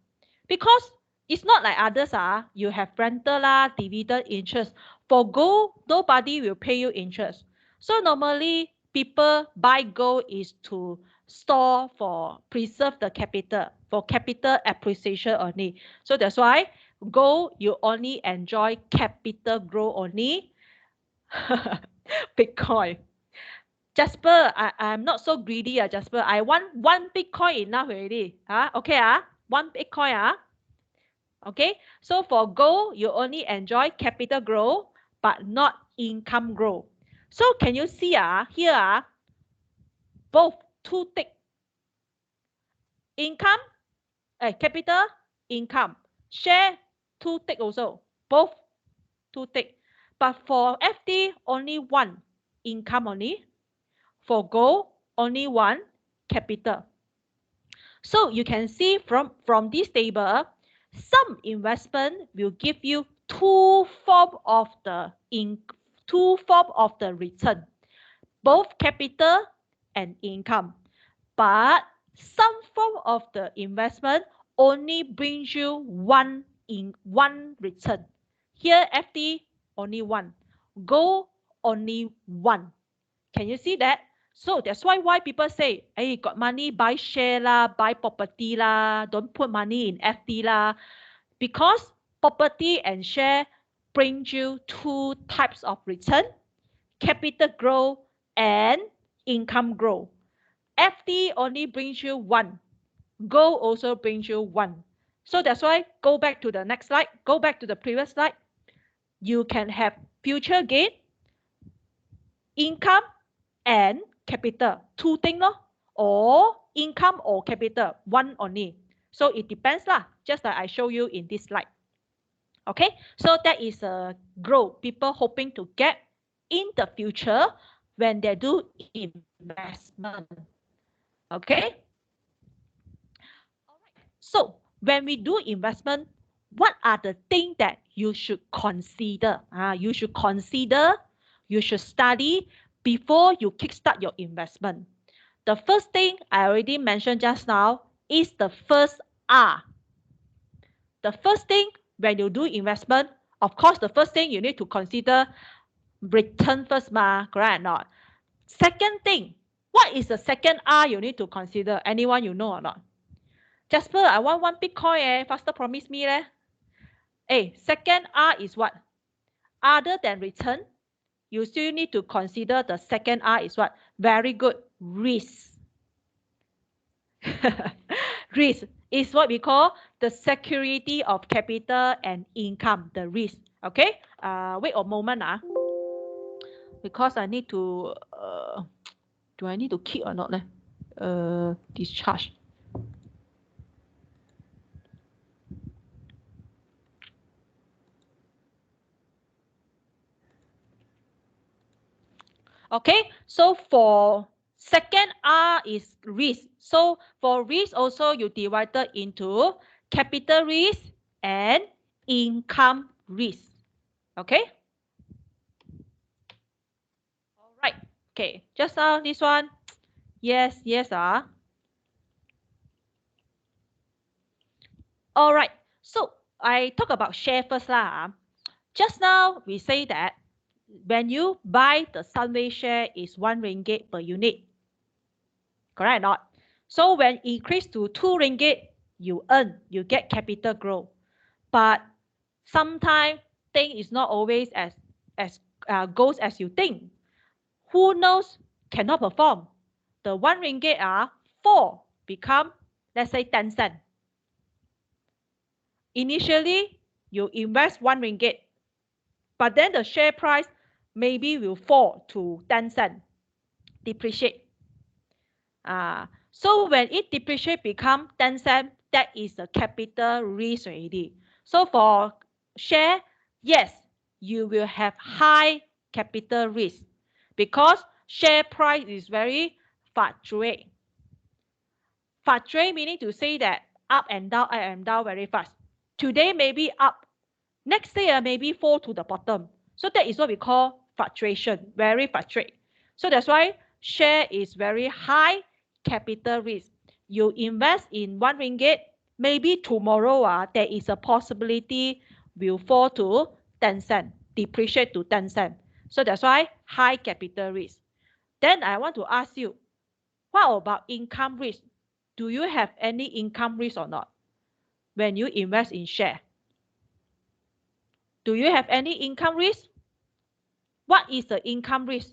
Because it's not like others, you have rental, dividend, interest. For gold, nobody will pay you interest. So normally, people buy gold is to store for preserve the capital for capital appreciation only. So that's why gold you only enjoy capital growth only. Bitcoin. Jasper, I'm not so greedy, Jasper. I want one Bitcoin enough already. Okay, one Bitcoin. Okay, so for gold, you only enjoy capital growth, but not income growth. So can you see here both two tick. Income, capital, income. Share, two tick also. Both two tick. But for FD, only one income only. For gold, only one capital. So you can see from this table, some investment will give you two form of the return, both capital and income. But some form of the investment only brings you one return. Here FD only one, gold only one. Can you see that? So that's why people say, hey, got money, buy share lah, buy property lah, don't put money in FD lah. Because property and share brings you two types of return, capital growth and income growth. FD only brings you one. Gold also brings you one. So that's why, go back to the next slide, go back to the previous slide. You can have future gain, income, and capital, two things, or income or capital, one only. So it depends lah, just like I show you in this slide. Okay, so that is a growth people hoping to get in the future when they do investment. Okay. So when we do investment, what are the things that you should consider? You should study before you kickstart your investment. The first thing I already mentioned just now is the first R. The first thing when you do investment, of course, the first thing you need to consider return first, correct or not? Second thing, what is the second R you need to consider? Anyone you know or not? Jasper, I want one Bitcoin, faster promise me. Second R is what? Other than return, you still need to consider the second R is what? Very good, risk. Risk is what we call the security of capital and income, the risk. Okay, wait a moment, because I need to, do I need to keep or not? Discharge. Okay, so for second R is risk. So for risk also you divided into capital risk and income risk. Okay. All right. Okay, just now this one. Yes. All right. So I talk about share first lah. Just now we say that when you buy the Sunway share is 1 ringgit per unit. Correct or not? So when increase to 2 ringgit, you get capital growth. But sometimes thing is not always as goes as you think. Who knows cannot perform. The 1 ringgit 4 become, let's say, 10 cents. Initially, you invest 1 ringgit, but then the share price maybe will fall to 10 cents, depreciate. So when it depreciate become 10 cents, that is the capital risk already. So for share, yes, you will have high capital risk because share price is very fluctuate. Fluctuate meaning to say that up and down very fast. Today maybe up, next day maybe fall to the bottom. So that is what we call fluctuation, very fluctuate. So that's why share is very high capital risk. You invest in 1 ringgit, maybe tomorrow there is a possibility will fall to 10 cents, depreciate to 10 cents. So that's why high capital risk. Then I want to ask you, what about income risk? Do you have any income risk or not when you invest in share? Do you have any income risk? What is the income risk?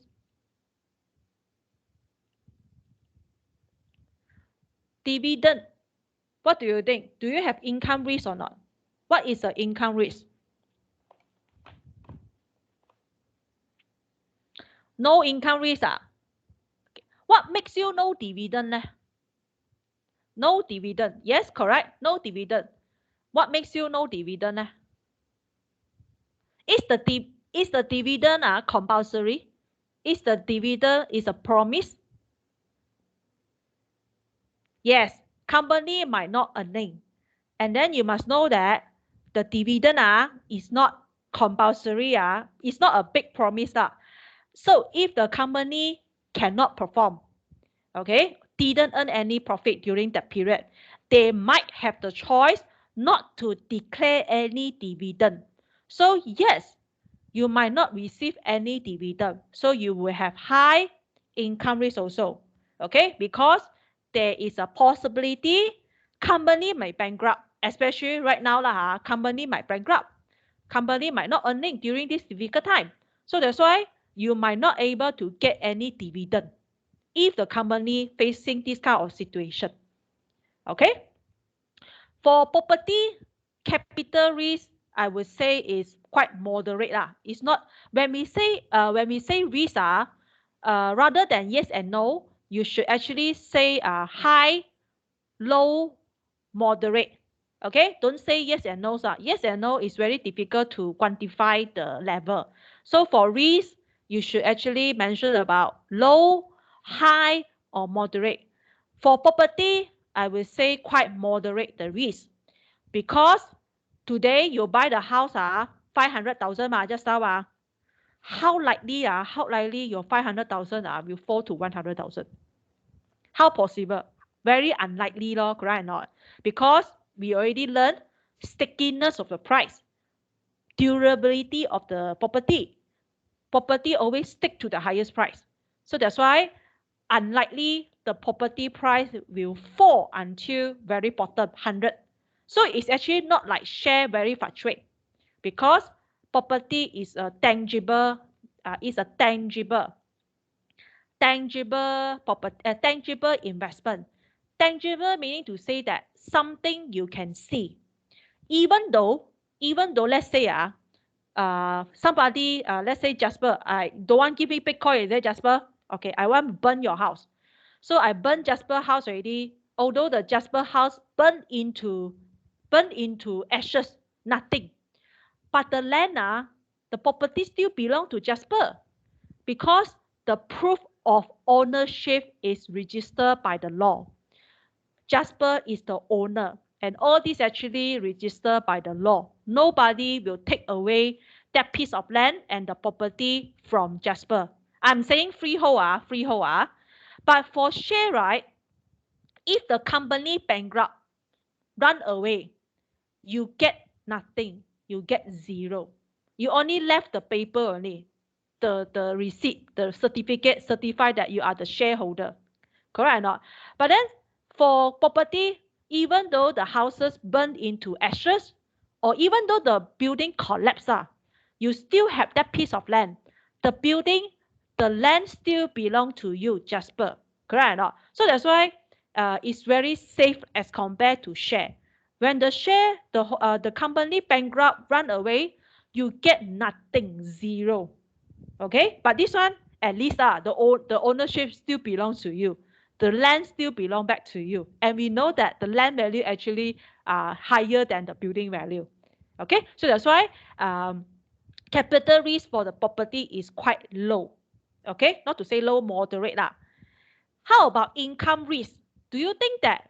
Dividend. What do you think? Do you have income risk or not? What is the income risk? No income risk. What makes you no dividend? No dividend. Yes, correct. No dividend. What makes you no dividend? Is the dividend compulsory? Is the dividend is a promise? Yes, company might not earning. And then you must know that the dividend is not compulsory. It's not a big promise. So if the company cannot perform, okay, didn't earn any profit during that period, they might have the choice not to declare any dividend. So yes, you might not receive any dividend. So you will have high income risk also, okay, because there is a possibility company might bankrupt, especially right now company might bankrupt. Company might not earning during this difficult time. So that's why you might not able to get any dividend if the company facing this kind of situation. Okay. For property, capital risk, I would say is quite moderate. It's not when we say risk rather than yes and no, you should actually say high, low, moderate. Okay, don't say yes and no. Yes and no is very difficult to quantify the level. So for risk, you should actually mention about low, high, or moderate. For property, I will say quite moderate the risk, because today you buy the house 500,000 just now how likely your 500,000 will fall to 100,000? How possible? Very unlikely, correct or not? Because we already learned stickiness of the price, durability of the property. Property always stick to the highest price. So that's why unlikely the property price will fall until very bottom 100. So it's actually not like share very fluctuate, because property is a tangible tangible investment. Tangible meaning to say that something you can see. Even though let's say somebody let's say Jasper, I don't want give me Bitcoin, is it Jasper? Okay, I want to burn your house. So I burn Jasper house already. Although the Jasper house burn into ashes, nothing. But the land, the property still belong to Jasper, because the proof of ownership is registered by the law. Jasper is the owner, and all this actually registered by the law. Nobody will take away that piece of land and the property from Jasper. I'm saying freehold. But for share, right, if the company bankrupt, run away, you get nothing. You get zero. You only left the paper only, the receipt, the certificate certify that you are the shareholder. Correct or not? But then for property, even though the houses burned into ashes, or even though the building collapsed, you still have that piece of land. The building, the land still belong to you, Jasper. Correct or not? So that's why it's very safe as compared to share. When the share, the company bankrupt, run away, you get nothing, zero. Okay, but this one, at least the ownership still belongs to you. The land still belong back to you. And we know that the land value actually higher than the building value. Okay, so that's why capital risk for the property is quite low. Okay, not to say low, moderate. How about income risk? Do you think that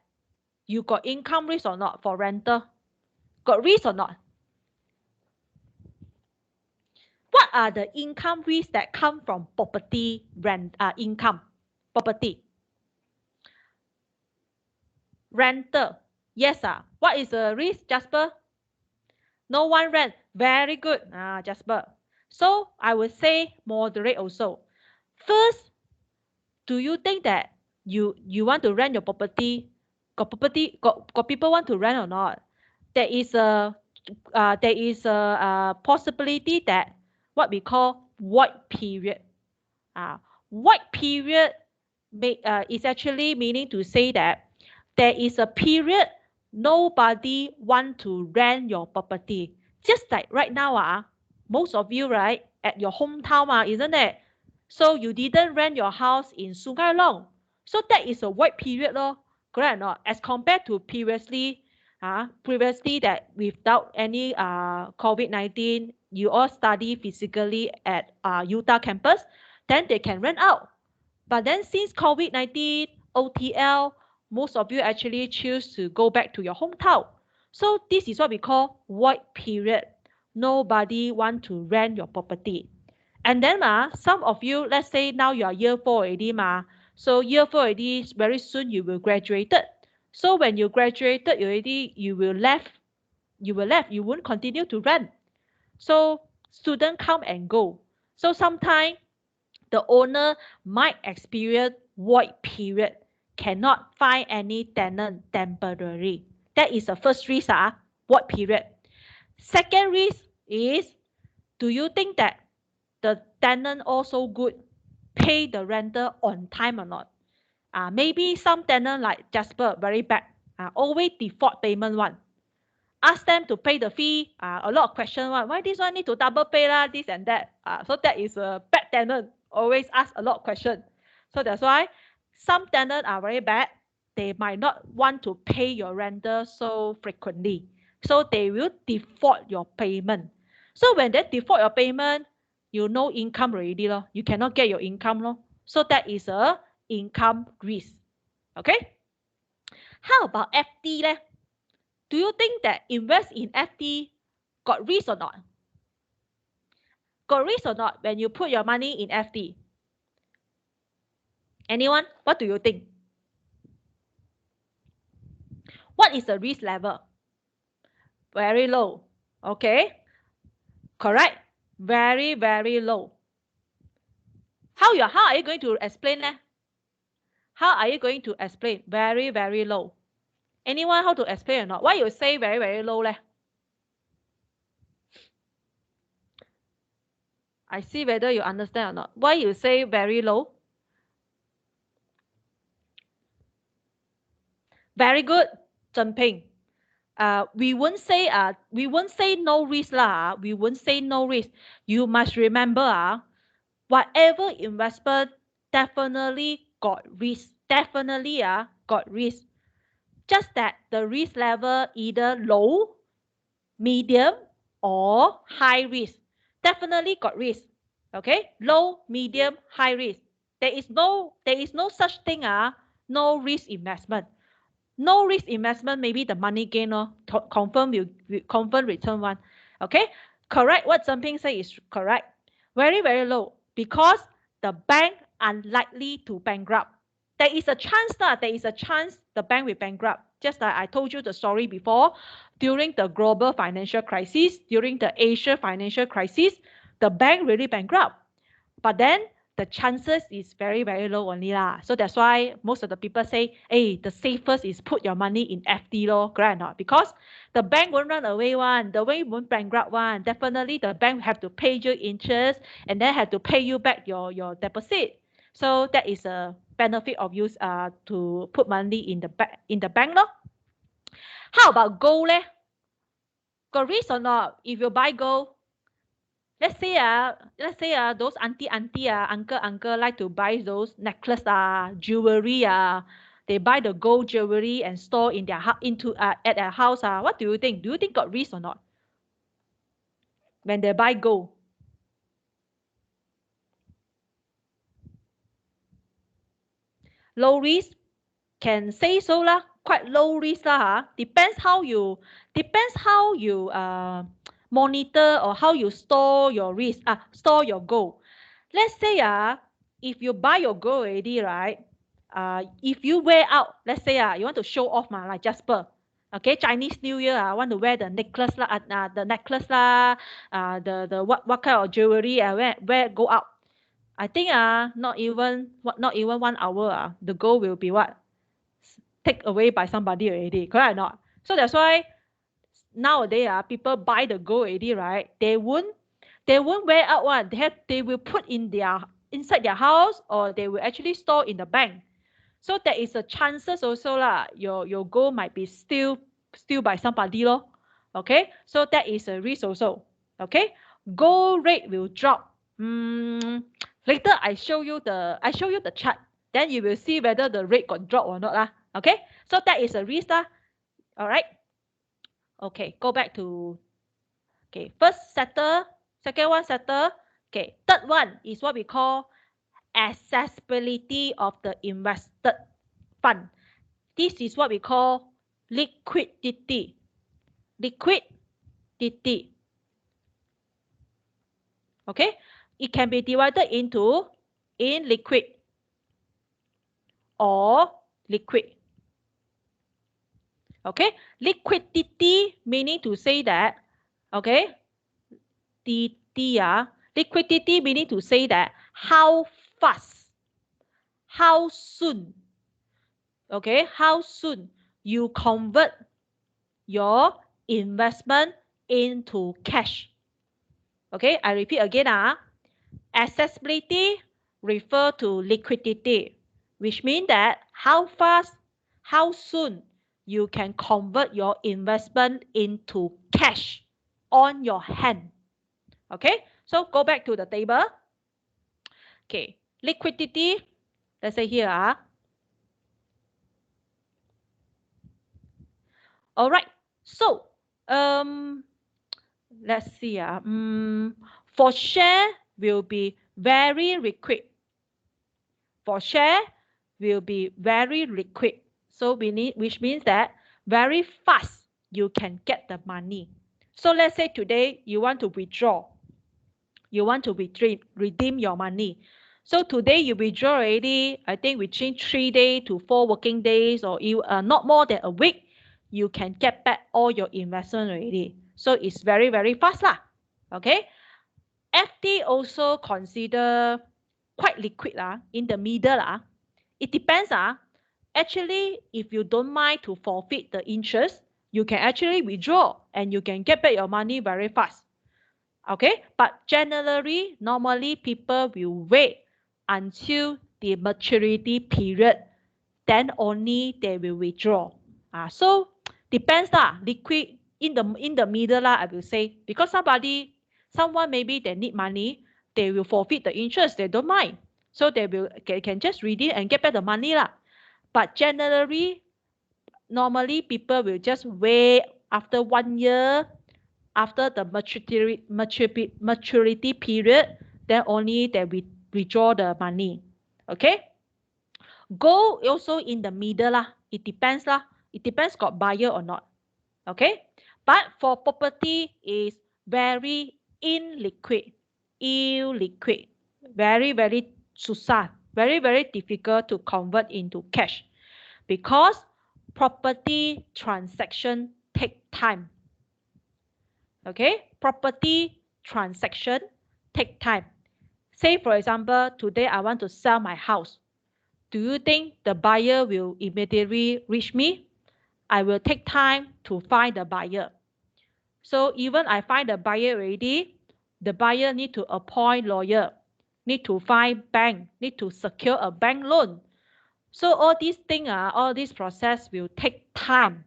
you got income risk or not for rental? Got risk or not? What are the income risks that come from property rent income? Property. Rental. Yes, what is the risk, Jasper? No one rent. Very good, Jasper. So I would say moderate also. First, do you think that you want to rent your property? Got people want to rent or not? There is a possibility that what we call void period. Void period is actually meaning to say that there is a period nobody want to rent your property. Just like right now, most of you, right, at your hometown, isn't it? So you didn't rent your house in Sungai Long. So that is a void period, correct or not? As compared to previously that without any COVID-19, you all study physically at Utah campus, then they can rent out. But then since COVID-19, OTL, most of you actually choose to go back to your hometown. So this is what we call void period. Nobody want to rent your property. And then some of you, let's say now you are year 4 already. So year 4 already, very soon you will graduated. So when you graduated already, you will left. You won't continue to rent. So student come and go. So sometimes the owner might experience void period, cannot find any tenant temporary. That is the first risk, void period. Second risk is, do you think that the tenant also good, pay the rental on time or not? Maybe some tenant like Jasper, very bad, always default payment one. Ask them to pay the fee, a lot of questions, why this one need to double pay this and that. So that is a bad tenant, always ask a lot of questions. So that's why some tenants are very bad. They might not want to pay your rental so frequently. So they will default your payment. So when they default your payment, you no income already. You cannot get your income. So that is a income risk. Okay? How about FD? Do you think that invest in FD got risk or not? Got risk or not when you put your money in FD? Anyone? What do you think? What is the risk level? Very low. Okay. Correct. Very, very low. How are you going to explain? How are you going to explain? Very, very low. Anyone how to explain or not? Why you say very, very low? I see whether you understand or not. Why you say very low? Very good, Zhen Ping. We won't say no risk We won't say no risk. You must remember whatever investment definitely got risk. Definitely got risk. Just that the risk level either low, medium, or high risk. Definitely got risk. Okay, low, medium, high risk. There is no such thing no risk investment. No risk investment, maybe the money gain confirm return one. Okay, correct. What Zhen Ping say is correct. Very, very low because the bank unlikely to bankrupt. There is a chance the bank will bankrupt. Just like I told you the story before, during the global financial crisis, during the Asia financial crisis, the bank really bankrupt. But then the chances is very, very low only So that's why most of the people say, hey, the safest is put your money in FD correct or not? Because the bank won't run away one, the bank won't bankrupt one. Definitely the bank have to pay you interest and then have to pay you back your deposit. So that is a benefit of use to put money in the bank How about gold Got risk or not if you buy gold? Let's say those auntie uncle like to buy those necklace jewelry they buy the gold jewelry and store in their at their house What do you think? Do you think got risk or not when they buy gold? Low risk, can say so quite low risk Depends how you monitor or how you store your risk store your gold. Let's say if you buy your gold already, right? If you wear out, let's say you want to show off like Jasper. Okay, Chinese New Year, I want to wear the necklace the necklace the what kind of jewelry I wear go out. I think not even 1 hour the gold will be what? Take away by somebody already, correct or not? So that's why nowadays people buy the gold already, right? They won't wear out one. They will put inside their house, or they will actually store in the bank. So there is a chances also lah. Your gold might be steal by somebody lor. Okay, so that is a risk also. Okay, gold rate will drop. Later I show you the chart. Then you will see whether the rate got drop or not lah. Okay, so that is a risk lah. All right. Okay, go back to first settle, second one settle. Okay, third one is what we call accessibility of the invested fund. This is what we call liquidity. Liquidity. Okay, it can be divided into illiquid or liquid. Okay, liquidity meaning to say that, okay, liquidity meaning to say that how fast, how soon, okay, how soon you convert your investment into cash. Okay, I repeat again. Accessibility refer to liquidity, which means that how fast, how soon you can convert your investment into cash on your hand. Okay, so go back to the table. Okay, liquidity, let's say here. All right, so let's see. For share will be very liquid. For share will be very liquid. So which means that very fast you can get the money. So let's say today you want to withdraw. You want to redeem your money. So today you withdraw already, I think within 3 days to 4 working days, or not more than a week, you can get back all your investment already. So it's very, very fast lah. Okay. FD also consider quite liquid in the middle It depends Actually, if you don't mind to forfeit the interest, you can actually withdraw and you can get back your money very fast. Okay, but generally, normally people will wait until the maturity period, then only they will withdraw. So depends liquid in the middle I will say, because someone maybe they need money, they will forfeit the interest, they don't mind, so they can just redeem and get back the money But generally, normally people will just wait after 1 year, after the maturity period, then only they withdraw the money. Okay, gold also in the middle It depends It depends got buyer or not. Okay, but for property is very illiquid, very, very susah, very, very difficult to convert into cash, because property transaction take time. Okay, property transaction take time. Say for example, today I want to sell my house. Do you think the buyer will immediately reach me? I will take time to find the buyer. So even I find the buyer already, the buyer need to appoint lawyer, need to find bank, need to secure a bank loan. So all these things all this process will take time.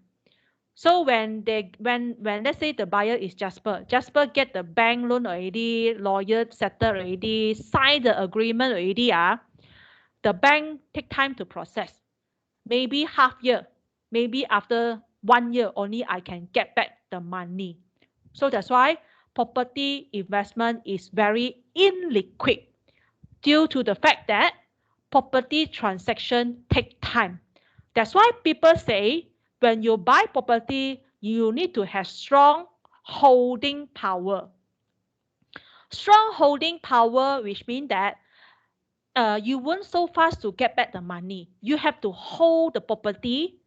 So when let's say the buyer is Jasper get the bank loan already, lawyer settled already, sign the agreement already the bank take time to process. Maybe half year, maybe after 1 year only I can get back the money. So that's why property investment is very illiquid, due to the fact that property transaction take time. That's why people say when you buy property, you need to have strong holding power. Strong holding power, which means that you won't so fast to get back the money. You have to hold the property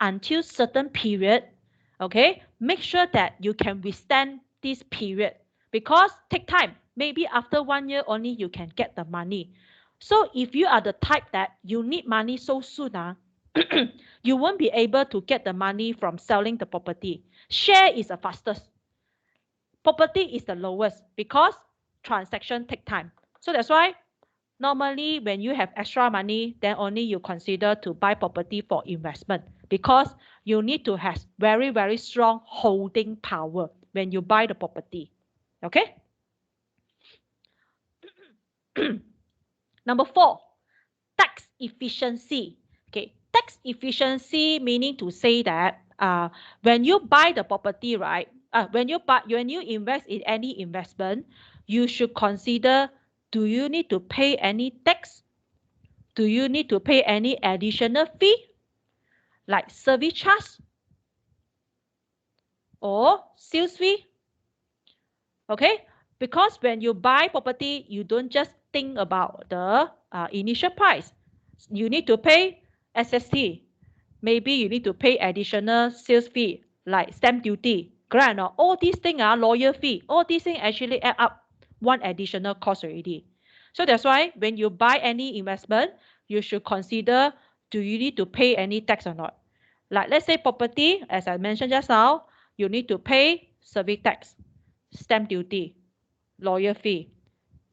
until certain period. Okay, make sure that you can withstand this period, because take time. maybe after 1 year only you can get the money. So if you are the type that you need money so soon, you won't be able to get the money from selling the property. Share is the fastest. Property is the lowest because transaction take time. So that's why normally when you have extra money, then only you consider to buy property for investment, because you need to have very, very strong holding power when you buy the property. Okay? Number 4, tax efficiency. Okay, tax efficiency meaning to say that when you buy the property, right? When you invest in any investment, you should consider, do you need to pay any tax? Do you need to pay any additional fee, like service charge or sales fee? Okay, because when you buy property, you don't just think about the initial price. You need to pay SST. Maybe you need to pay additional sales fee like stamp duty, grant, or all these things are lawyer fee. All these things actually add up one additional cost already. So that's why when you buy any investment, you should consider, do you need to pay any tax or not? Like let's say property, as I mentioned just now, you need to pay service tax, stamp duty, lawyer fee,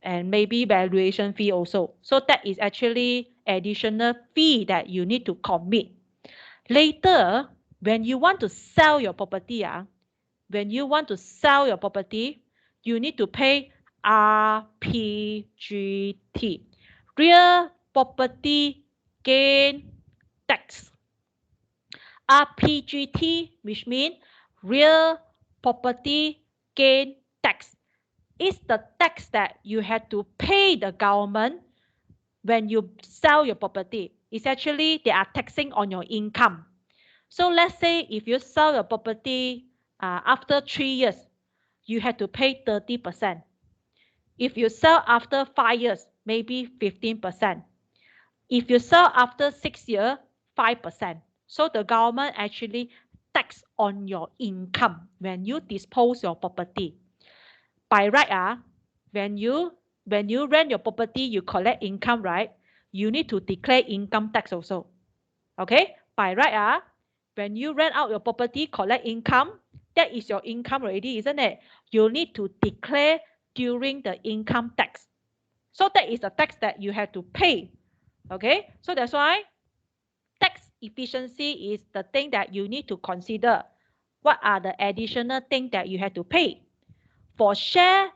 and maybe valuation fee also. So that is actually additional fee that you need to commit. Later, when you want to sell your property, you need to pay RPGT, Real Property Gain Tax. RPGT, which means Real Property Gain Tax, is the tax that you have to pay the government when you sell your property. It's actually they are taxing on your income. So let's say if you sell your property after 3 years, you have to pay 30%. If you sell after 5 years, maybe 15%. If you sell after 6 years, 5%. So the government actually tax on your income when you dispose your property. By right, when you rent your property, you collect income, right? You need to declare income tax also. Okay? By right, when you rent out your property, collect income, that is your income already, isn't it? You need to declare during the income tax. So that is the tax that you have to pay. Okay? So that's why tax efficiency is the thing that you need to consider. What are the additional things that you have to pay? For share,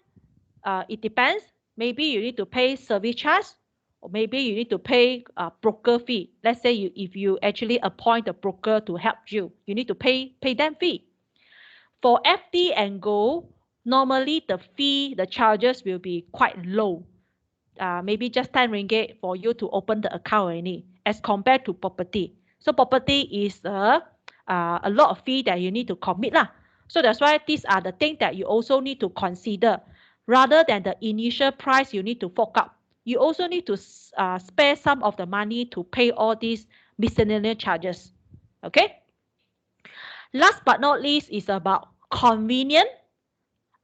it depends. Maybe you need to pay service charge, or maybe you need to pay a broker fee. Let's say if you actually appoint a broker to help you, you need to pay them fee. For FD and Gold, normally the charges will be quite low. Maybe just 10 ringgit for you to open the account already, as compared to property. So property is a lot of fee that you need to commit lah. So that's why these are the things that you also need to consider. Rather than the initial price you need to fork out, you also need to spare some of the money to pay all these miscellaneous charges. Okay. Last but not least is about convenient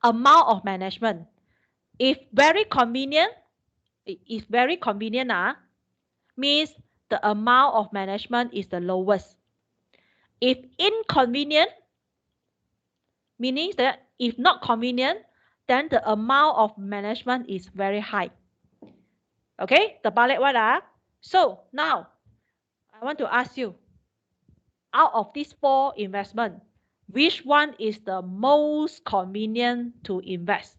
amount of management. If very convenient, means the amount of management is the lowest. If inconvenient, meaning that if not convenient, then the amount of management is very high. Okay, terbalik what? So now, I want to ask you, out of these 4 investments, which one is the most convenient to invest?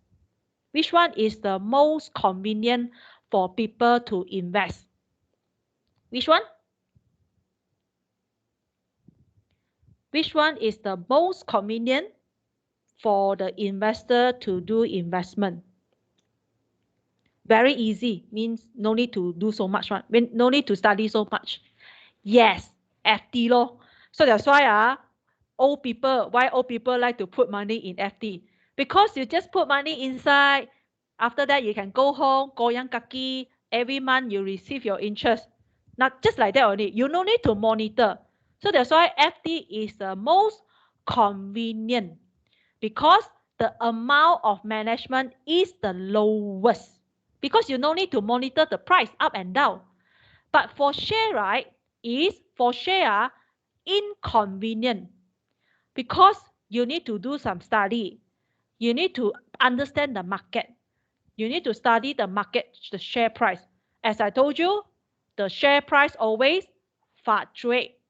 Which one is the most convenient for people to invest? Which one? Which one is the most convenient for the investor to do investment? Very easy, means no need to do so much, no need to study so much. Yes, FD lor. So that's why why old people like to put money in FD? Because you just put money inside. After that, you can go home, goyang kaki. Every month you receive your interest. Not just like that only. You no need to monitor. So that's why FD is the most convenient, because the amount of management is the lowest because you no need to monitor the price up and down. But for share, right, is for share inconvenient because you need to do some study. You need to understand the market. You need to study the market, the share price. As I told you, the share price always fluctuate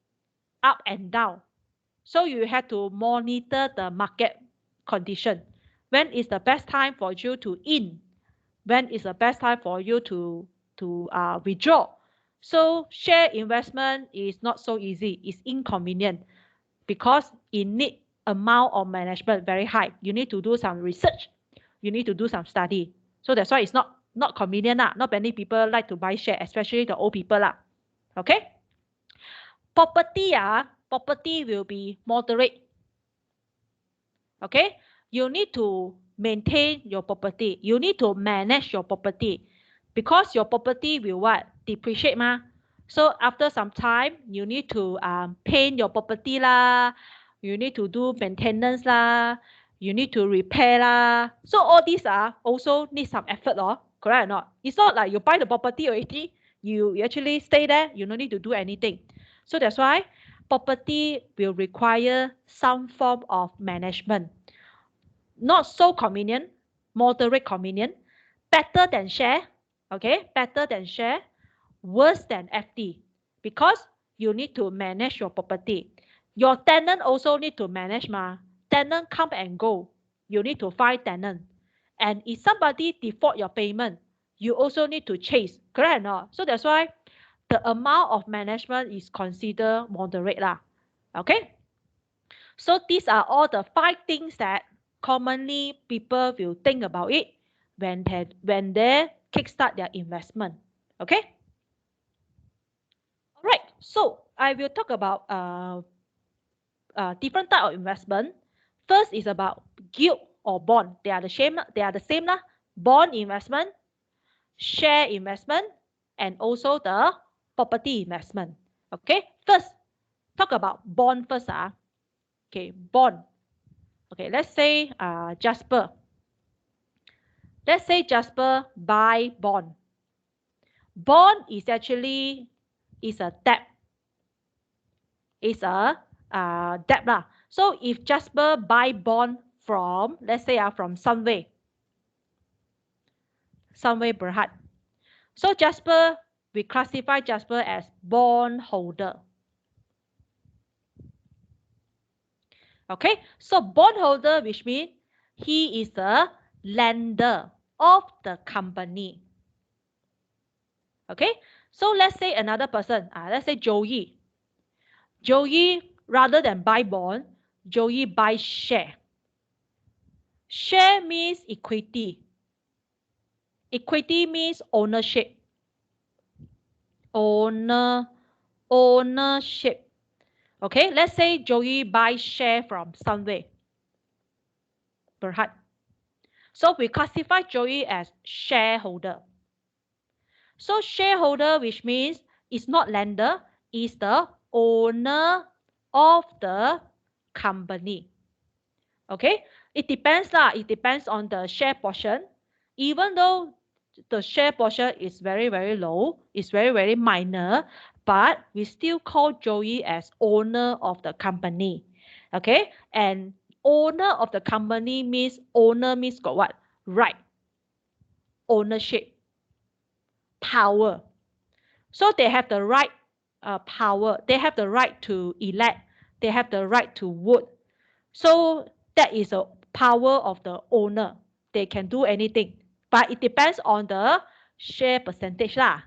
up and down. So you have to monitor the market condition. When is the best time for you to in? When is the best time for you to withdraw? So share investment is not so easy. It's inconvenient because it need amount of management very high. You need to do some research. You need to do some study. So that's why it's not convenient. Not many people like to buy share, especially the old people. Okay? Property will be moderate. Okay? You need to maintain your property. You need to manage your property because your property will what? Depreciate ma. So after some time, you need to paint your property lah. You need to do maintenance lah. You need to repair lah. So all these also need some effort, correct or not? It's not like you buy the property already, you actually stay there, you don't need to do anything. So that's why property will require some form of management. Not so convenient, moderate convenient, better than share, okay? Better than share, worse than FD because you need to manage your property. Your tenant also need to manage ma. Tenant come and go. You need to find tenant. And if somebody default your payment, you also need to chase, correct or not? So that's why the amount of management is considered moderate lah. Okay? So these are all the 5 things that commonly people will think about it when they kickstart their investment. Okay? All right. So I will talk about different type of investment. First is about gilt or bond. They are the same. Bond investment, share investment, and also the property investment. Okay. First, talk about bond first. Okay, bond. Okay, let's say Jasper. Let's say Jasper buy bond. Bond is actually a debt. It's a debt lah. So if Jasper buy bond from, let's say from Sunway Berhad. So Jasper, we classify Jasper as bond holder. Okay, so bondholder, which means he is the lender of the company. Okay, so let's say another person, let's say Joey. Joey, rather than buy bond, Joey buy share. Share means equity. Equity means ownership. Ownership. Okay, let's say Joey buys share from Sunway Berhad. So we classify Joey as shareholder. So shareholder, which means it's not lender, is the owner of the company. Okay, it depends lah. It depends on the share portion. Even though the share portion is very, very low, it's very, very minor, but we still call Joey as owner of the company. Okay, and owner of the company means got what? Right. Ownership. Power. So they have the right power. They have the right to elect. They have the right to vote. So that is a power of the owner. They can do anything. But it depends on the share percentage lah.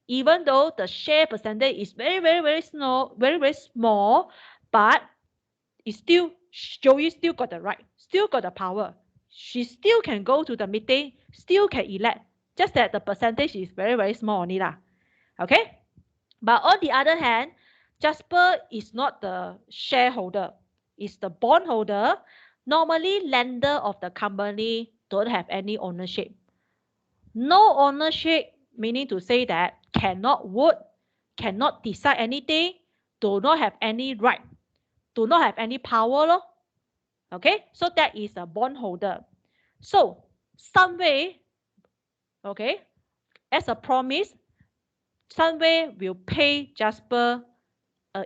Even though the share percentage is very, very, very small, but it's still, Joey still got the right, still got the power. She still can go to the meeting, still can elect. Just that the percentage is very, very small only lah. Okay? But on the other hand, Jasper is not the shareholder. It's the bondholder. Normally, lender of the company don't have any ownership. No ownership, meaning to say that cannot vote, cannot decide anything, do not have any right, do not have any power. Okay, so that is a bondholder. So Sunway, okay, as a promise, Sunway will pay Jasper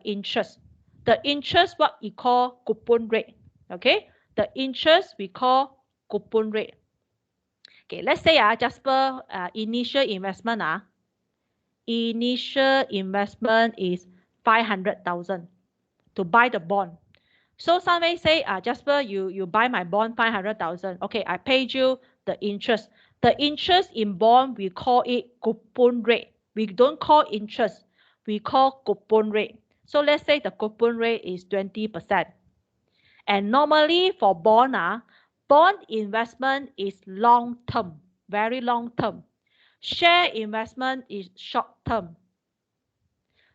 interest. The interest what we call coupon rate. Okay, the interest we call coupon rate. Okay, let's say Jasper initial investment is 500,000 to buy the bond. So Sunway say, Jasper, you buy my bond 500,000. Okay, I paid you the interest. The interest in bond, we call it coupon rate. We don't call interest. We call coupon rate. So let's say the coupon rate is 20%. And normally for bond, bond investment is long term, very long term. Share investment is short term.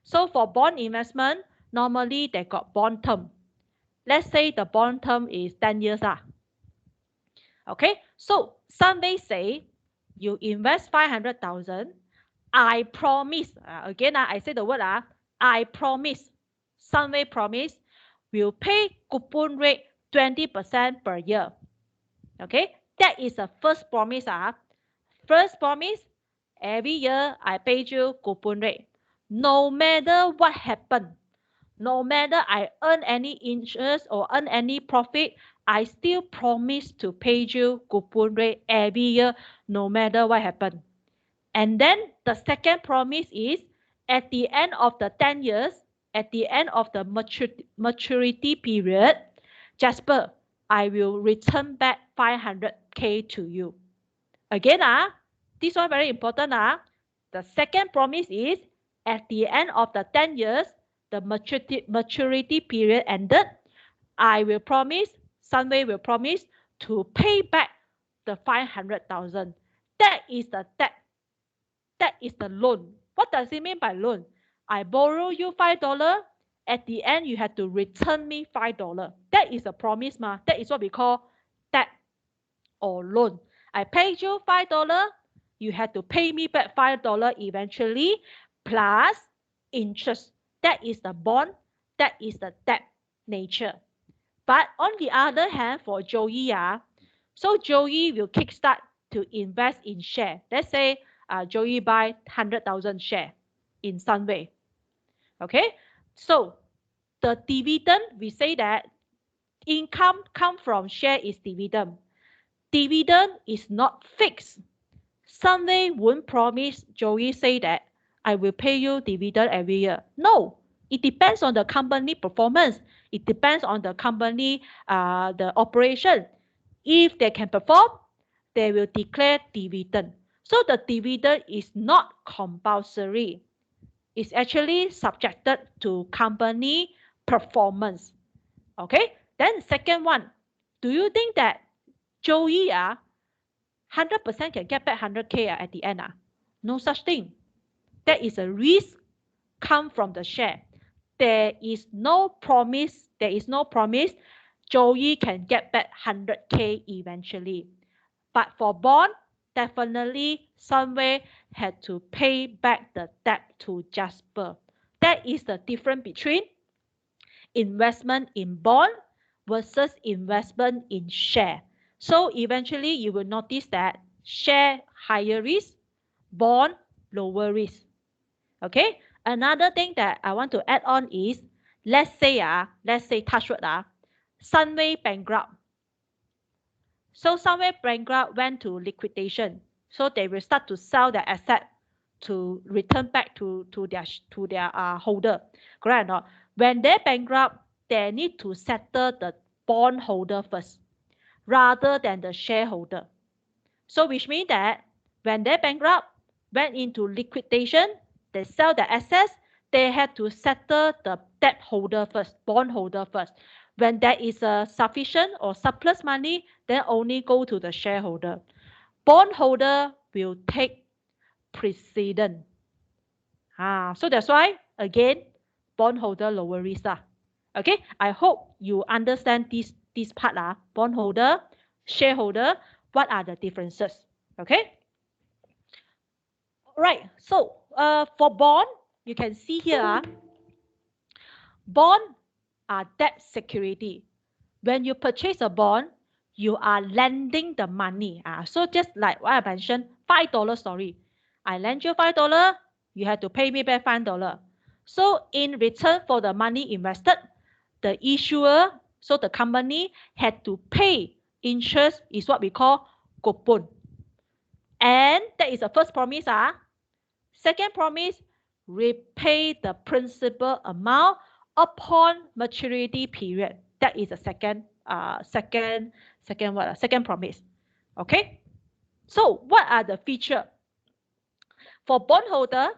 So for bond investment, normally they got bond term. Let's say the bond term is 10 years. Okay, so Sunway say you invest 500,000. I promise, again, I say the word, I promise, Sunway promise, will pay coupon rate 20% per year. Okay, that is the first promise. First promise, every year I pay you coupon rate. No matter what happened, no matter I earn any interest or earn any profit, I still promise to pay you coupon rate every year, no matter what happened. And then the second promise is at the end of the 10 years, at the end of the maturity period, Jasper, I will return back 500K to you. Again, this one very important. The second promise is at the end of the 10 years, the maturity period ended, I will promise, Sunway will promise to pay back the 500,000. That is the debt. That is the loan. What does it mean by loan? I borrow you $5. At the end, you have to return me $5. That is a promise. That is what we call debt or loan. I paid you $5. You have to pay me back $5 eventually, plus interest. That is the bond. That is the debt nature. But on the other hand, for Joey, so Joey will kickstart to invest in share. Let's say Joey buy 100,000 share in Sunway. Okay, so the dividend, we say that income come from share is dividend. Dividend is not fixed. Sunway won't promise Joey say that I will pay you dividend every year. No, it depends on the company performance. It depends on the company, the operation. If they can perform, they will declare dividend. So the dividend is not compulsory. It's actually subjected to company performance. Okay, then second one, do you think that Joey 100% can get back 100K at the end? No such thing. That is a risk come from the share. There is no promise. There is no promise Joey can get back 100K eventually. But for bond, definitely Sunway had to pay back the debt to Jasper. That is the difference between investment in bond versus investment in share. So eventually you will notice that share higher risk, bond lower risk. Okay, another thing that I want to add on is, let's say touch wood, Sunway bankrupt. So Sunway bankrupt went to liquidation. So they will start to sell their asset to return back to their holder. Correct or not? When they bankrupt, they need to settle the bondholder first, rather than the shareholder. So which means that when they bankrupt, went into liquidation, they sell the assets, they had to settle the debt holder first, bondholder first. When there is a sufficient or surplus money, then only go to the shareholder. Bondholder will take precedence. So that's why, again, bondholder lower risk. Okay, I hope you understand this part. Bondholder, shareholder, what are the differences? Okay. All right. So for bond, you can see here, bond are debt security. when you purchase a bond, you are lending the money. So just like what I mentioned, $5 story. I lend you $5, you have to pay me back $5. So in return for the money invested, the issuer, so the company had to pay interest, is what we call coupon. And that is the first promise. Second promise, repay the principal amount upon maturity period. That is the second promise. Okay. So what are the features? For bondholder,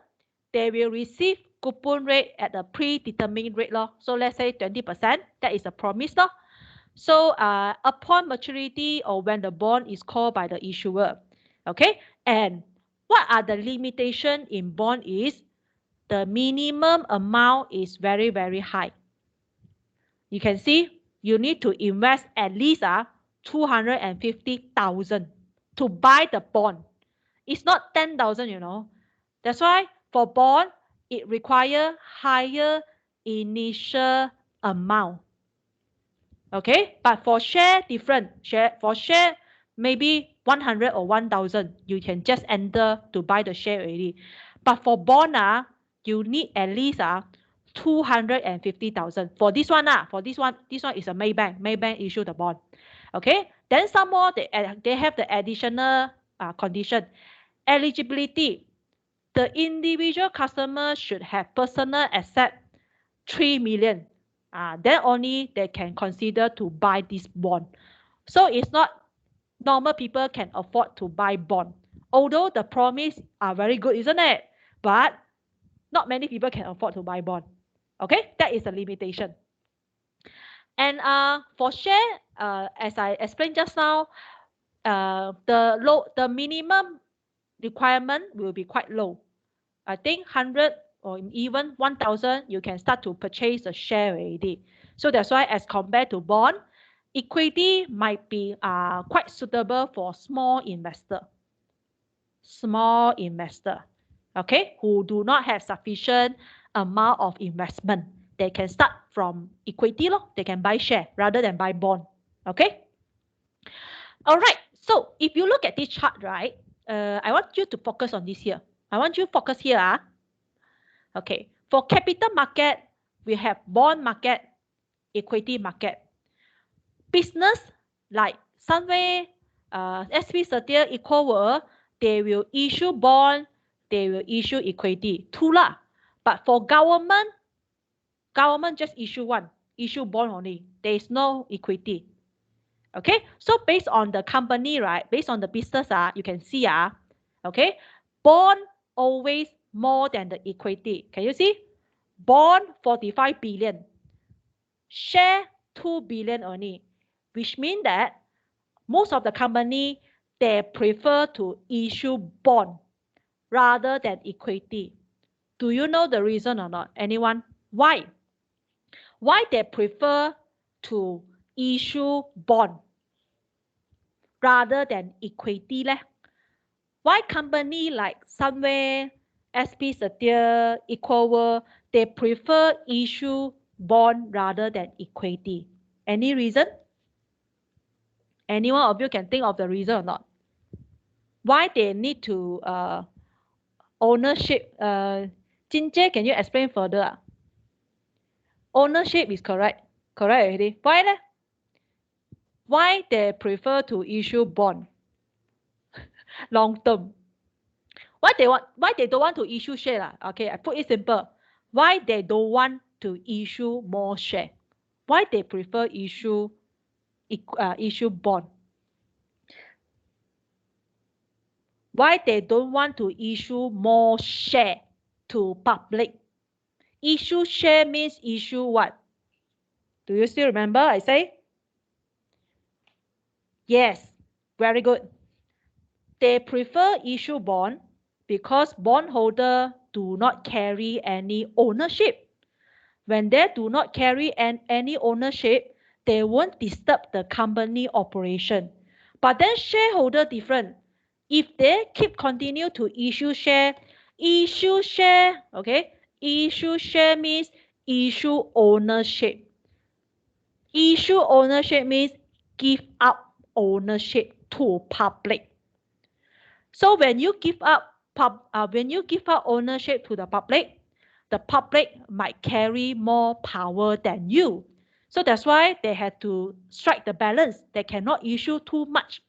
they will receive coupon rate at a predetermined rate. So let's say 20%. That is a promise. So upon maturity or when the bond is called by the issuer. Okay. And what are the limitations in bond is the minimum amount is very, very high. You can see you need to invest at least 250,000 to buy the bond. It's not 10,000, you know. That's why for bond, it requires higher initial amount. Okay, but for share, different. For share, maybe 100 or 1,000, you can just enter to buy the share already. But for bond, you need at least 250,000. For this one, this one is a Maybank. Maybank issue the bond. Okay, then some more, they have the additional condition. Eligibility. The individual customer should have personal asset 3 million. Then only they can consider to buy this bond. So it's not normal people can afford to buy bond. Although the promise are very good, isn't it? But not many people can afford to buy bond. Okay, that is a limitation. And for share, as I explained just now, the minimum requirement will be quite low. I think 100 or even 1,000, you can start to purchase a share already. So that's why as compared to bond, equity might be quite suitable for small investor. Okay, who do not have sufficient amount of investment. They can start from equity. They can buy share rather than buy bond. Okay. All right. So if you look at this chart, right, I want you to focus on this here. I want you to focus here. Okay. For capital market, we have bond market, equity market. Business like Sunway, SP Satir, Equal World, they will issue bond, they will issue equity. Two lah. But for government just issue bond only. There is no equity. Okay, so based on the company, right, based on the business, you can see, okay, bond always more than the equity. Can you see? Bond 45 billion, share 2 billion only, which means that most of the company, they prefer to issue bond rather than equity. Do you know the reason or not? Anyone? Why? Why they prefer to issue bond rather than equity? Why company like Sunway, SP Satir, Equal World, they prefer issue bond rather than equity? Any reason? Anyone of you can think of the reason or not? Why they need to ownership? Jin Jie, can you explain further? Ownership is correct already. Why? Why they prefer to issue bond long term? Why they don't want to issue share? Okay, I put it simple. Why they don't want to issue more share? Why they prefer issue bond? Why they don't want to issue more share to public? Issue share means issue what? Do you still remember I say? Yes, very good. They prefer issue bond because bondholder do not carry any ownership. When they do not carry any ownership, they won't disturb the company operation. But then shareholder different. If they continue to issue share, okay, issue share means issue ownership. Issue ownership means give up ownership to public. So when you give up ownership to the public might carry more power than you. So that's why they had to strike the balance. They cannot issue too much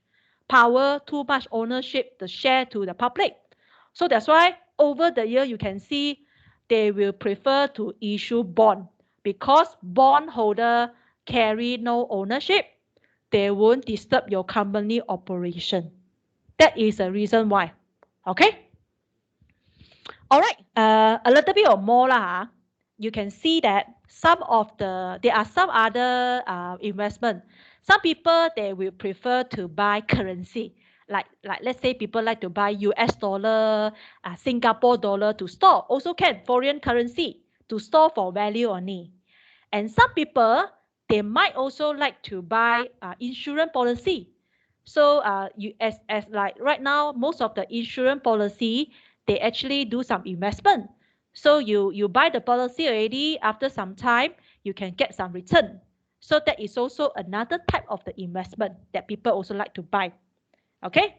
power, too much ownership, the share to the public. So that's why over the year you can see they will prefer to issue bond because bondholder carry no ownership. They won't disturb your company operation. That is the reason why. Okay. All right. A little bit or more lah. You can see that there are some other investment. Some people they will prefer to buy currency. Like let's say people like to buy US dollar, Singapore dollar to store. Also can foreign currency to store for value only. And some people they might also like to buy insurance policy. So you as like right now, most of the insurance policy they actually do some investment. So you buy the policy already. After some time, you can get some return. So that is also another type of the investment that people also like to buy. Okay,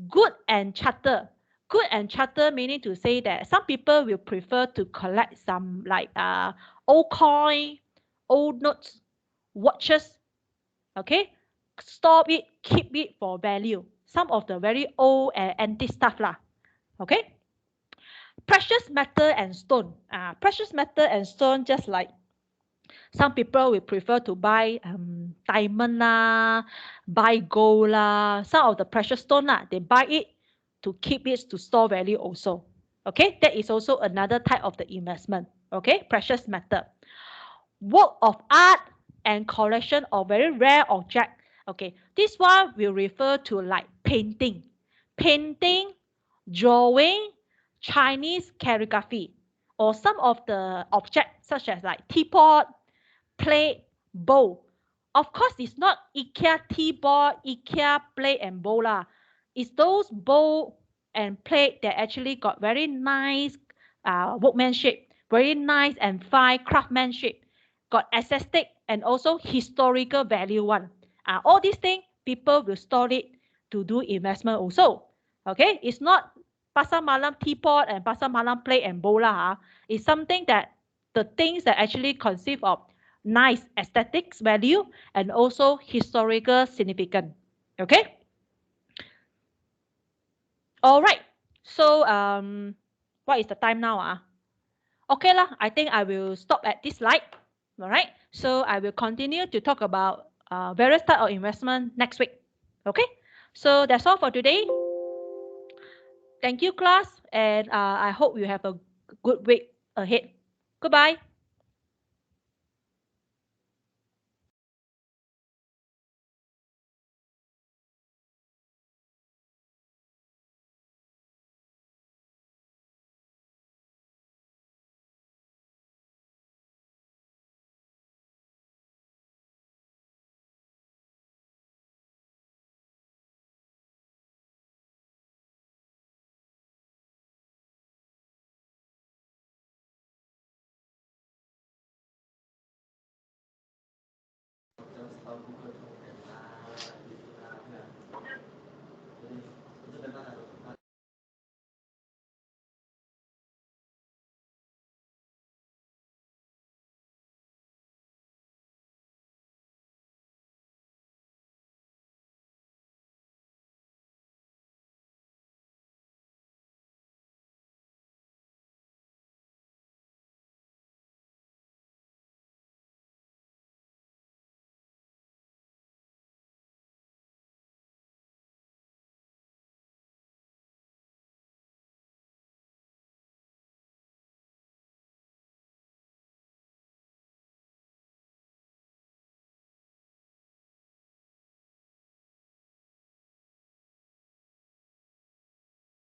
good and charter. Good and charter meaning to say that some people will prefer to collect some like old coin, old notes, watches. Okay, store it, keep it for value. Some of the very old and antique stuff lah. Okay, precious metal and stone. Precious metal and stone just like some people will prefer to buy diamond lah, buy gold lah, some of the precious stone lah. They buy it to keep it to store value also. Okay, that is also another type of the investment. Okay, precious metal. Work of art and collection of very rare object. Okay, this one will refer to like painting, drawing, Chinese calligraphy, or some of the objects such as like teapot, plate, bowl. Of course, it's not IKEA teapot, IKEA plate and bowl lah. It's those bowl and plate that actually got very nice workmanship, very nice and fine craftsmanship, got aesthetic and also historical value one. All these things, people will store it to do investment also. Okay, it's not pasar malam teapot and pasar malam plate and bowl lah. It's something that the things that actually consist of nice aesthetics value and also historical significance. Okay. All right. So what is the time now? Okay lah. I think I will stop at this slide. All right. So I will continue to talk about various type of investment next week. Okay. So that's all for today. Thank you, class, and I hope you have a good week ahead. Goodbye.